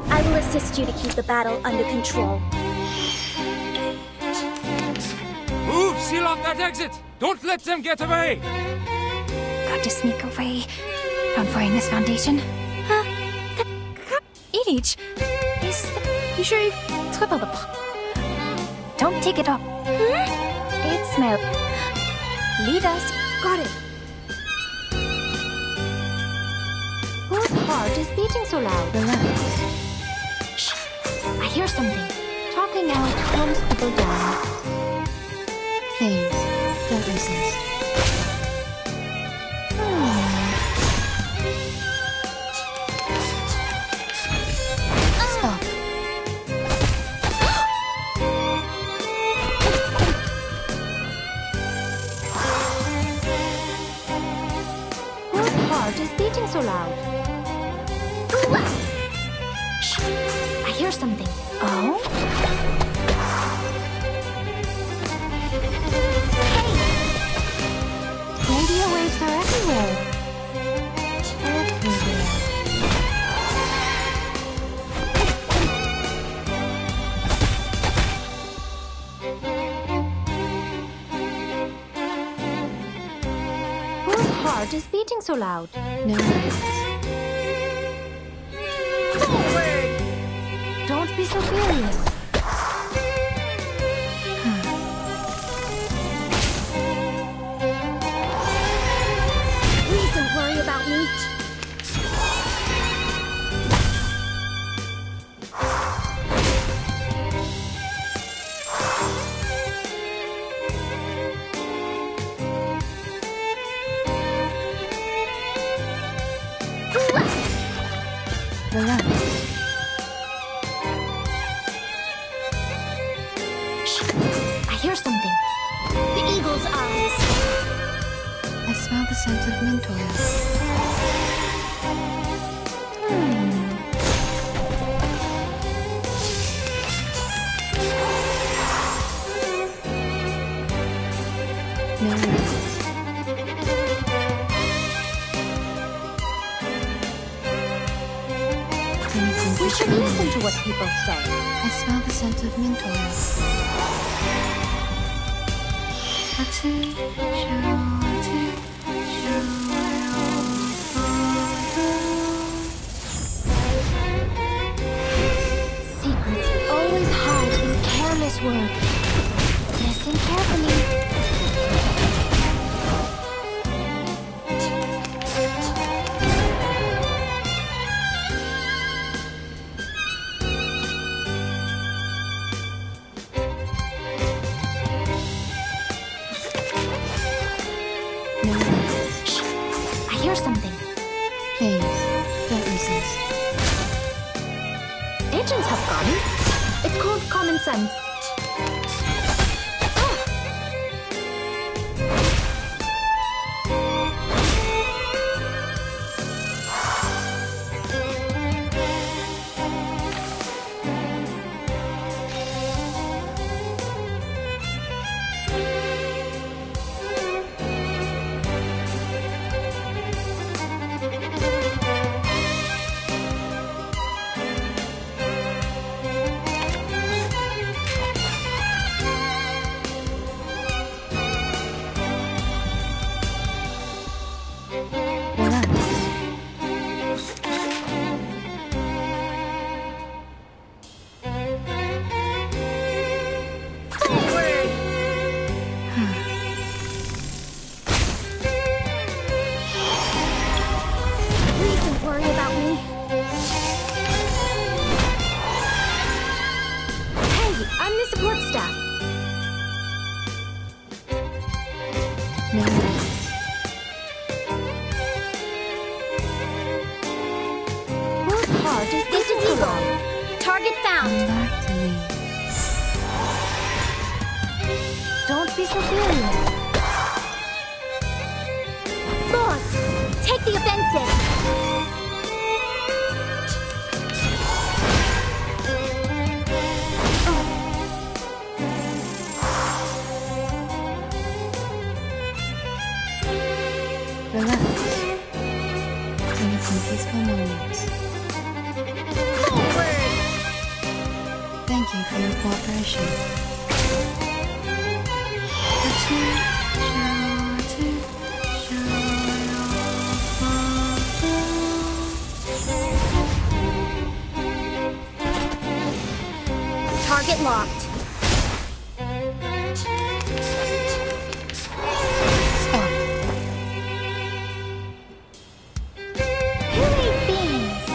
I will assist you to keep the battle under control. Move! Seal off that exit! Don't let them get away! Got to sneak away. Don't find this foundation. Irich, you sure you triple the Don't take it up. It smells. Lead us. Got it. Whose heart is beating so loud? Relax. Shh. I hear something. Talking out calms people down. Phase. That resist. Stop. Whose heart is beating so loud? Shh. I hear something. Oh? Radio waves are everywhere. Whose heart is beating so loud? No. Don't be so furious. Please don't worry about me. scent of mint oil. No worries. We should listen to what people say. I smell the scent of mint oil. Secrets always hide in careless words. Listen carefully. Something. Please, don't resist. Agents have guns. It's called common sense. Target found. Come back to me. Don't be so furious. Boss, take the offensive. Relax. We need some peaceful moments. Thank you for your cooperation. Target locked. Stop. Who ate beans?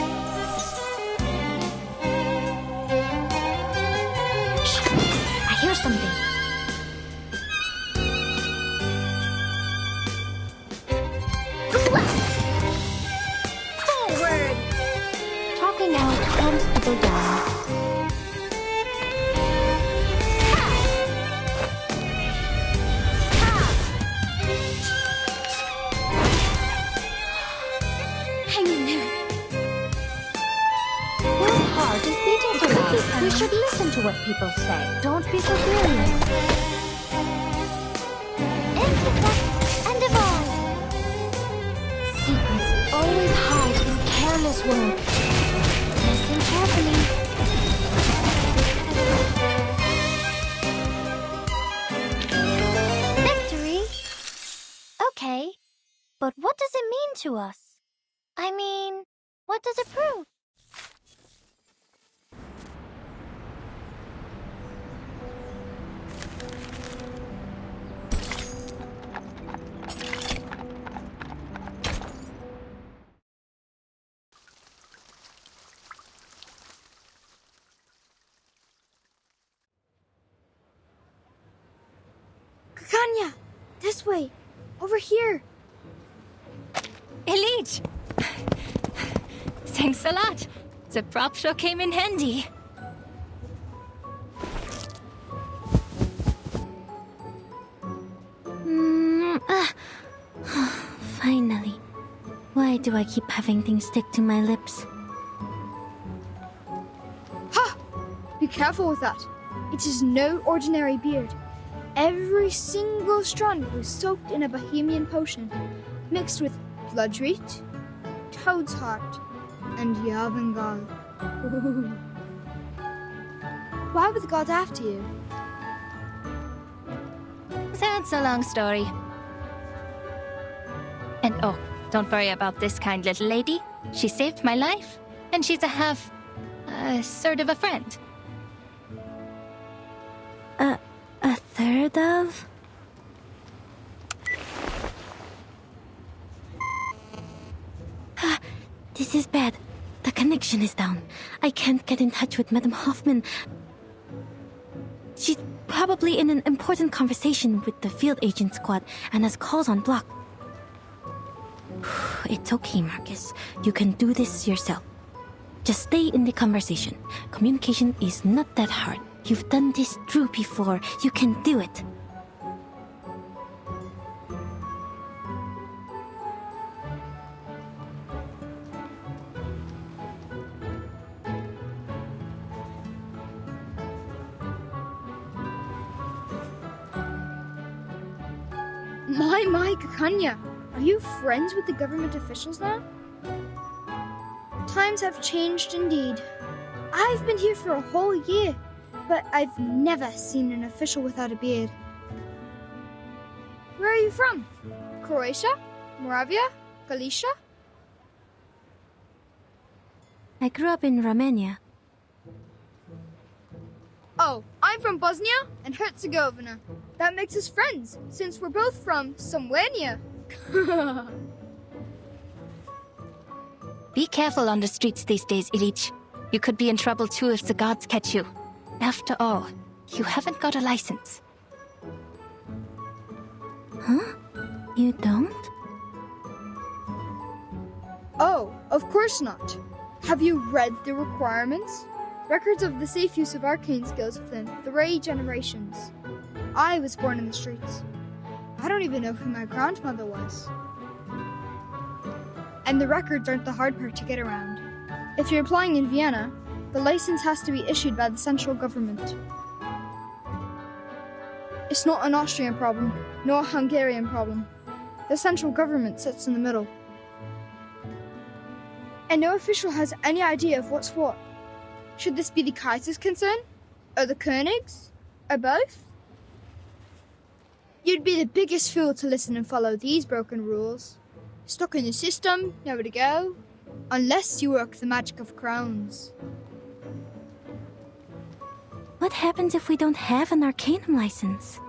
I hear something. Forward! Talking out calms people down. Hang in there. Your heart is beating so loud. We should listen to what people say. Don't be so furious. Intellect and evolve. Secrets always hide in careless words. Listen carefully. Victory? Okay. But what does it mean to us? I mean, what does it prove? Kanya! This way! Over here! Elite! Thanks a lot. The prop sure came in handy. do I keep having things stick to my lips? Ha! Be careful with that. It is no ordinary beard. Every single strand was soaked in a Bohemian potion, mixed with bloodroot, toad's heart, and Yavangal. Why were the gods after you? That's a long story. And oh, don't worry about this kind little lady. She saved my life, and she's sort of a friend. A third of? This is bad. The connection is down. I can't get in touch with Madame Hoffman. She's probably in an important conversation with the field agent squad and has calls on block. It's okay, Marcus. You can do this yourself. Just stay in the conversation. Communication is not that hard. You've done this through before. You can do it. My, Kakanya, are you friends with the government officials now? Times have changed indeed. I've been here for a whole year, but I've never seen an official without a beard. Where are you from? Croatia? Moravia? Galicia? I grew up in Romania. Oh, I'm from Bosnia and Herzegovina. That makes us friends, since we're both from somewhere near. Be careful on the streets these days, Ilich. You could be in trouble too if the guards catch you. After all, you haven't got a license. Huh? You don't? Oh, of course not. Have you read the requirements? Records of the safe use of arcane skills within 3 generations. I was born in the streets. I don't even know who my grandmother was. And the records aren't the hard part to get around. If you're applying in Vienna, the license has to be issued by the central government. It's not an Austrian problem, nor a Hungarian problem. The central government sits in the middle. And no official has any idea of what's what. Should this be the Kaiser's concern? Or the König's? Or both? You'd be the biggest fool to listen and follow these broken rules. Stuck in the system, nowhere to go. Unless you work the magic of crowns. What happens if we don't have an Arcanum license?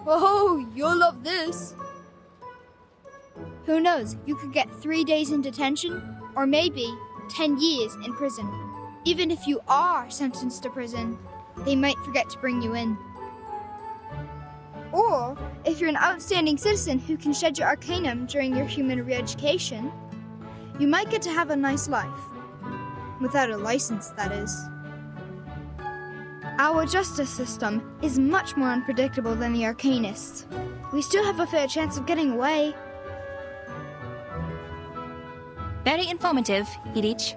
Oh, you'll love this. Who knows, you could get 3 days in detention, or maybe 10 years in prison. Even if you are sentenced to prison, they might forget to bring you in. Or, if you're an outstanding citizen who can shed your arcanum during your human re-education, you might get to have a nice life. Without a license, that is. Our justice system is much more unpredictable than the arcanists. We still have a fair chance of getting away. Very informative, Ilich.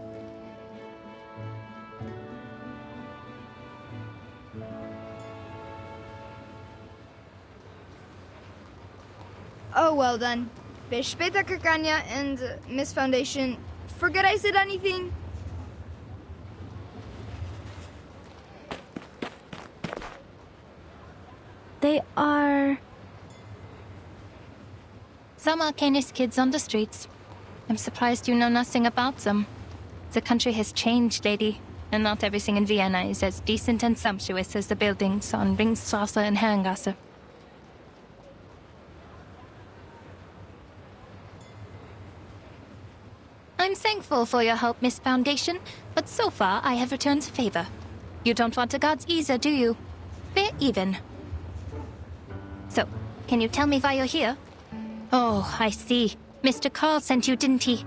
Oh, well then. Bis später, Kakanya and Miss Foundation. Forget I said anything? They are... Some Arcanist kids on the streets. I'm surprised you know nothing about them. The country has changed, lady, and not everything in Vienna is as decent and sumptuous as the buildings on Ringstrasse and Herrengasse. I'm thankful for your help, Miss Foundation, but so far I have returned favor. You don't want the gods either, do you? Fair even. So, can you tell me why you're here? Oh, I see. Mr. Carl sent you, didn't he?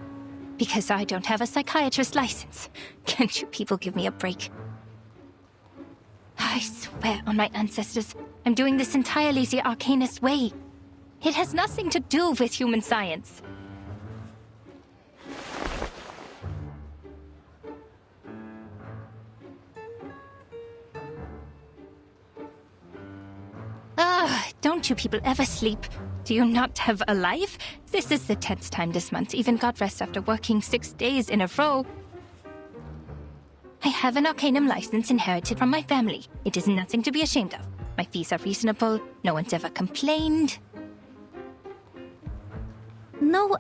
Because I don't have a psychiatrist license. Can't you people give me a break? I swear on my ancestors, I'm doing this entirely the Arcanist way. It has nothing to do with human science. Don't you people ever sleep? Do you not have a life? This is the 10th time this month. Even got rest after working 6 days in a row. I have an Arcanum license inherited from my family. It is nothing to be ashamed of. My fees are reasonable. No one's ever complained. No,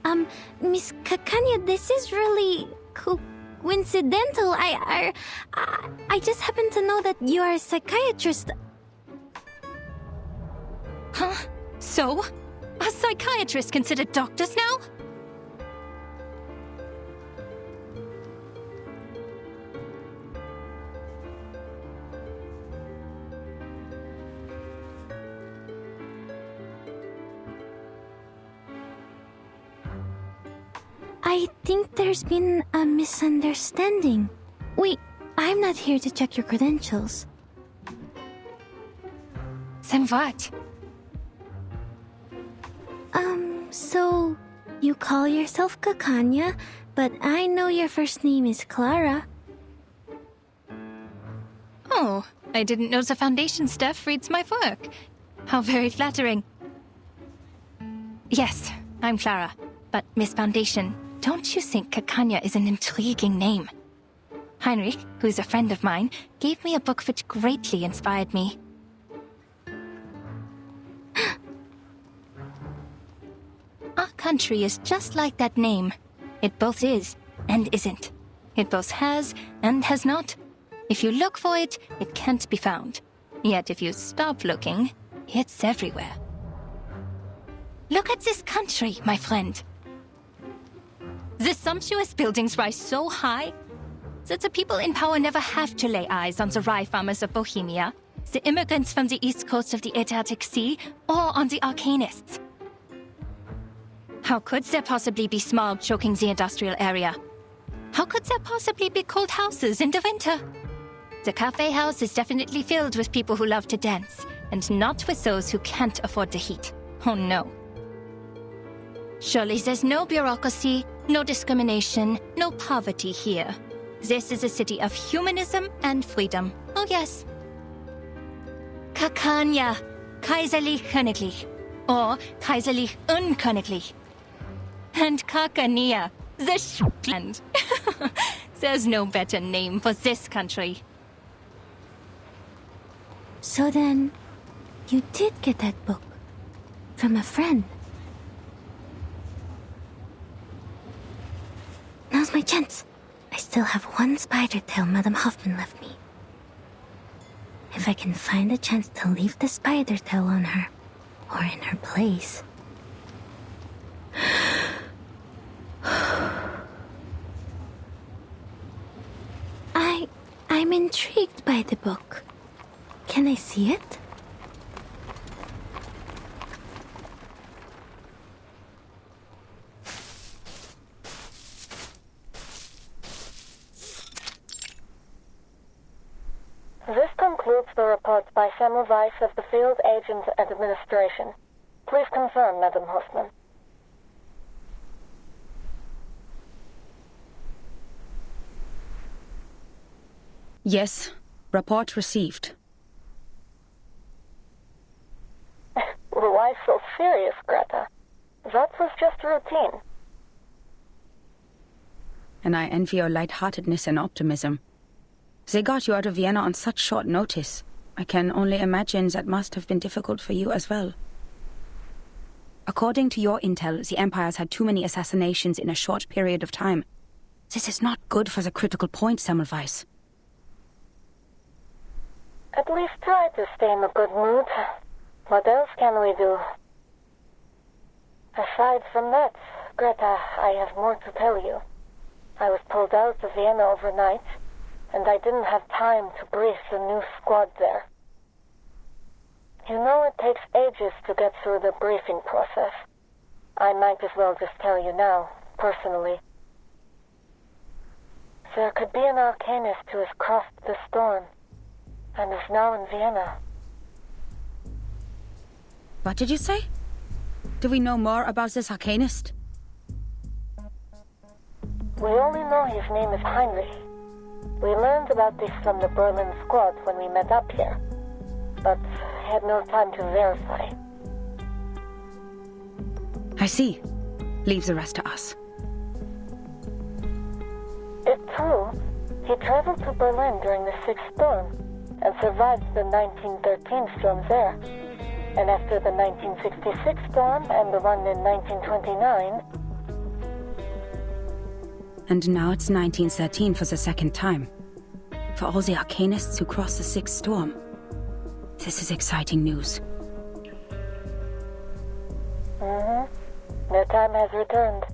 Miss Kakanya, this is really coincidental. I just happen to know that you are a psychiatrist. Huh? So? Are psychiatrists considered doctors now? I think there's been a misunderstanding. Wait, I'm not here to check your credentials. Then what? So you call yourself Kakanya, but I know your first name is Clara. Oh, I didn't know the Foundation staff reads my work. How very flattering. Yes, I'm Clara. But Miss Foundation, don't you think Kakanya is an intriguing name? Heinrich, who's a friend of mine, gave me a book which greatly inspired me. Our country is just like that name. It both is and isn't. It both has and has not. If you look for it, it can't be found. Yet if you stop looking, it's everywhere. Look at this country, my friend. The sumptuous buildings rise so high that the people in power never have to lay eyes on the rye farmers of Bohemia, the immigrants from the east coast of the Adriatic Sea, or on the Arcanists. How could there possibly be smog choking the industrial area? How could there possibly be cold houses in the winter? The cafe house is definitely filled with people who love to dance, and not with those who can't afford the heat. Oh no. Surely there's no bureaucracy, no discrimination, no poverty here. This is a city of humanism and freedom. Oh yes. Kakanya, kaiserlich königlich, or kaiserlich unköniglich. And Kakania, the land. There's no better name for this country. So then, you did get that book from a friend. Now's my chance. I still have one spider tail Madame Hoffman left me. If I can find a chance to leave the spider tail on her, or in her place. I'm intrigued by the book. Can I see it? This concludes the report by Samuel Weiss of the Field Agent Administration. Please confirm, Madam Hoffman. Yes. Report received. Why so serious, Greta? That was just routine. And I envy your lightheartedness and optimism. They got you out of Vienna on such short notice. I can only imagine that must have been difficult for you as well. According to your intel, the Empire's had too many assassinations in a short period of time. This is not good for the critical point, Semmelweis. At least try to stay in a good mood. What else can we do? Aside from that, Greta, I have more to tell you. I was pulled out of Vienna overnight, and I didn't have time to brief the new squad there. You know it takes ages to get through the briefing process. I might as well just tell you now, personally. There could be an Arcanist who has crossed the storm, and is now in Vienna. What did you say? Do we know more about this arcanist? We only know his name is Heinrich. We learned about this from the Berlin squad when we met up here, but had no time to verify. I see. Leave the rest to us. It's true. He traveled to Berlin during the 6th storm and survived the 1913 storms there. And after the 1966 storm and the one in 1929... And now it's 1913 for the second time. For all the arcanists who crossed the 6th storm. This is exciting news. Their time has returned.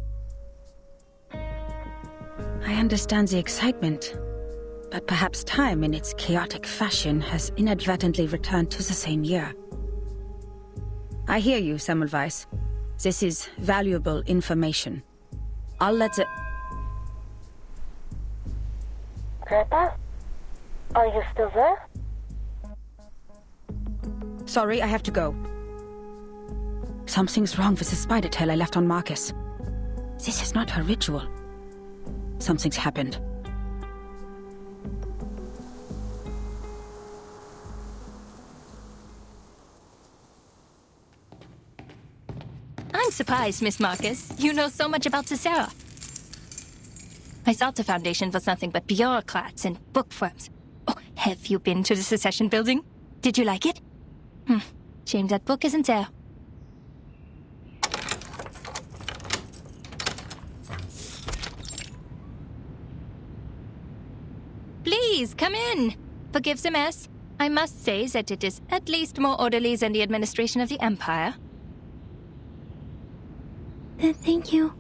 I understand the excitement, but perhaps time in its chaotic fashion has inadvertently returned to the same year. I hear you, Semmelweis. This is valuable information. I'll let the... Grandpa? Are you still there? Sorry, I have to go. Something's wrong with the spider tail I left on Marcus. This is not her ritual. Something's happened. I'm surprised, Miss Marcus. You know so much about Cicero. I thought the Foundation was nothing but bureaucrats and bookworms. Oh, have you been to the Secession building? Did you like it? Shame that book isn't there. Please, come in. Forgive the mess. I must say that it is at least more orderly than the administration of the Empire. Thank you.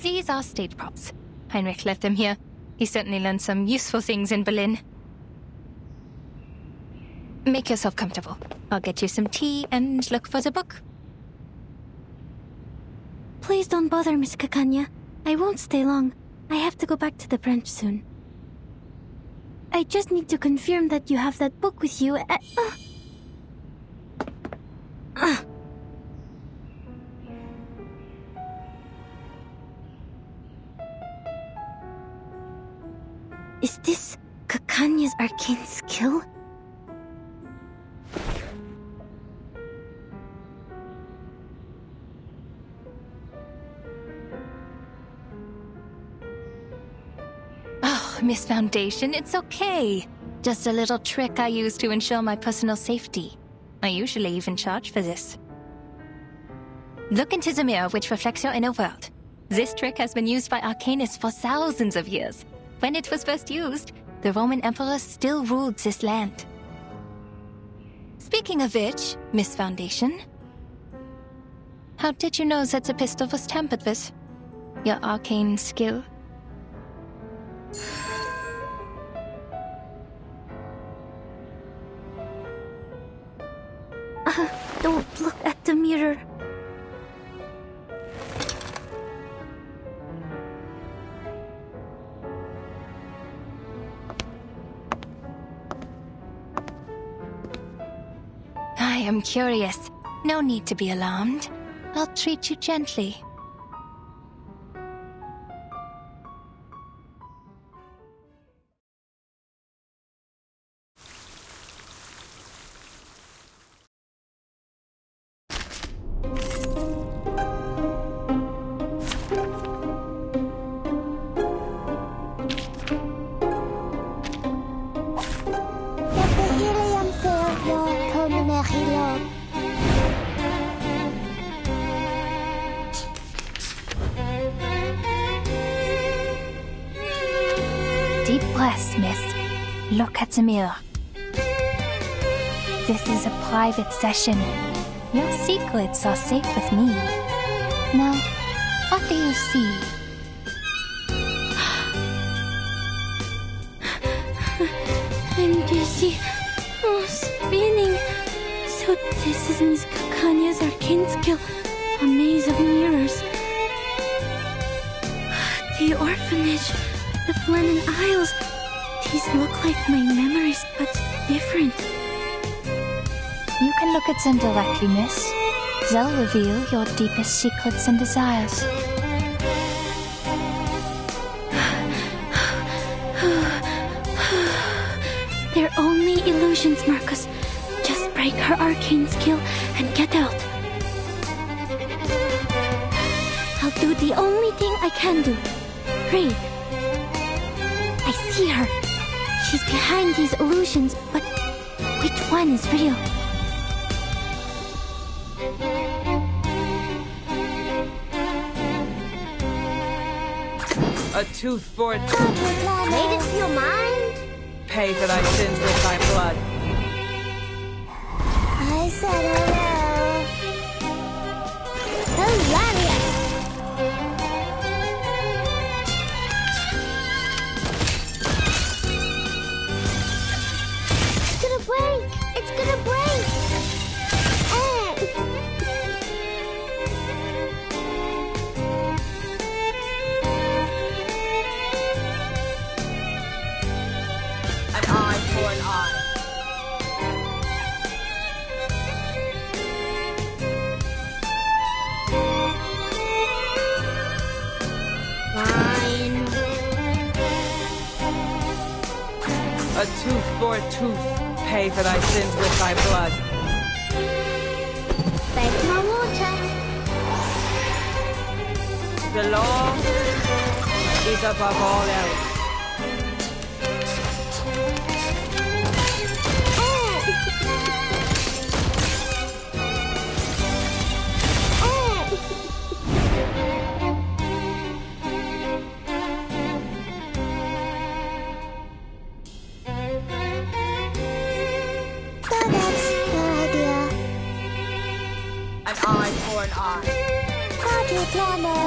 These are stage props. Heinrich left them here. He certainly learned some useful things in Berlin. Make yourself comfortable. I'll get you some tea and look for the book. Please don't bother, Miss Kakanya. I won't stay long. I have to go back to the branch soon. I just need to confirm that you have that book with you. Is this Kakanya's arcane skill? Oh, Miss Foundation, it's okay. Just a little trick I use to ensure my personal safety. I usually even charge for this. Look into the mirror which reflects your inner world. This trick has been used by arcanists for thousands of years. When it was first used, the Roman emperor still ruled this land. Speaking of which, Miss Foundation, how did you know that the pistol was tampered with? Your arcane skill? Don't look at the mirror. I am curious. No need to be alarmed. I'll treat you gently. Deep breaths, miss. Look at the mirror. This is a private session. Your secrets are safe with me. Now, what do you see? I'm dizzy. Oh, spinning. So This is Miss Cacanya's arcane skill, a maze of mirrors. The orphanage, the Flannan Isles. These look like my memories, but different. You can look at them directly, miss. They'll reveal your deepest secrets and desires. They're only illusions, Marcus. Just break her arcane skill and get out. I'll do the only thing I can do. Read. I see her. She's behind these illusions, but which one is real? A tooth for a tooth. Made it to your mind? Pay for thy sins with thy blood. I said hello. Hilarious! It's gonna break! It's gonna break! An eye for an eye. Fine. A tooth for a tooth. Pay for thy sins with thy blood. Beg my water. The law is above all else. An eye for an eye. Party planner.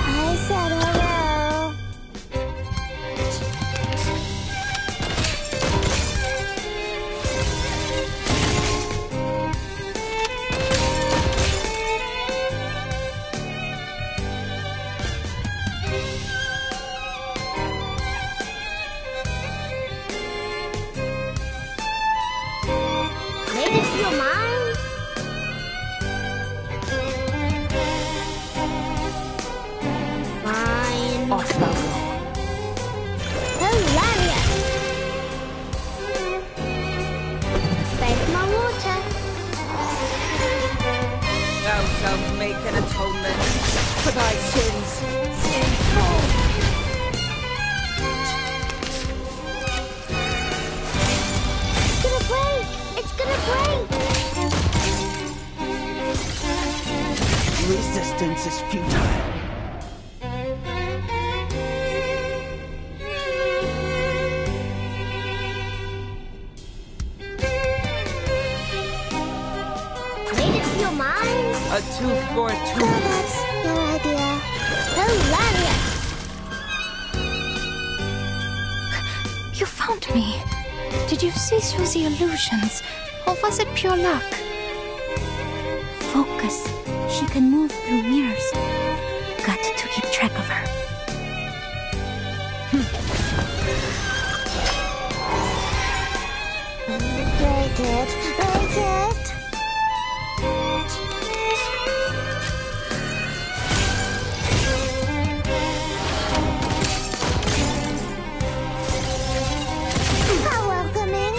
I said hello. Made it to your mind? Fine. Hilarious! Beg my water. Thou shalt make an atonement for thy sins in full. It's gonna break! It's gonna break! Resistance is futile. Made it to your mind? A tooth for a So tooth. that's your idea. Hilarious! You found me. Did you see through the illusions, or was it pure luck? Focus. She can move through mirrors. Got to keep track of her. Break it! Break it! How welcoming!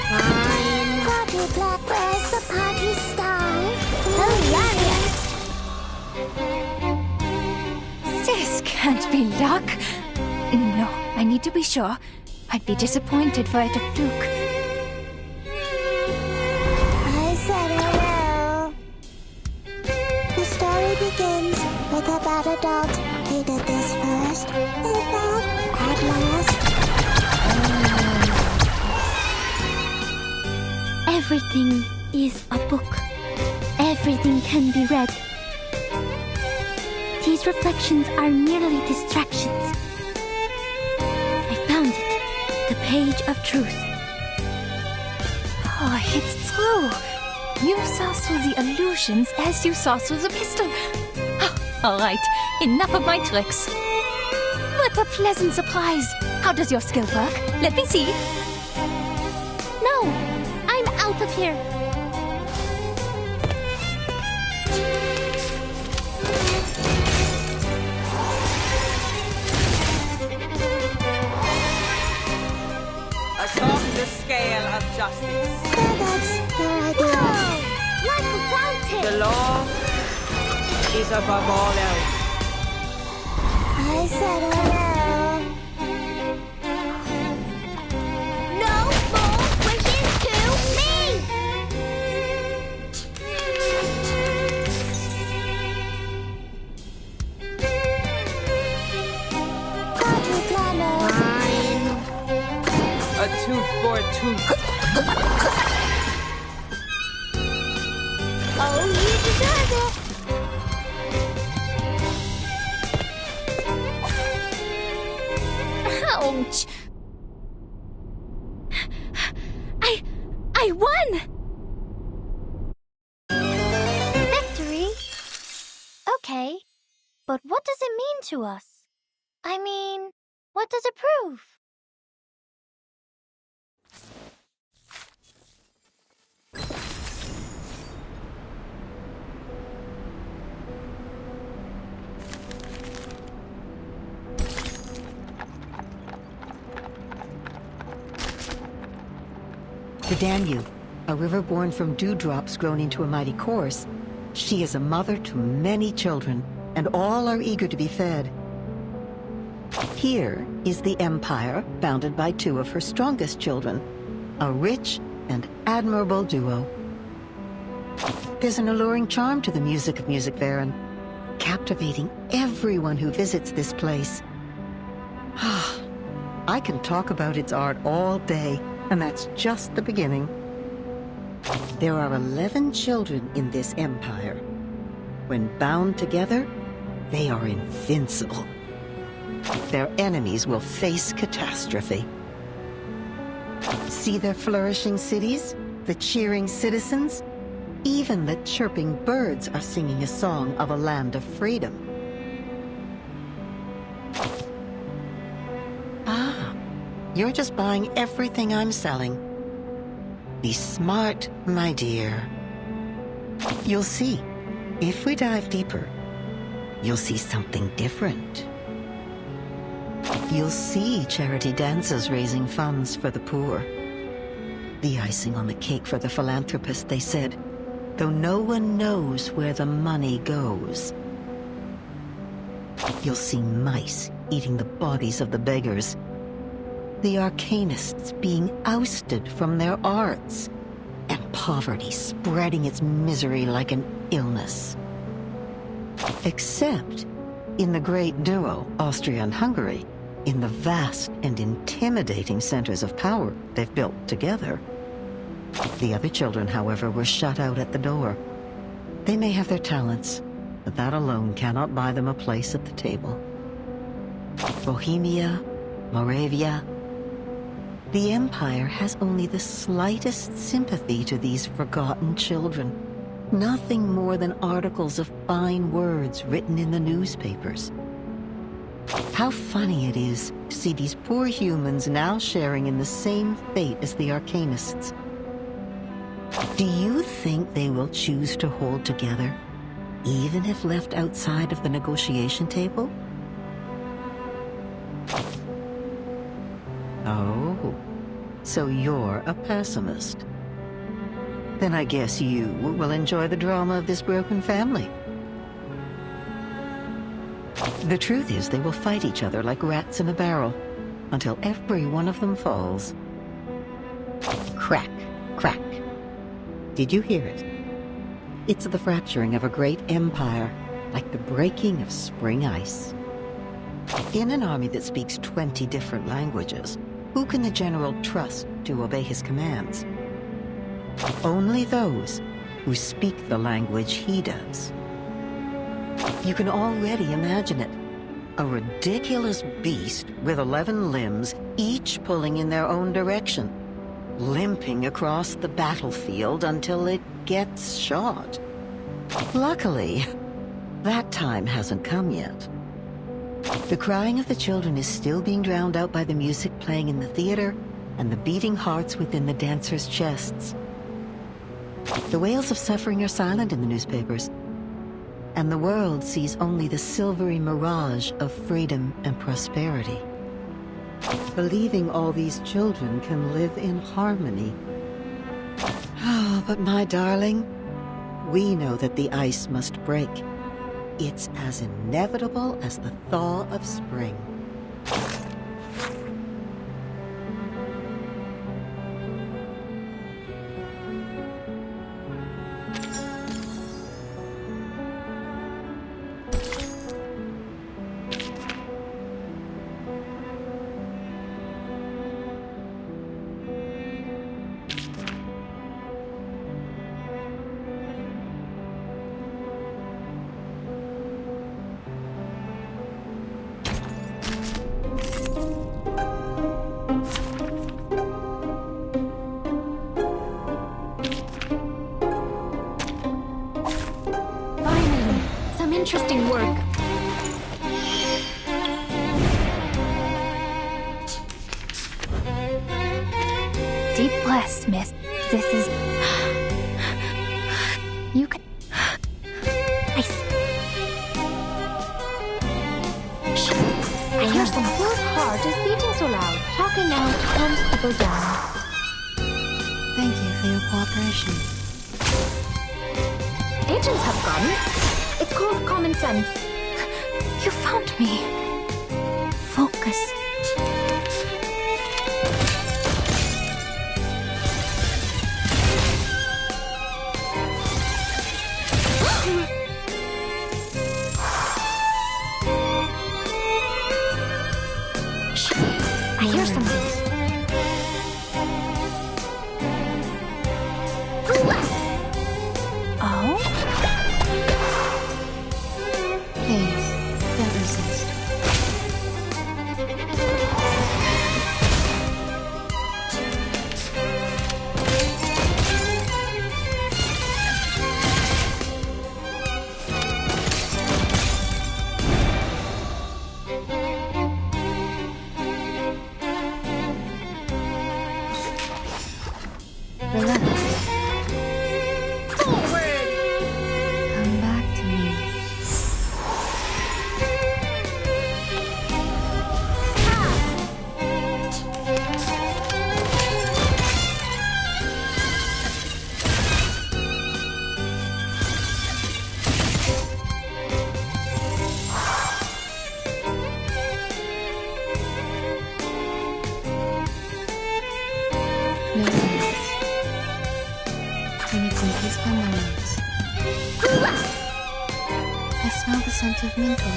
Fine. Party black, where's the party star? Hilarious! This can't be luck. No, I need to be sure. I'd be disappointed were it a fluke. I said hello. The story begins with a bad adult. He did this first, and that at last. Everything is a book. Everything can be read. These reflections are merely distractions. I found it. The page of truth. Oh, it's true. You saw through the illusions as you saw through the pistol. Oh, all right, enough of my tricks. What a pleasant surprise. How does your skill work? Let me see. No, I'm out of here. Atop the scale of justice. Like a fountain. The law is above all else. I said hello. No more wishes to me! Fine. A tooth for a tooth. Oh, you deserve it! Ouch! I won! Victory? Okay, but what does it mean to us? I mean, what does it prove? The Danube, a river born from dewdrops grown into a mighty course, she is a mother to many children, and all are eager to be fed. Here is the empire, founded by two of her strongest children, a rich and admirable duo. There's an alluring charm to the music of Music Varen, captivating everyone who visits this place. I can talk about its art all day, and that's just the beginning. There are 11 children in this empire. When bound together, they are invincible. Their enemies will face catastrophe. See their flourishing cities, the cheering citizens? Even the chirping birds are singing a song of a land of freedom. You're just buying everything I'm selling. Be smart, my dear. You'll see. If we dive deeper, you'll see something different. You'll see charity dances raising funds for the poor. The icing on the cake for the philanthropists, they said, though no one knows where the money goes. You'll see mice eating the bodies of the beggars. The arcanists being ousted from their arts, and poverty spreading its misery like an illness. Except in the great duo, Austria and Hungary, in the vast and intimidating centers of power they've built together. The other children, however, were shut out at the door. They may have their talents, but that alone cannot buy them a place at the table. Bohemia, Moravia, the Empire has only the slightest sympathy to these forgotten children. Nothing more than articles of fine words written in the newspapers. How funny it is to see these poor humans now sharing in the same fate as the Arcanists. Do you think they will choose to hold together, even if left outside of the negotiation table? Oh, so you're a pessimist. Then I guess you will enjoy the drama of this broken family. The truth is, they will fight each other like rats in a barrel, until every one of them falls. Crack, crack. Did you hear it? It's the fracturing of a great empire, like the breaking of spring ice. In an army that speaks 20 different languages, who can the general trust to obey his commands? Only those who speak the language he does. You can already imagine it. A ridiculous beast with 11 limbs, each pulling in their own direction, limping across the battlefield until it gets shot. Luckily, that time hasn't come yet. The crying of the children is still being drowned out by the music playing in the theater and the beating hearts within the dancers' chests. The wails of suffering are silent in the newspapers, and the world sees only the silvery mirage of freedom and prosperity. Believing all these children can live in harmony. Oh, but my darling, we know that the ice must break. It's as inevitable as the thaw of spring. Interesting work. Deep breaths, miss. This is... You can... I hear some... Whose heart is beating so loud? Talking out calms people down. Thank you for your cooperation. Agents have guns. It's called common sense. You found me. Focus. I hear something. Oh? Please, don't resist. Relax. Come back to me. No worries. I need some peaceful moments. I smell the scent of mint oil.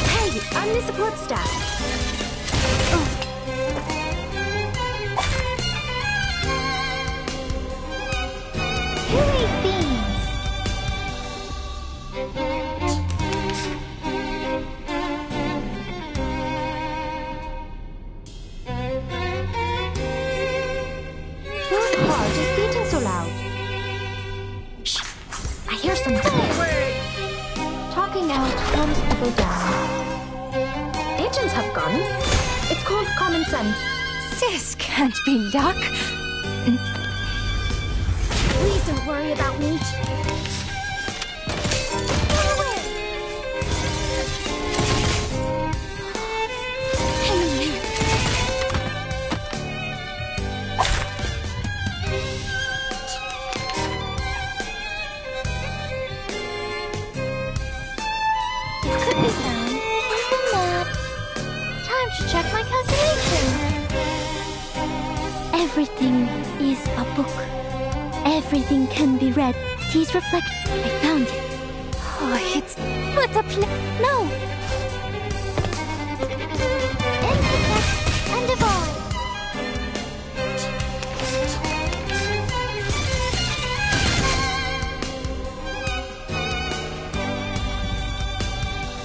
Hey, I'm the support staff. Who ate beans? Whose heart is beating so loud? Shh! I hear something. Talking out calms people down. Agents have guns. It's called common sense. This can't be luck. Please don't worry about me. Hang in there. It could be found in the map. Everything is a book. Everything can be read. These reflect. I found it. Oh, it's what a no. Intersect and divide.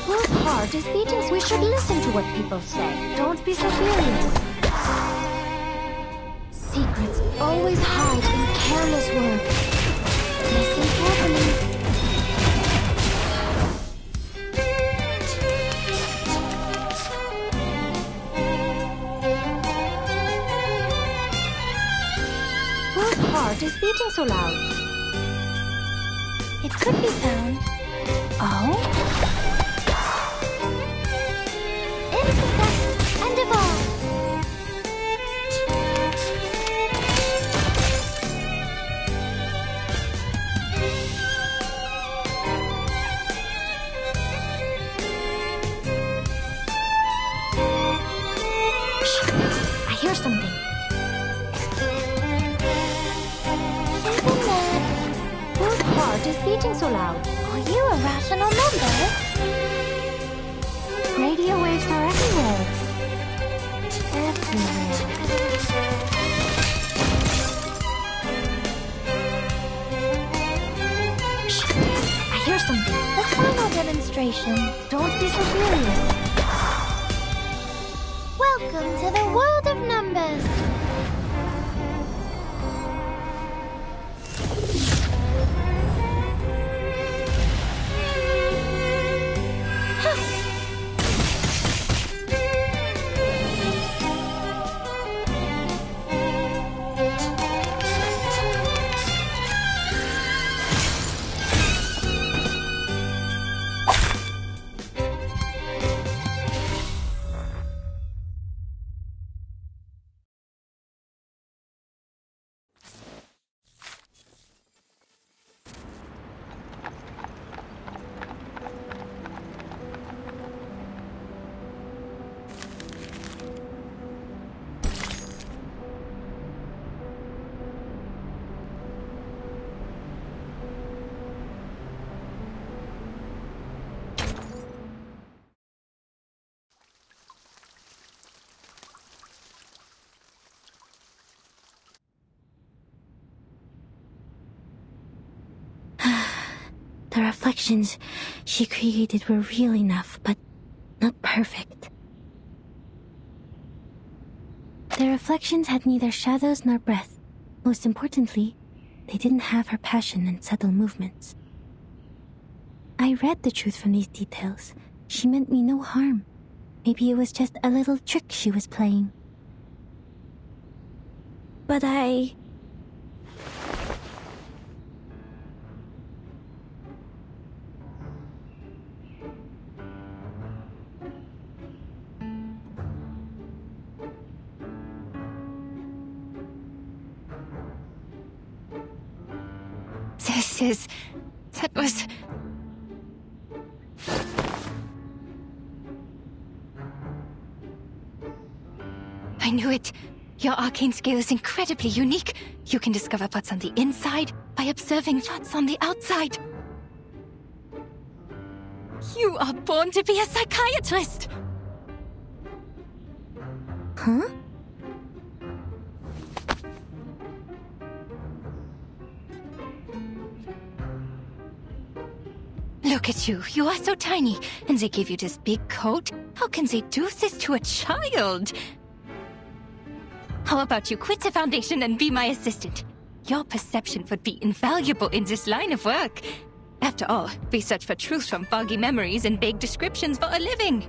Whose heart is beating, so we should listen to what people say. Don't be so furious. Secrets always hide in careless words. Listen carefully. Whose heart is beating so loud? It could be found. Oh? Intersect and divide. I hear something. Whose heart is beating so loud? Are you a rational number? Radio waves are everywhere. I hear something. The final demonstration. Don't be so furious. Welcome to the world of numbers. The reflections she created were real enough, but not perfect. The reflections had neither shadows nor breath. Most importantly, they didn't have her passion and subtle movements. I read the truth from these details. She meant me no harm. Maybe it was just a little trick she was playing. But That was... I knew it. Your arcane skill is incredibly unique. You can discover what's on the inside by observing what's on the outside. You are born to be a psychiatrist! Huh? Look at you. You are so tiny. And they gave you this big coat? How can they do this to a child? How about you quit the Foundation and be my assistant? Your perception would be invaluable in this line of work. After all, we search for truth from foggy memories and vague descriptions for a living.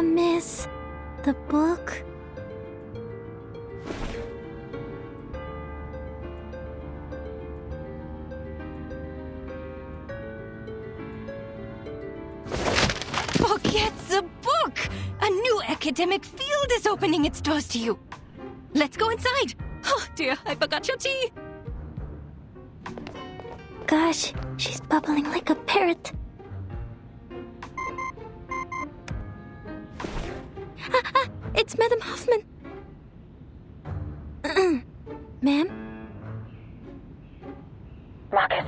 Miss, the book? Forget the book! A new academic field is opening its doors to you. Let's go inside. Oh dear, I forgot your tea. Gosh, she's bubbling like a parrot. It's Madame Hoffman. Ma'am? Marcus,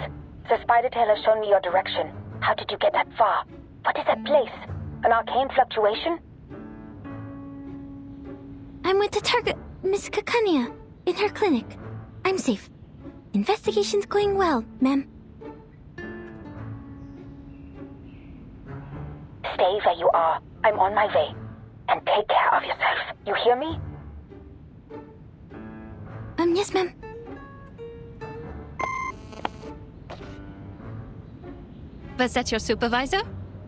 the spider tail has shown me your direction. How did you get that far? What is that place? An arcane fluctuation? I'm with the target, Miss Kakania, in her clinic. I'm safe. Investigation's going well, ma'am. Stay where you are. I'm on my way. And take care of yourself. You hear me? Yes, ma'am. Was that your supervisor?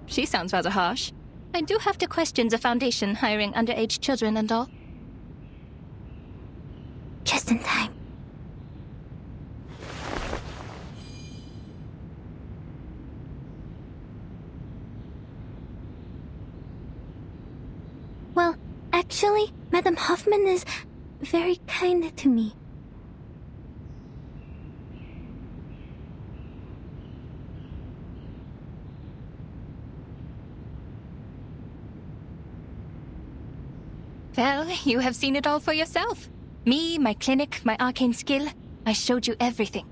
She sounds rather harsh. I do have to question the Foundation hiring underage children and all. Just in time. Well, actually, Madame Hoffman is very kind to me. Well, you have seen it all for yourself. Me, my clinic, my arcane skill. I showed you everything.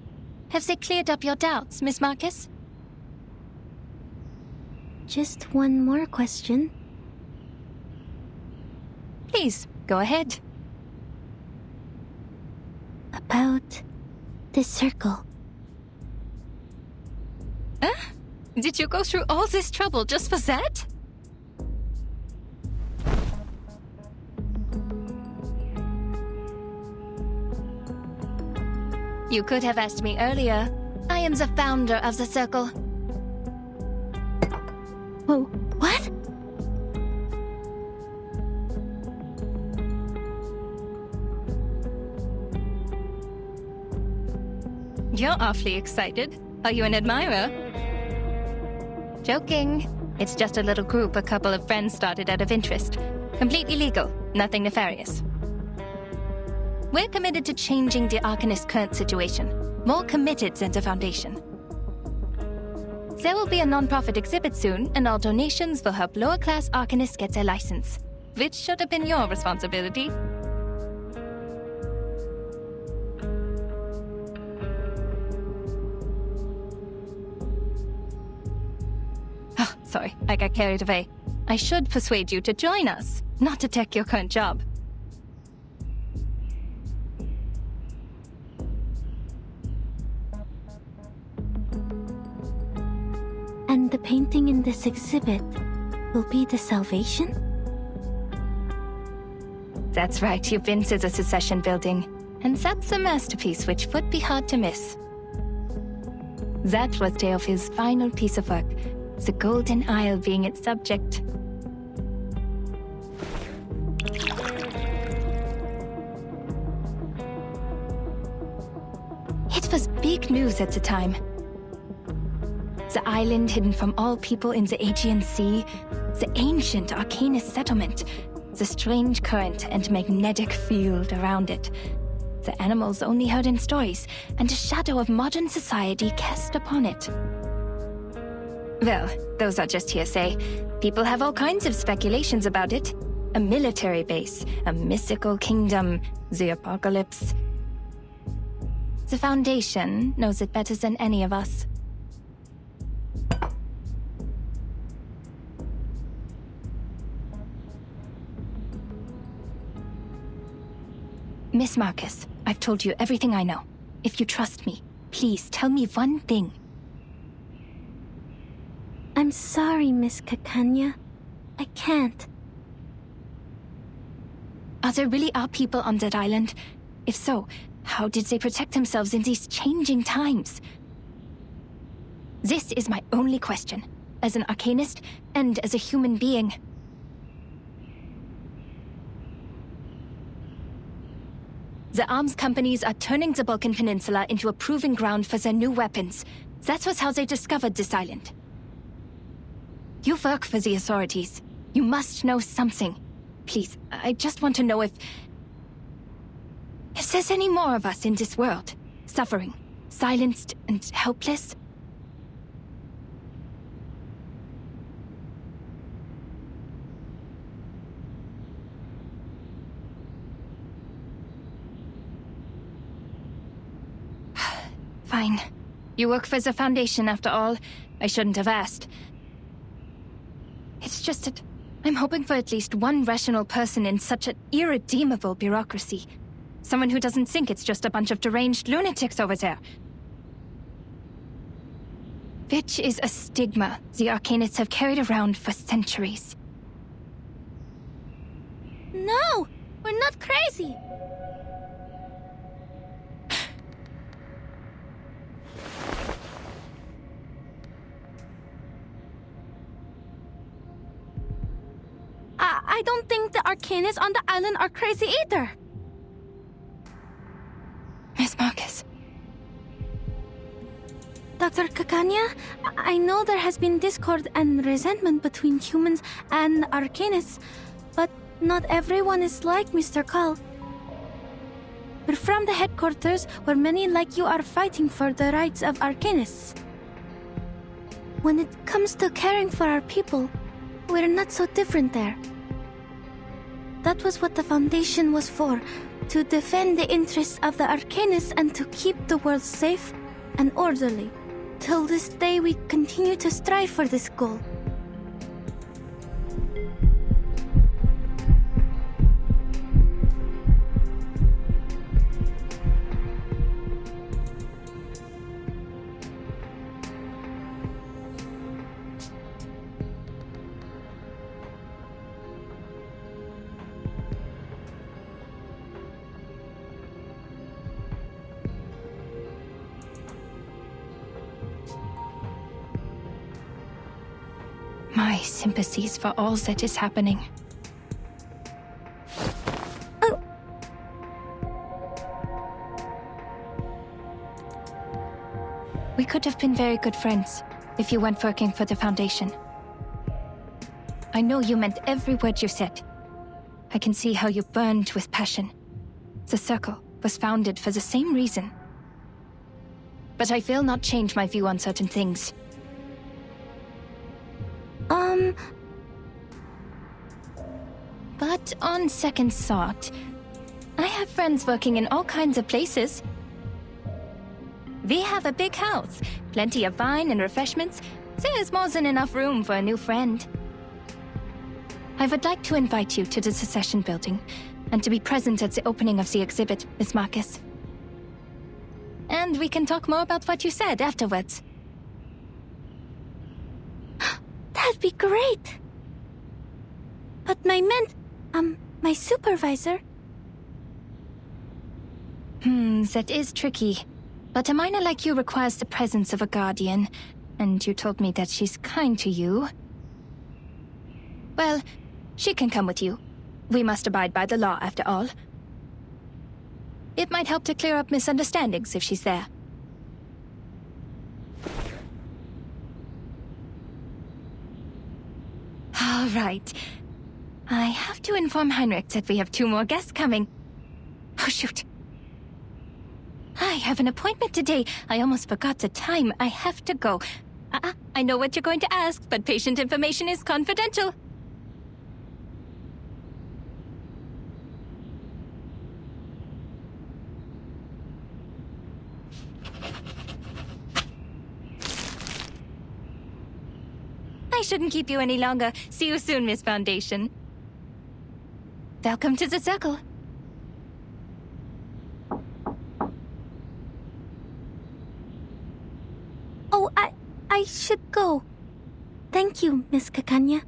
Have they cleared up your doubts, Miss Marcus? Just one more question. Please, go ahead. About the circle. Huh? Did you go through all this trouble just for that? You could have asked me earlier. I am the founder of the circle. Whoa, what? You're awfully excited. Are you an admirer? Joking. It's just a little group a couple of friends started out of interest. Completely legal, nothing nefarious. We're committed to changing the Arcanist's current situation. More committed than the Foundation. There will be a non-profit exhibit soon, and all donations will help lower-class Arcanists get their license. Which should have been your responsibility. Oh, sorry, I got carried away. I should persuade you to join us, not to take your current job. And the painting in this exhibit will be the salvation? That's right, you've been to the Secession building. And that's a masterpiece which would be hard to miss. That was Teofil's final piece of work, the Golden Isle being its subject. It was big news at the time. The island hidden from all people in the Aegean Sea, the ancient Arcanist settlement, the strange current and magnetic field around it, the animals only heard in stories, and a shadow of modern society cast upon it. Well, those are just hearsay. People have all kinds of speculations about it. A military base, a mystical kingdom, the apocalypse. The Foundation knows it better than any of us. Miss Marcus, I've told you everything I know. If you trust me, please tell me one thing. I'm sorry, Miss Kakanya. I can't. There really are people on that island? If so, how did they protect themselves in these changing times? This is my only question, as an Arcanist and as a human being. The arms companies are turning the Balkan Peninsula into a proving ground for their new weapons. That was how they discovered this island. You work for the authorities. You must know something. Please, I just want to know if there's any more of us in this world, suffering, silenced and helpless. Fine. You work for the Foundation, after all. I shouldn't have asked. It's just that I'm hoping for at least one rational person in such an irredeemable bureaucracy. Someone who doesn't think it's just a bunch of deranged lunatics over there. Which is a stigma the Arcanists have carried around for centuries. No! We're not crazy! I don't think the Arcanists on the island are crazy either. Miss Marcus. Dr. Kakanya, I know there has been discord and resentment between humans and Arcanists, but not everyone is like Mr. Call. We're from the headquarters where many like you are fighting for the rights of Arcanists. When it comes to caring for our people, we're not so different there. That was what the Foundation was for, to defend the interests of the Arcanists and to keep the world safe and orderly. Till this day, we continue to strive for this goal. My sympathies for all that is happening. Oh. We could have been very good friends if you weren't working for the Foundation. I know you meant every word you said. I can see how you burned with passion. The Circle was founded for the same reason. But I will not change my view on certain things. But on second thought, I have friends working in all kinds of places. We have a big house, plenty of wine and refreshments. There's more than enough room for a new friend. I would like to invite you to the Secession building, and to be present at the opening of the exhibit, Miss Marcus. And we can talk more about what you said afterwards. That'd be great! But my supervisor... That is tricky. But a minor like you requires the presence of a guardian, and you told me that she's kind to you. Well, she can come with you. We must abide by the law, after all. It might help to clear up misunderstandings if she's there. All right. I have to inform Heinrich that we have 2 more guests coming. Oh, shoot. I have an appointment today. I almost forgot the time. I have to go. I know what you're going to ask, but patient information is confidential. I shouldn't keep you any longer. See you soon, Miss Foundation. Welcome to the Circle. Oh, I should go. Thank you, Miss Kakanya.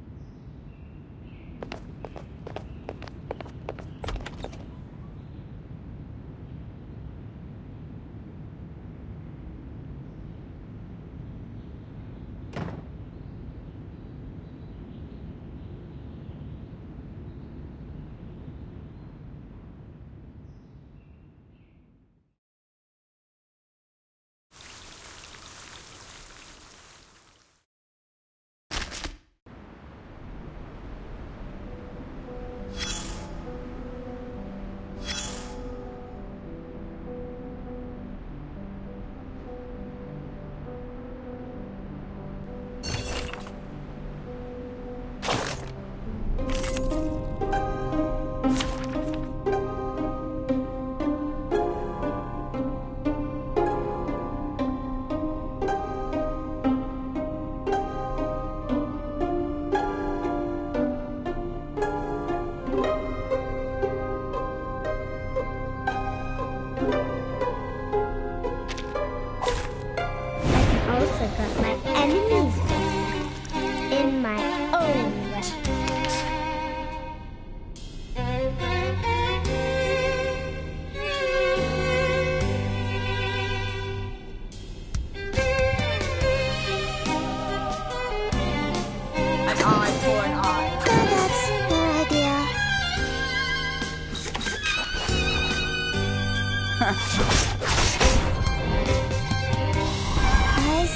I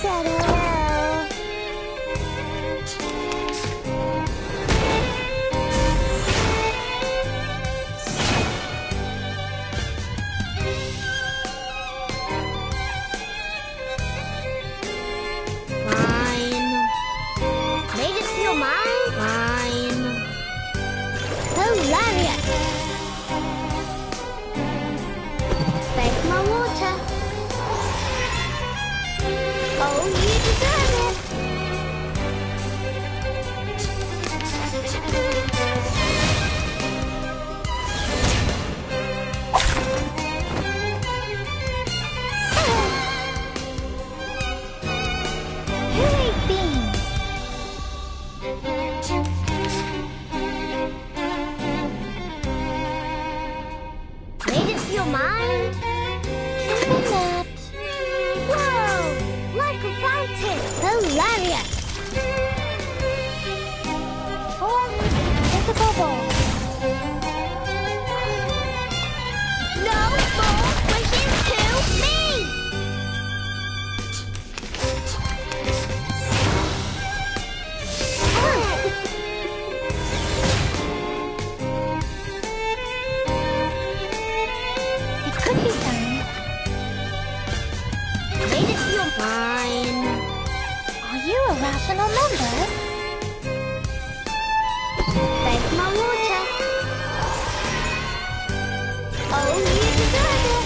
said hello. Fine. Made it feel mine? Fine. Hilarious. Thank my water. Oh, you deserve it. Who ate beans? Made it feel mine? Even that. Whoa! Like a fountain! Hilarious! Form is a bubble. No more wishes to me! It could be fun. Made it feel mine. Are you a rational member? Thank my water. Oh, you deserve it.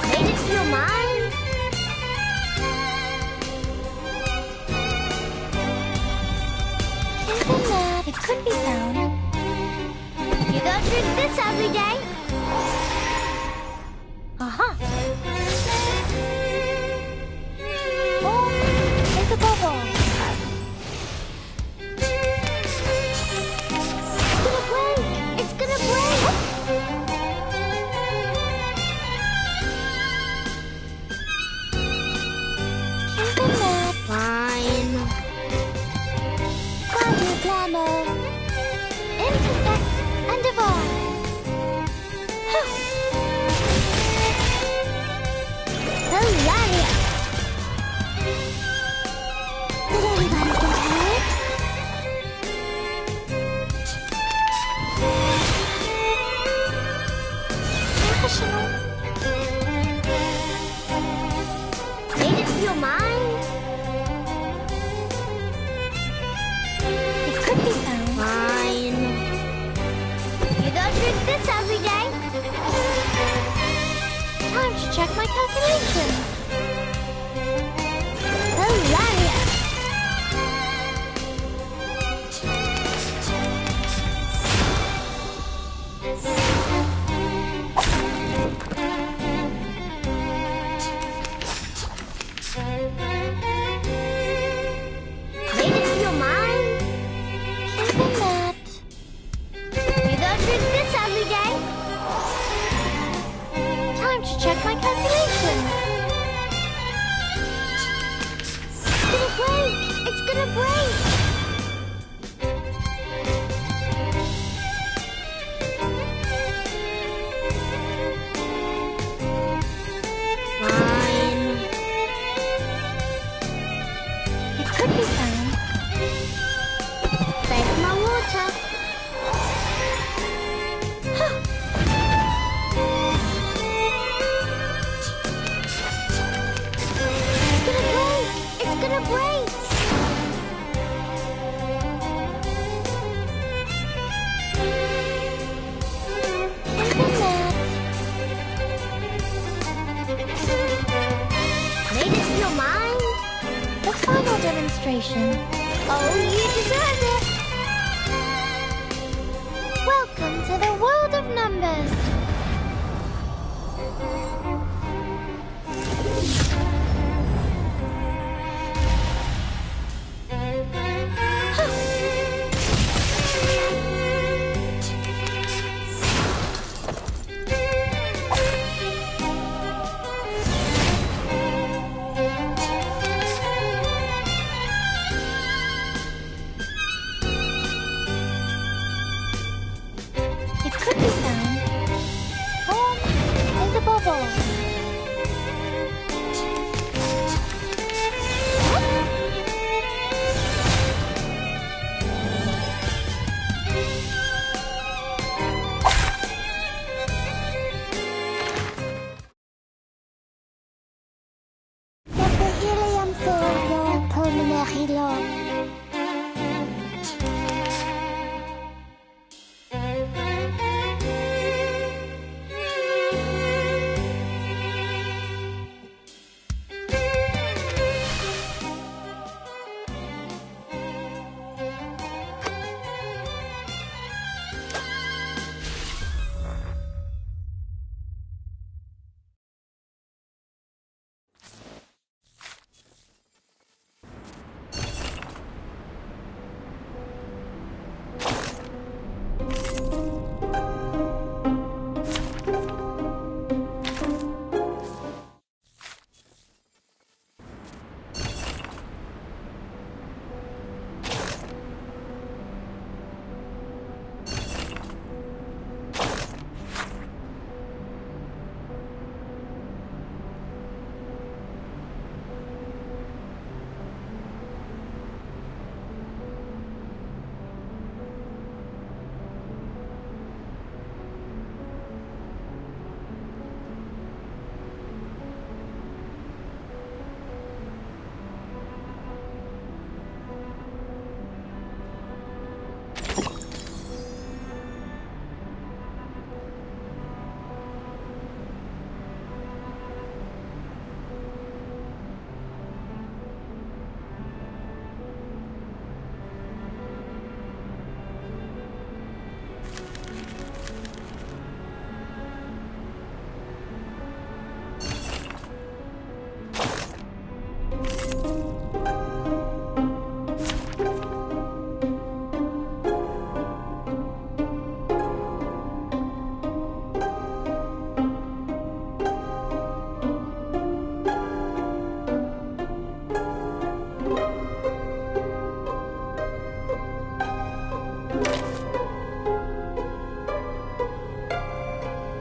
Made it feel mine. Even that. It could be found. You don't drink this every day. Uh-huh. Form is a bubble. It's gonna break. It's gonna break. Even that. Fine. Quadruplanner. Intersect and divide. Hilarious. Did anybody get hurt? Rational. Made it feel mine. It could be found. Fine. You don't drink this every day. Time to check my calculation. Hilarious. Made it feel mine. Even that. You don't drink this every day. Time to check my calculation. It's gonna break. It's gonna break. Fine. It could be found. Thank my water. It's gonna break. Even that. Made it feel mine. The final demonstration. Oh, you deserve it. Welcome to the world of numbers.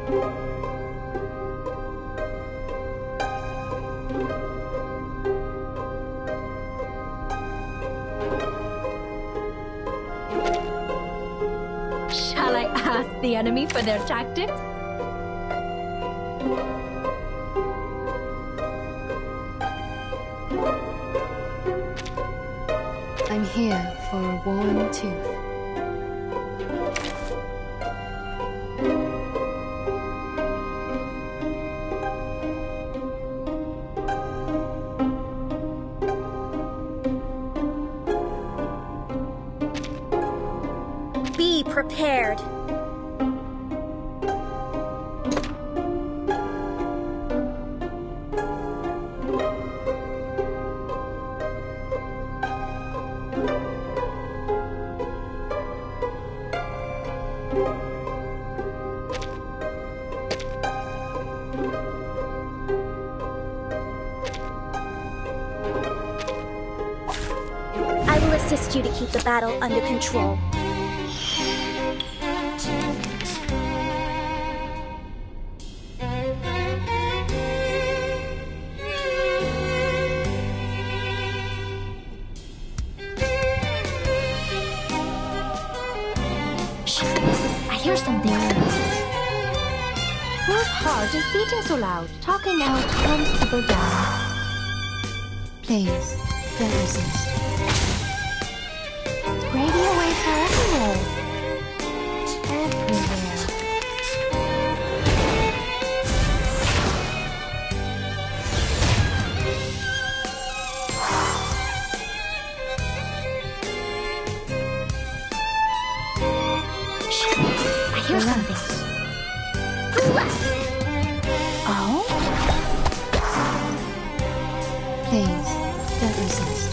Shall I ask the enemy for their tactics? I'm here for a worn tooth. Be prepared. I will assist you to keep the battle under control. I hear something. Whose heart is beating so loud? Talking out comes to go down. Please, don't resist. Radio waves are everywhere. Everywhere. I hear something. Oh? Please, don't resist.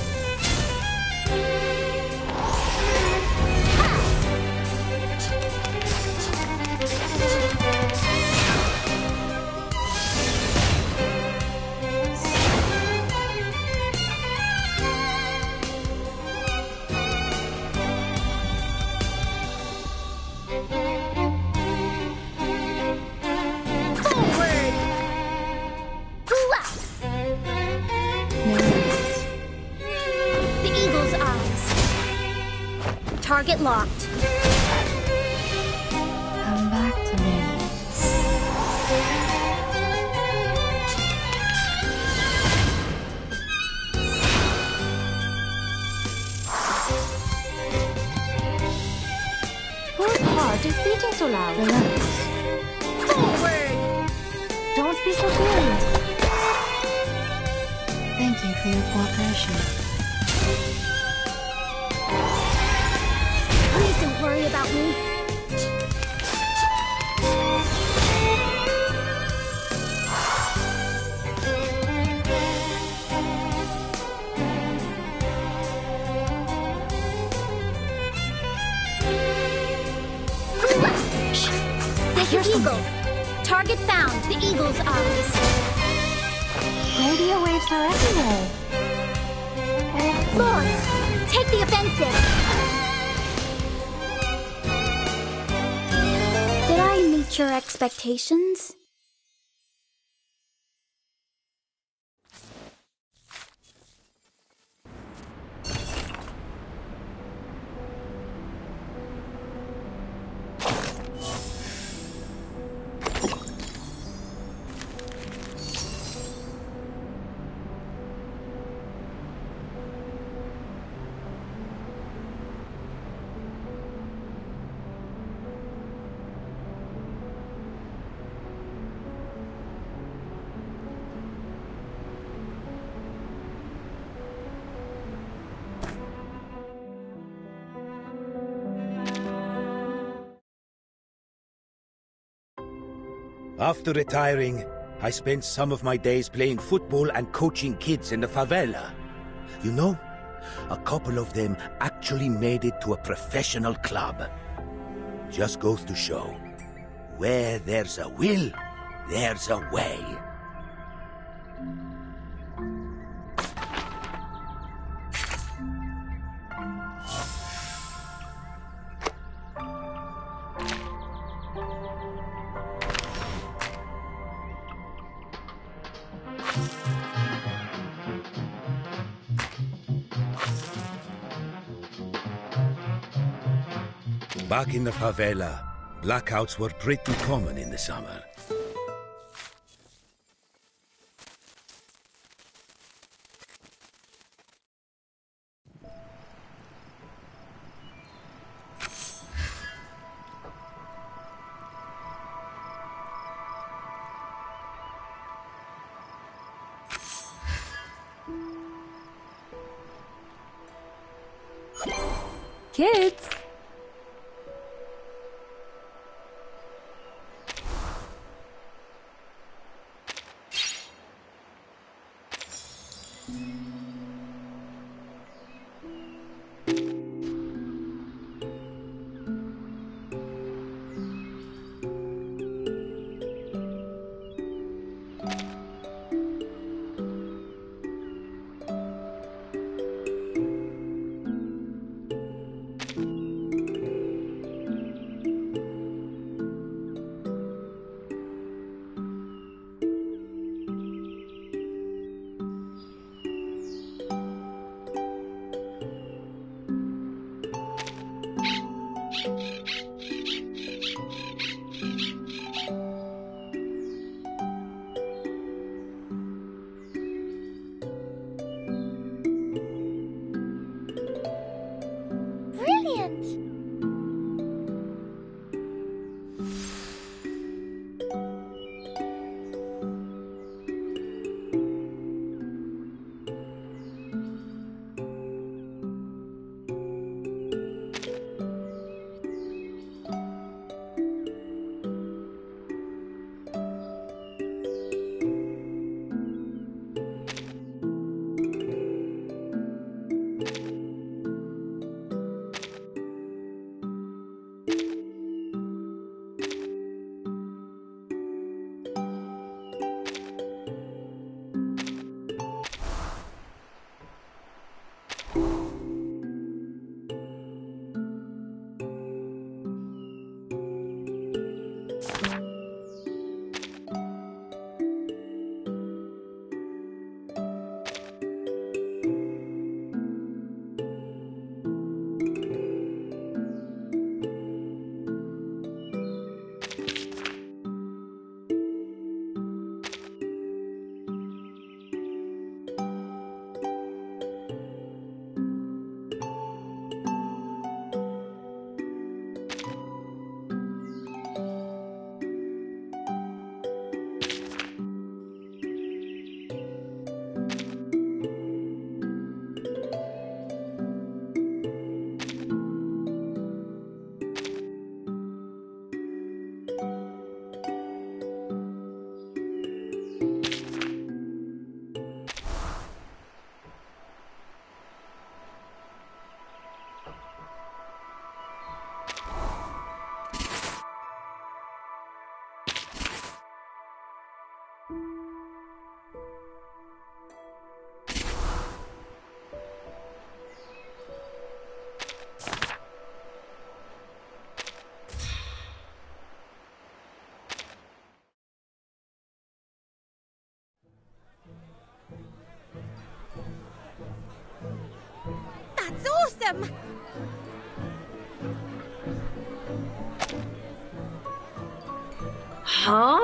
Target locked. Come back to me. Whose heart is beating so loud? Relax. Forward! Don't be so furious. Thank you for your cooperation. Please don't worry about me. Desert Eagle. Target found. The Eagle's eyes. Radio waves are everywhere. Lord, take the offensive. Did I meet your expectations? After retiring, I spent some of my days playing football and coaching kids in the favela. You know, a couple of them actually made it to a professional club. Just goes to show, where there's a will, there's a way. Back in the favela, blackouts were pretty common in the summer. Kids! That's awesome! Huh?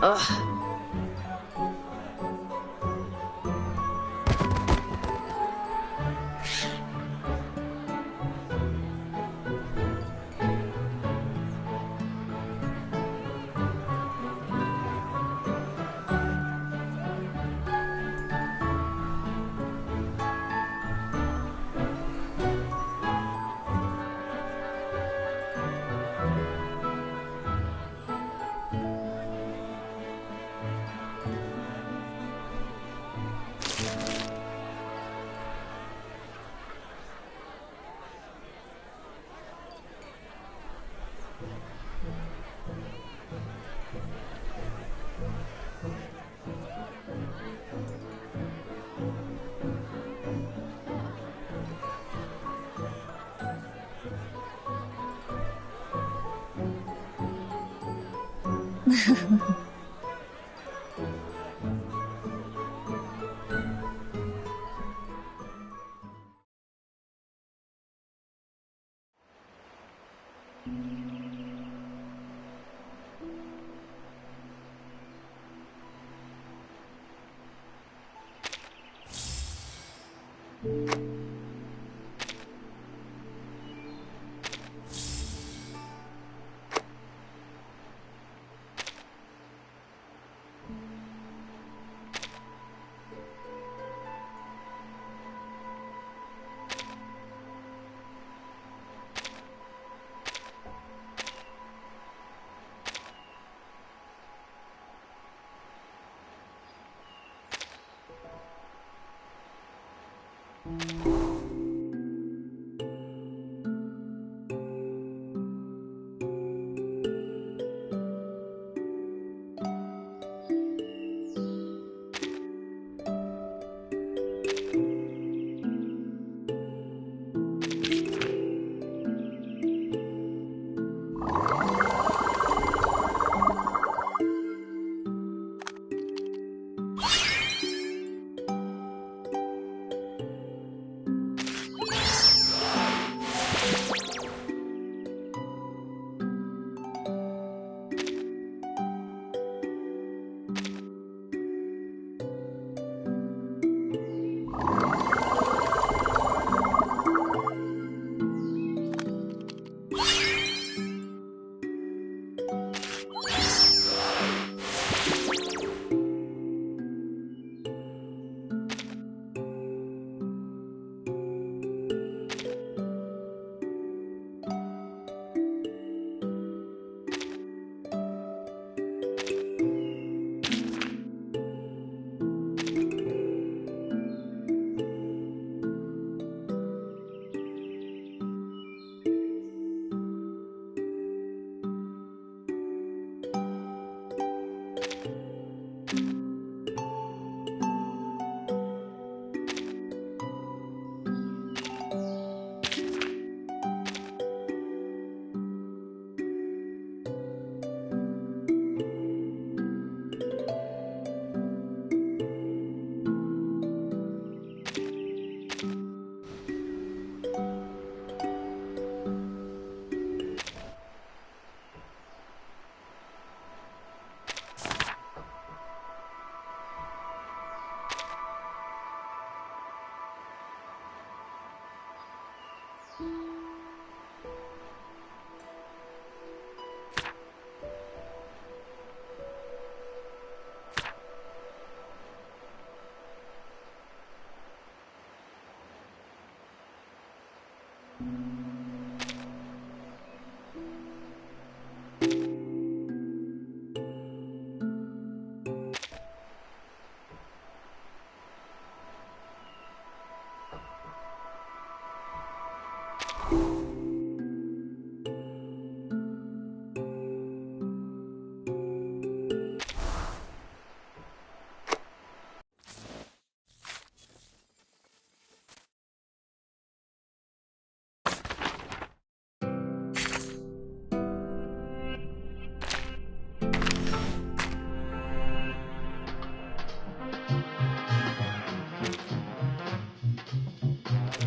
Ugh.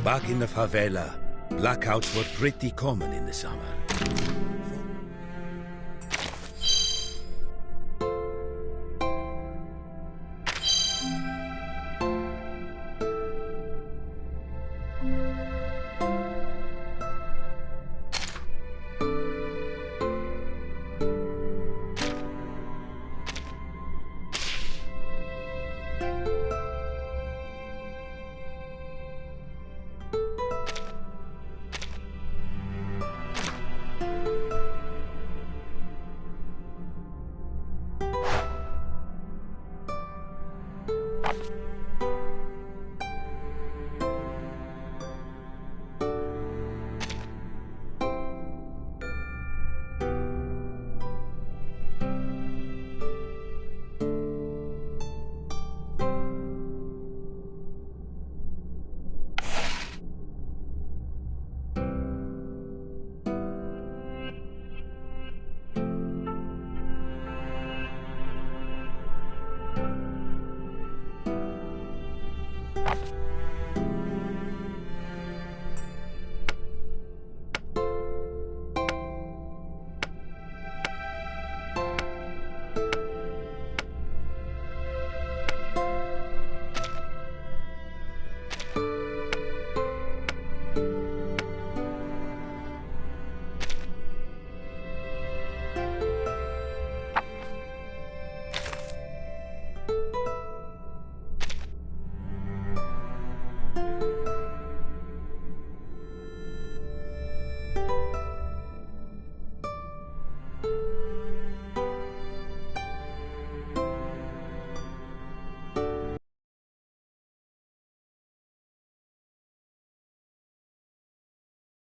Back in the favela, Blackouts were pretty common in the summer.